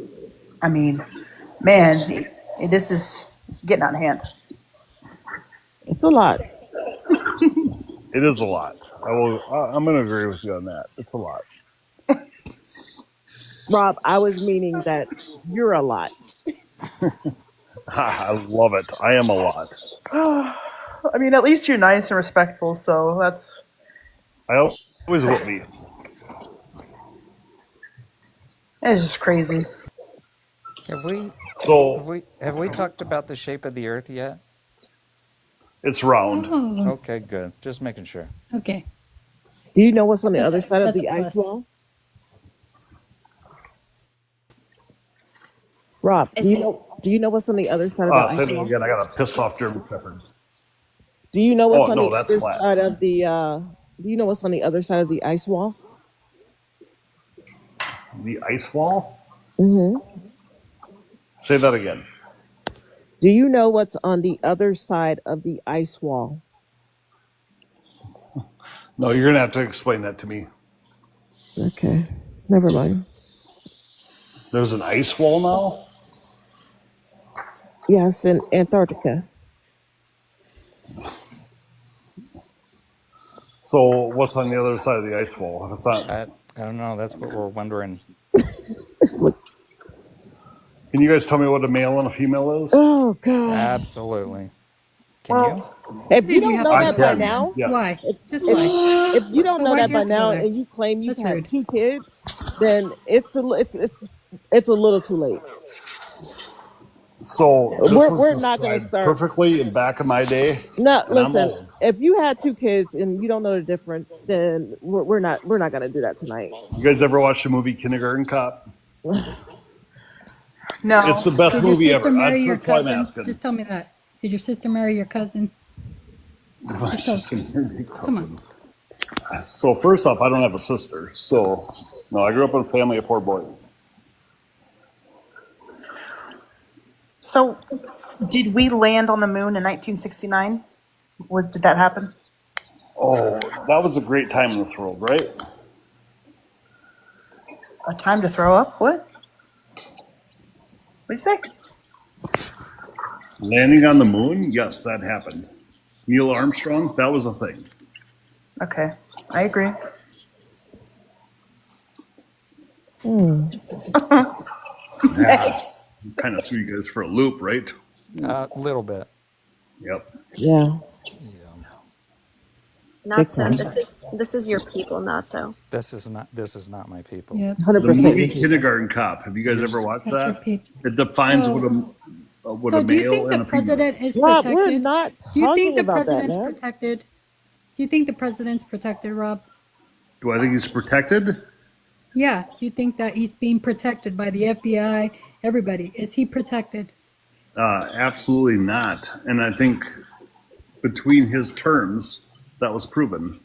I mean, man, this is getting out of hand. It's a lot. It is a lot. I'm going to agree with you on that. It's a lot. Rob, I was meaning that you're a lot. I love it. I am a lot. I mean, at least you're nice and respectful, so that's... I always will be. It's just crazy. Have we? So Have we talked about the shape of the Earth yet? it's round. Oh, Okay, good. Just making sure. okay. Do you know what's on the other side of That's a the ice plus. wall? Rob, I do you see. know what's on the other side of the Say ice that wall? again. I got a pissed off German Shepherd. Do you know what's Oh, on no, the that's other flat. side of the do you know what's on the other side of the ice wall? The ice wall? Mm-hmm. Say that again. Do you know what's on the other side of the ice wall? No, you're going to have to explain that to me. Okay. Never mind. There's an ice wall now? Yes, in Antarctica. So what's on the other side of the ice wall? If it's not, I don't know. That's what we're wondering. can you guys tell me what a male and a female is? Oh God. Absolutely. Can Well, If you Did you don't have know to that go by there, now, man? Yes. Why? Just if, why? if you don't But know why'd that you by have to go now there? and you claim you've That's had rude. 2 kids, then it's a little too late. So this We're was not going to described start. perfectly in back of my day, No, and I'm listen. old. If you had 2 kids and you don't know the difference, then we're not going to do that tonight. You guys ever watch the movie Kindergarten Cop? no. It's the best Did your movie sister ever. marry your That's why I'm cousin? asking. Just tell me that. Did your sister marry your cousin? My Just tell sister married my Come on. cousin. So first off, I don't have a sister. So no, I grew up in a family of 4 boys. So, did we land on the moon in 1969? Did that happen? Oh, that was a great time in this world, right? A time to throw up? What? What'd you say? Landing on the moon? Yes, that happened. Neil Armstrong? That was a thing. Okay, I agree. Yeah, kind of threw you guys for a loop, right? A little bit. Yep. Yeah. Not so. time. This is your people, not so. This is not my people. Yep. 100%. The movie Kindergarten Cop. Have you guys ever watched That's your that? peeps. It defines So- what So a do you male think and the a female. president is Rob, we're protected? not Do you talking think the about that, president's man. protected? Do you think the president's protected, Rob? Do I think he's protected? Yeah. Do you think that he's being protected by the FBI? Everybody. Is he protected? Absolutely not. And I think between his terms, that was proven.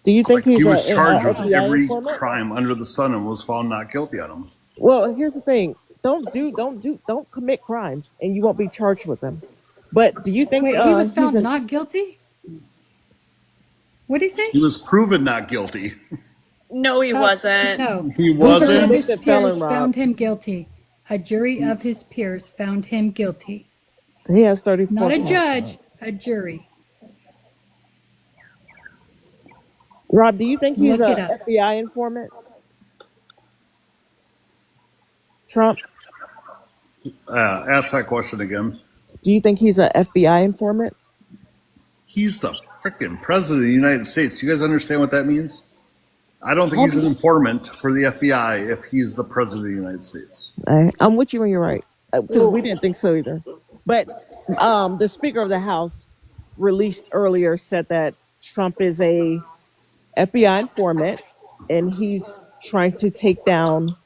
Do you think Like he's he a, was charged with FBI every informant? crime under the sun and was found not guilty on them. Well, here's the thing: don't commit crimes, and you won't be charged with them. But do you think Wait, he was he's found an? not guilty? What did he say? He was proven not guilty. No, he wasn't. No. He A jury of wasn't. his Convicted peers felon, Rob. found him guilty. A jury of his peers found him guilty. He has 34 Not a counts. judge, a jury. Rob, do you think he's Look a it up. FBI informant? Trump, Ask that question again. do you think he's a FBI informant? He's the freaking president of the United States. You guys understand what that means? I don't think How he's an does- informant for the FBI if he's the president of the United States. I'm with you when you're right, because we didn't think so either. But the Speaker of the House released earlier said that Trump is a FBI informant and he's trying to take down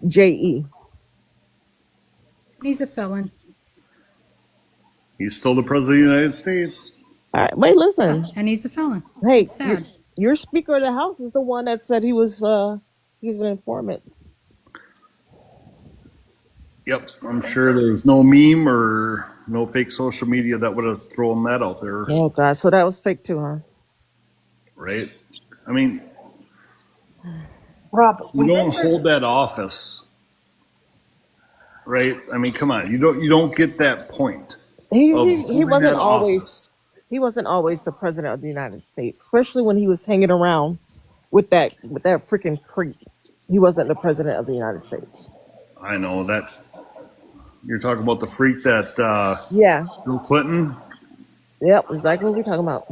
JE. He's a felon. He's still the president of the United States. All right, wait, listen. And he's a felon. Hey, It's sad. your Speaker of the House is the one that said he was an informant. Yep, I'm sure there's no meme or no fake social media that would have thrown that out there, Oh God, so that was fake too, huh? right? I mean, Rob, you we don't did hold that office, right? I mean, come on, you don't get that point He of he, he holding wasn't that always office. he wasn't always the president of the United States, especially when he was hanging around with that freaking creep. He wasn't the president of the United States. I know that you're talking about the freak that Yeah. Bill Clinton. Yep. Exactly what we're talking about.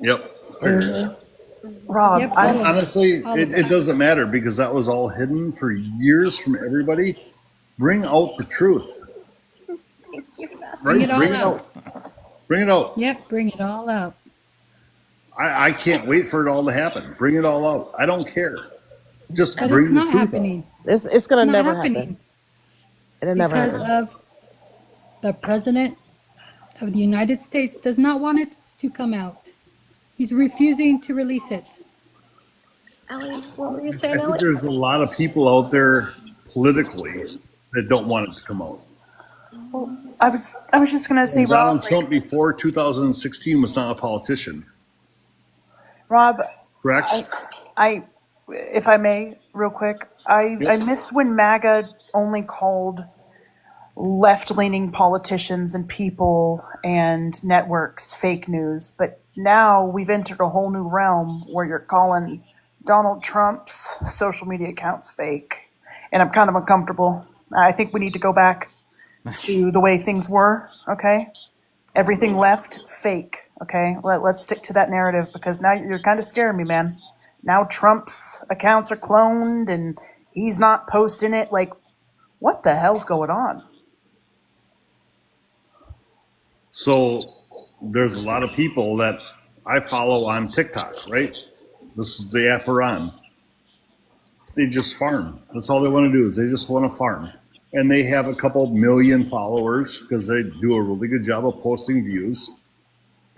Yep. Mhm. Rob, Yep, I all of it. Honestly, All of it it. doesn't matter because that was all hidden for years from everybody. Bring out the truth, Bring right? it all Bring it out. out. Bring it out. Yep, bring it all out. I can't wait for it all to happen. Bring it all out. I don't care. Just But bring it's the not truth out. happening. It's gonna Not never happening happen. It'll never because happen. of the president of the United States does not want it to come out. He's refusing to release it. Ellie, what were you I saying, think Ellie? there's a lot of people out there politically that don't want it to come out. I was just gonna say, And Donald Rob, Trump before 2016 was not a politician, Rob, correct? I, if I may, real quick, I miss when MAGA only called left-leaning politicians and people and networks fake news, but now we've entered a whole new realm where you're calling Donald Trump's social media accounts fake, and I'm kind of uncomfortable. I think we need to go back to the way things were. Okay, everything left fake. Okay, let's stick to that narrative because now you're kind of scaring me, man. Now Trump's accounts are cloned and he's not posting it. Like, what the hell's going on? So there's a lot of people that I follow on TikTok, right? This is the app we're on. They just farm. That's all they want to do is they just want to farm. And they have a couple million followers because they do a really good job of posting views.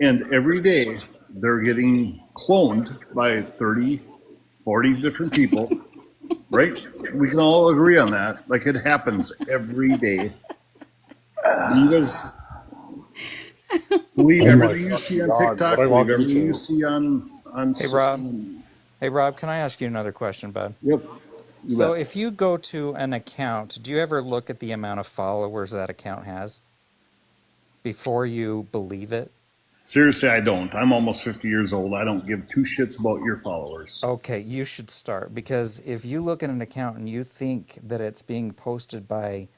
And every day they're getting cloned by 30, 40 different people, right? We can all agree on that. Like it happens every day. You guys believe Oh my everything you see on fucking God, TikTok, what I walk believe everything into. you see on Hey Rob. Hey Rob, can I ask you another question, bud? Yep. You So bet. if you go to an account, do you ever look at the amount of followers that account has before you believe it? Seriously, I don't. I'm almost 50 years old. I don't give two shits about your followers. Okay, you should start because if you look at an account and you think that it's being posted by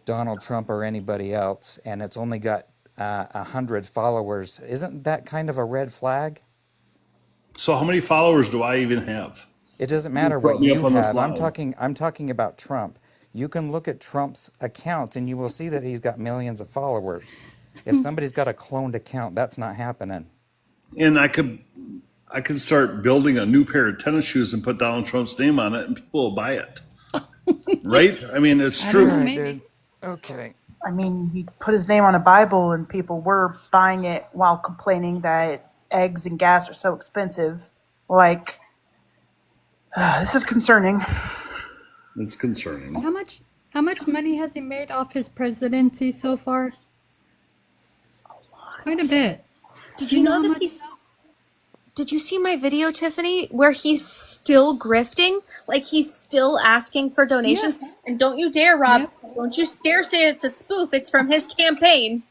Donald Trump or anybody else and it's only got 100 followers, isn't that kind of a red flag? So how many followers do I even have? It doesn't You matter brought what me you up on this have. loud. I'm talking about Trump. You can look at Trump's account and you will see that he's got millions of followers. If somebody's got a cloned account, that's not happening. And I could start building a new pair of tennis shoes and put Donald Trump's name on it, and people will buy it. Right? I mean, it's I don't true. know, Right, maybe. dude. Okay. I mean, he put his name on a Bible and people were buying it while complaining that eggs and gas are so expensive. Like, this is concerning. It's concerning. How much money has he made off his presidency so far? Quite a bit. Did Do you you know know how that much? he's? Did you see my video, Tiffany, where he's still grifting? Like he's still asking for donations. And don't you dare, Rob, don't you dare say it's a spoof. It's from his campaign.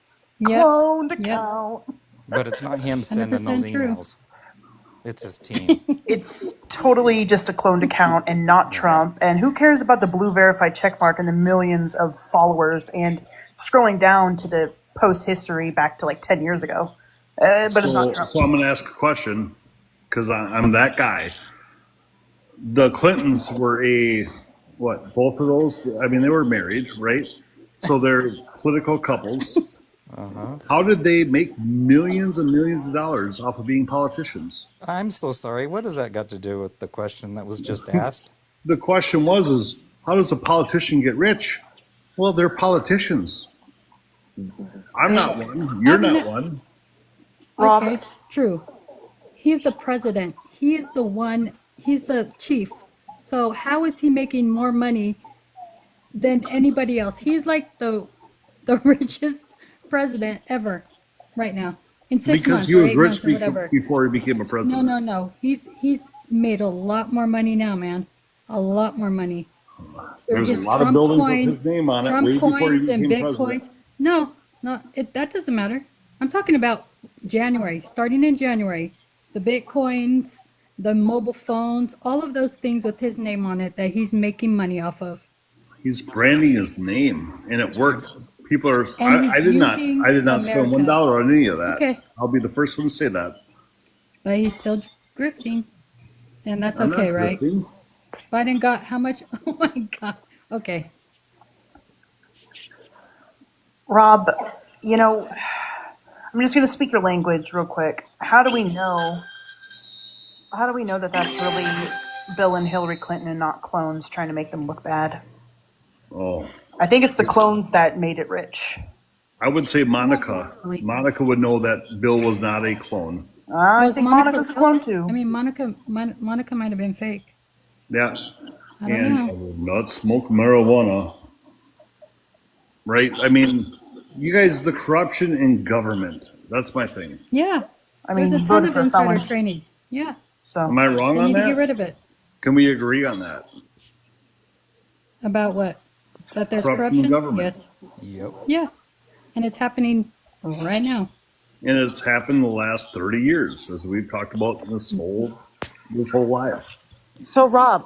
Cloned account. But it's not him sending those 100% true. emails. It's his team. It's totally just a cloned account and not Trump. And who cares about the blue verified checkmark and the millions of followers and scrolling down to the post history back to like 10 years ago? But it's not Trump. So I'm going to ask a question because I'm that guy. The Clintons were both of those? I mean, they were married, right? So they're political couples. How did they make millions and millions of dollars off of being politicians? I'm so sorry. What has that got to do with the question that was just asked? The question is how does a politician get rich? Well, they're politicians. I'm not one. You're not one. Okay, true. He's the president. He is the one. He's the chief. So how is he making more money than anybody else? He's like the richest president ever right now. In 6 Because months he or was 8 rich months or whatever. before he became a president. No. He's made a lot more money now, man. A lot more money. There's a His lot of Trump buildings coins, with his name on it Trump way before he coins and became Bitcoins. president. No, that doesn't matter. I'm talking about January, starting in January. The Bitcoins, the mobile phones, all of those things with his name on it that he's making money off of. He's branding his name, and it worked. People are. And I he's did not spend using $1 on any of that. Okay. I'll be the first one to say that. But he's still grifting. And that's I'm not okay, right? grifting. Biden got how much? Oh my God. Okay. Rob, I'm just going to speak your language real quick. How do we know that that's really Bill and Hillary Clinton and not clones trying to make them look bad? Oh, I think it's the clones that made it rich. I would say Monica. Monica would know that Bill was not a clone. I Was think Monica Monica's a clone too. I mean, Monica might have been fake. Yeah, I don't and I will not smoke marijuana. Right? I mean, you guys, the corruption in government. That's my thing. Yeah. I mean, There's he a ton voted of for a insider felon. training. Yeah. So Am I wrong They on need to get that? rid of it. Can we agree on that? About what? That there's Corruption in corruption? government. Yes. Yep. Yeah. And it's happening right now. And it's happened the last 30 years, as we've talked about this whole life. So, Rob,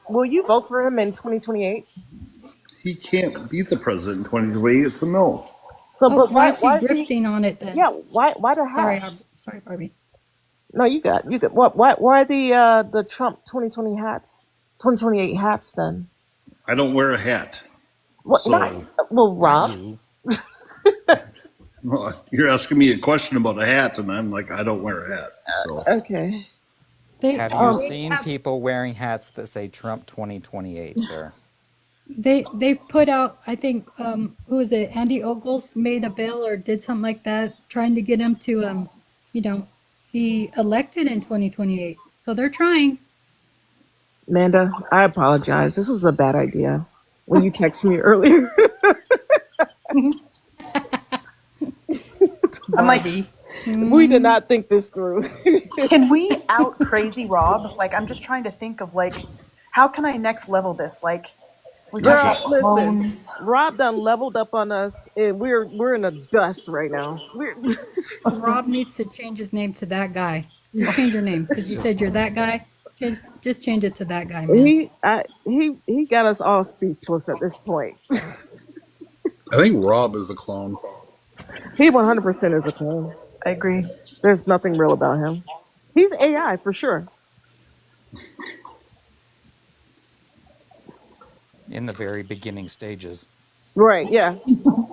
will you vote for him in 2028? He can't beat the president in 2028. It's a no. So, Oh, but why is he is drifting on it then? Yeah, why the Sorry, hats? sorry, Barbie. No, you got. Why the Trump 2028 hats then? I don't wear a hat. What? So, Rob. well, you're asking me a question about a hat, and I'm like, I don't wear a hat. So Okay. Have you seen people wearing hats that say Trump 2028, sir? They've put out, I think, who is it? Andy Ogles made a bill or did something like that, trying to get him to, be elected in 2028. So they're trying. Amanda, I apologize. This was a bad idea when you texted me earlier. I'm like, we did not think this through. can we out crazy Rob? Like, I'm just trying to think of how can I next level this? Like, we're Girl, talking listen, clones. Rob done leveled up on us, and we're in the dust right now. Rob needs to change his name to that guy. Just change your name because you said you're that guy. Just change it to that guy, man. He got us all speechless at this point. I think Rob is a clone. He 100% is a clone. I agree. There's nothing real about him. He's AI for sure. In the very beginning stages. Right, yeah.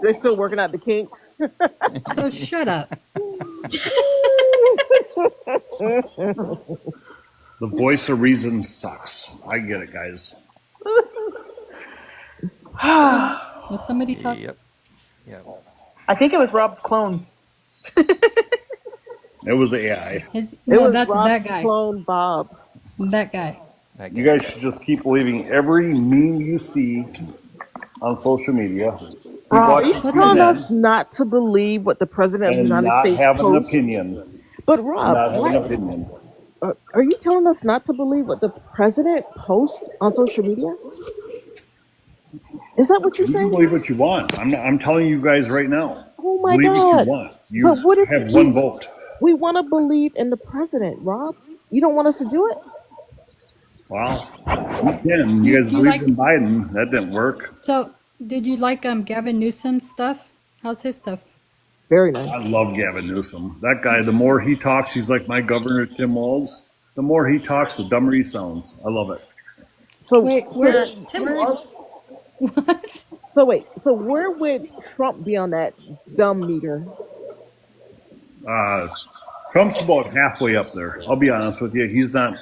They're still working out the kinks. So shut up. the voice of reason sucks. I get it, guys. Was somebody talking? Yep. Yep. I think it was Rob's clone. It was AI. His, It no, was that's Rob's that guy. clone Bob. That guy. That You guy. guys should just keep believing every meme you see on social media. Keep Rob, Are you watching What's telling the us CNN not to believe what the president of the and United not States have an posts? opinion. But Rob, Not have an what opinion. are you telling us not to believe what the president posts on social media? Is that what you're You can saying? believe what you want. I'm telling you guys right now. Oh my Believe what you God! want. You But what if have one vote. we want to believe in the president, Rob? You don't want us to do it? Well, you can. You You guys you believed like in Biden. That didn't work. so? Did you like Gavin Newsom's stuff? How's his stuff? Very nice. I love Gavin Newsom. That guy, the more he talks, he's like my governor, Tim Walz. The more he talks, the dumber he sounds. I love it. So, Wait, where, Tim where, Walz. What? so wait, so where would Trump be on that dumb meter? Trump's about halfway up there. I'll be honest with you. He's not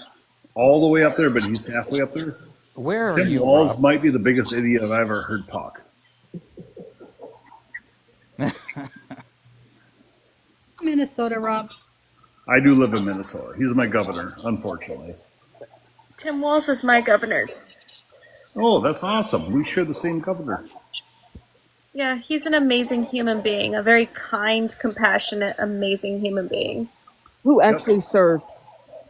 all the way up there, but he's halfway up there. Where are Tim you, Walz Rob? might be the biggest idiot I've ever heard talk. Minnesota, Rob. I do live in Minnesota. He's my governor, unfortunately. Tim Walz is my governor. Oh, that's awesome. We share the same governor. Yeah, he's an amazing human being, a very kind, compassionate, amazing human being. Who actually served?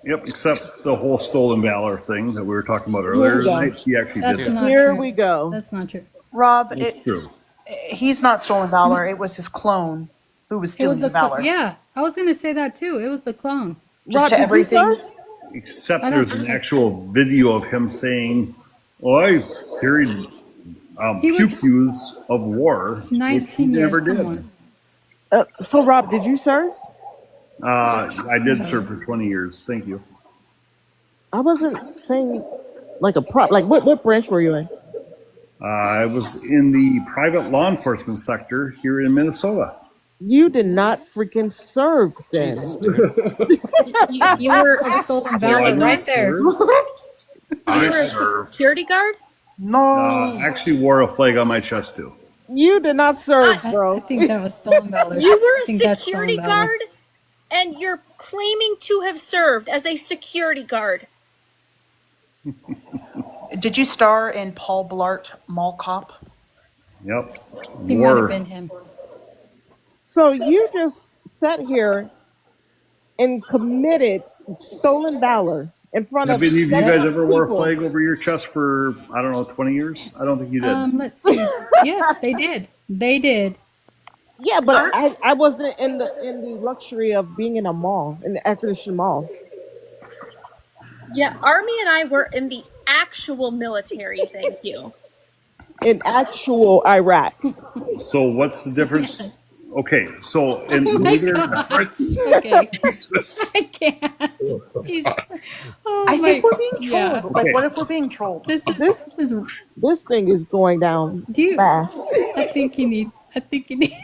Yep, except the whole stolen valor thing that we were talking about Here earlier we go. tonight. He actually That's did that. not Here true. we go. That's not true. Rob, It's true. he's not stolen valor. It was his clone who was It was stealing the the valor. yeah. I was gonna say that too. It was the clone. Just Rob, to did you everything. serve? Except I don't there's an actual video of him saying, "Oh, I carried He was pew-pews of war," which he 19 years. never Come did. on. So Rob, did you serve? I did serve for 20 years. Thank you. I wasn't saying like a prop. Like what branch were you in? I was in the private law enforcement sector here in Minnesota. You did not freaking serve then. Jesus. You were That's stolen No, I valor did right not there. serve. you I were a served. security guard? No. Actually wore a flag on my chest too. You did not serve, I bro. think that was stolen valor. You I were a think that's security stolen valor. guard, and you're claiming to have served as a security guard. Did you star in Paul Blart Mall Cop? Yep. He might have Wore. been him. So you just sat here and committed stolen valor in front Have of any of you 7 guys ever wore a people. flag over your chest for, I don't know, 20 years? I don't think you did. Let's see. Yes, they did. They did. Yeah, but I wasn't in the luxury of being in a mall, in the air conditioned mall. Yeah, Army and I were in the actual military, thank you. In actual Iraq. So what's the difference? Yes. Okay, so and Oh my believe it or God. not, Okay. Jesus. I can't. He's, oh I my. think we're being trolled. Yeah. Like, Okay. what if we're being trolled? This This is. this thing is going down Do you? fast. I think you need. I think you need.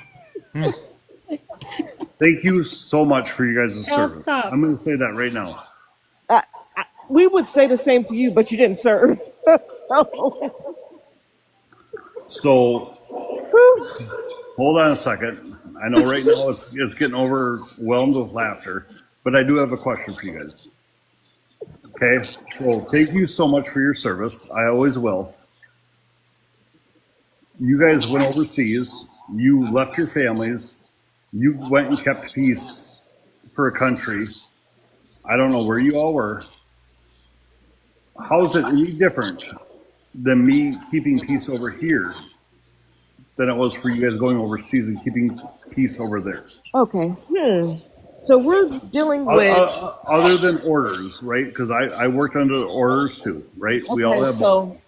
Thank you so much for you guys' Oh, service. stop. I'm going to say that right now. We would say the same to you, but you didn't serve. So, So hold on a second. I know right now it's getting overwhelmed with laughter, but I do have a question for you guys. Okay, so thank you so much for your service. I always will. You guys went overseas. You left your families. You went and kept peace for a country. I don't know where you all were. How is it any different than me keeping peace over here than it was for you guys going overseas and keeping peace over there? okay. So we're dealing with. Other than orders, right? Because I worked under orders too, right? We all Okay, have both. so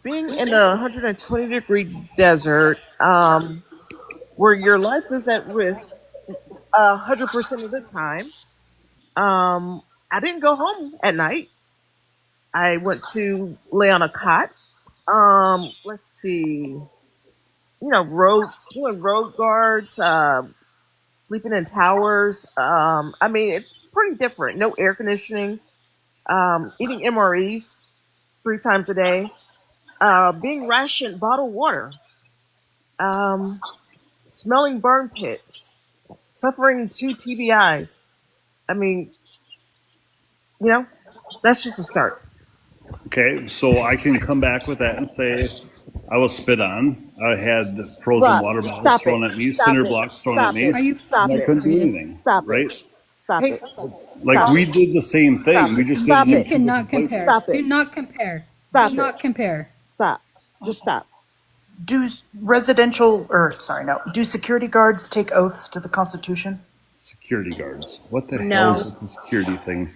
being in a 120-degree desert, where your life is at risk 100% of the time, I didn't go home at night. I went to lay on a cot. Let's see, doing road guards, sleeping in towers. I mean, it's pretty different. No air conditioning. Eating MREs 3 times a day. Being rationed bottled water. um, smelling burn pits, suffering 2 TBIs. I mean, you know, that's just a start. Okay, so I can come back with that and say I was spit on. I had frozen Rob, water bottles stop thrown it. at me, Stop cinder it. blocks thrown at Stop me, it. Are you Stop and I it. couldn't do serious? anything. Stop Right? it. Stop Hey, it. Like Stop we it. did the same thing. Stop We it. just did Stop it You in it. two cannot different places. compare. Stop Do it. not compare. Do Stop it. not compare. Stop. Just stop. do do security guards take oaths to the Constitution? Security guards. What the hell is No. with the security thing?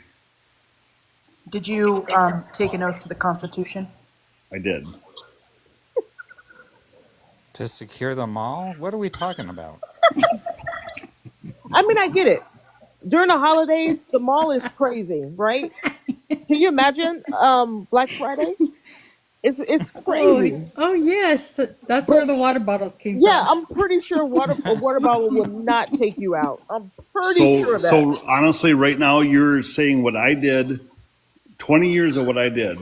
Did you take an oath to the Constitution? I did. To secure the mall? What are we talking about? I mean, I get it. During the holidays, the mall is crazy, right? Can you imagine Black Friday? It's Oh, crazy. oh yes, that's where But the water bottles came yeah, from. I'm pretty sure a water bottle would not take you out. I'm pretty So sure of that. so honestly, right now you're saying what I did. 20 years of what I did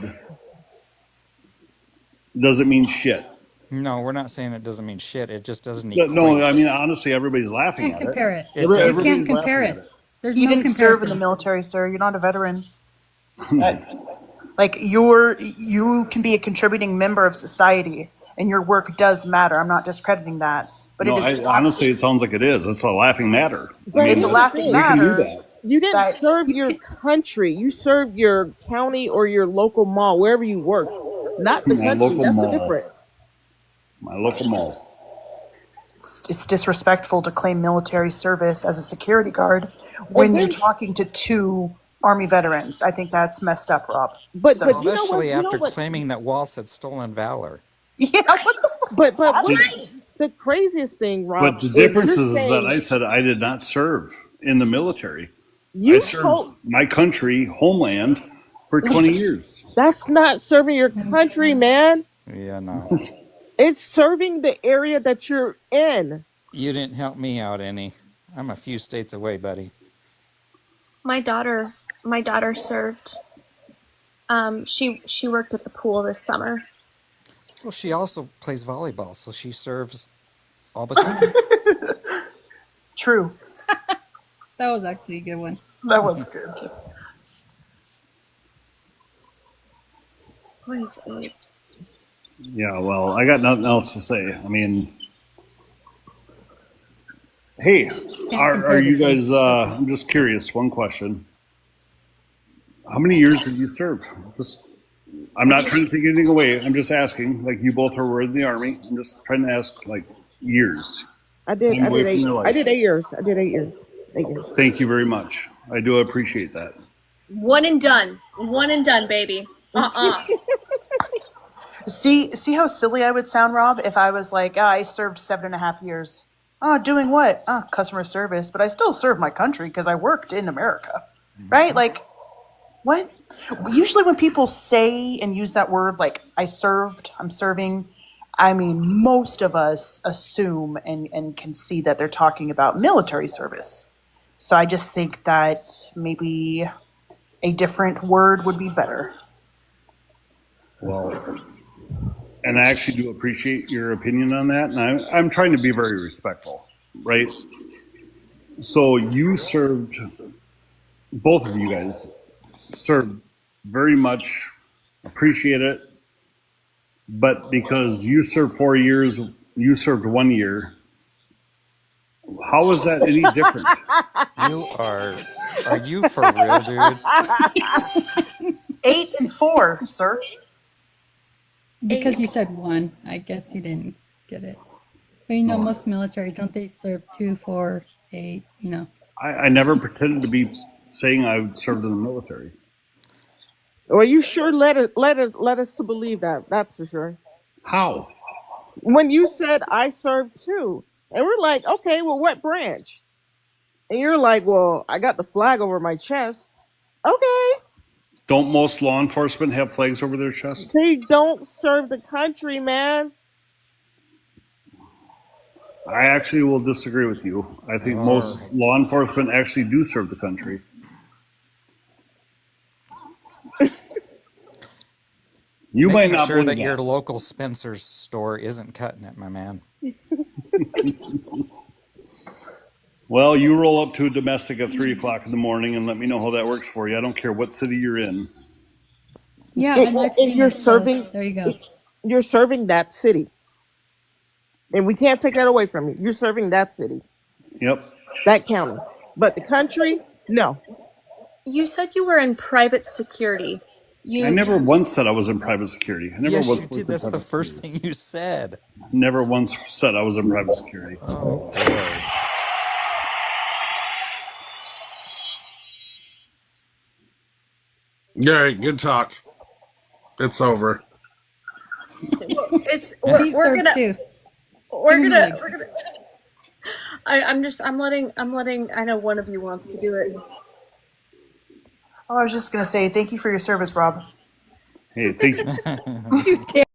doesn't mean shit. No, we're not saying it doesn't mean shit. It just doesn't No, I equate. mean honestly, everybody's laughing Can't at it. compare it. It You doesn't. can't Everybody's compare laughing at it. it. There's You no didn't serve in the comparison. military, sir. You're not a veteran. Like you can be a contributing member of society, and your work does matter. I'm not discrediting that, but No, it is honestly, it sounds like it is. It's a laughing matter. I But mean, it's a here's the laughing thing. we can do matter that. You didn't that serve You your can, country. You served your county or your local mall, wherever you worked. Not the My country. local That's the mall. difference. My local mall. it's disrespectful to claim military service as a security guard But when you're then, talking to two Army veterans. I think that's messed up, Rob. but So you know what? Especially You know after what? claiming that Wallace had stolen valor. yeah, what the fuck But is that? what's the craziest thing, Rob, But the is difference you're is that saying I said I did not serve in the military. I you served told my country, homeland, for 20 years. that's not serving your country, man. Yeah, no. It's serving the area that you're in. You didn't help me out any. I'm a few states away, buddy. My daughter served. She worked at the pool this summer. Well, she also plays volleyball, so she serves all the time. True. that was actually a good one. That was good. Yeah, well, I got nothing else to say. I mean, hey, Can't are compare the you two. guys, That's all. I'm just curious, one question. How many years did you serve? Just, I'm not trying to take anything away. I'm just asking, like you both were in the Army. I'm just trying to ask, like, years. I did. Time I away did from eight. your I life. did 8 years. I did 8 years. 8 years. Thank you very much. I do appreciate that. One and done. One and done, baby. See how silly I would sound, Rob, if I was like, I served 7.5 years. Oh, doing what? Oh, customer service, but I still serve my country because I worked in America, right? Like, what? Usually when people say and use that word, like I served, I'm serving, I mean, most of us assume and can see that they're talking about military service. So I just think that maybe a different word would be better. Well, and I actually do appreciate your opinion on that. And I'm trying to be very respectful, right? So you served, both of you guys served very much, appreciate it. But because you served 4 years, you served 1 year. How is that any different? Are you for real, dude? 8 and 4, sir. Because you said one, I guess he didn't get it. But you know, most military, don't they serve 2, 4, 8, you know? I never pretended to be saying I served in the military. Well, you sure led us to believe that. That's for sure. How? When you said I served too, and we're like, okay, well, what branch? And you're like, well, I got the flag over my chest. Okay, Don't most law enforcement have flags over their chest? they don't serve the country, man. I actually will disagree with you. I think most law enforcement actually do serve the country. You might Making not sure believe that that. your local Spencer's store isn't cutting it, my man. Well, you roll up to a domestic at 3 o'clock in the morning and let me know how that works for you. I don't care what city you're in. Yeah, And, and I've and seen you're it. So serving, there you go. you're serving that city, and we can't take that away from you. You're serving that city, Yep. that county, but the country, no. You said you were in private security. I never once said I was in private security. I never Yes, once you worked did. in That's the private first security. thing you said. Never once said I was in private security. Oh boy. All right, good talk. It's over. It's Pete we're served gonna too. we're Give him a gonna leg. we're gonna. I'm letting. I know one of you wants to do it. Oh, I was just gonna say thank you for your service, Rob. Hey, thank you. You dare.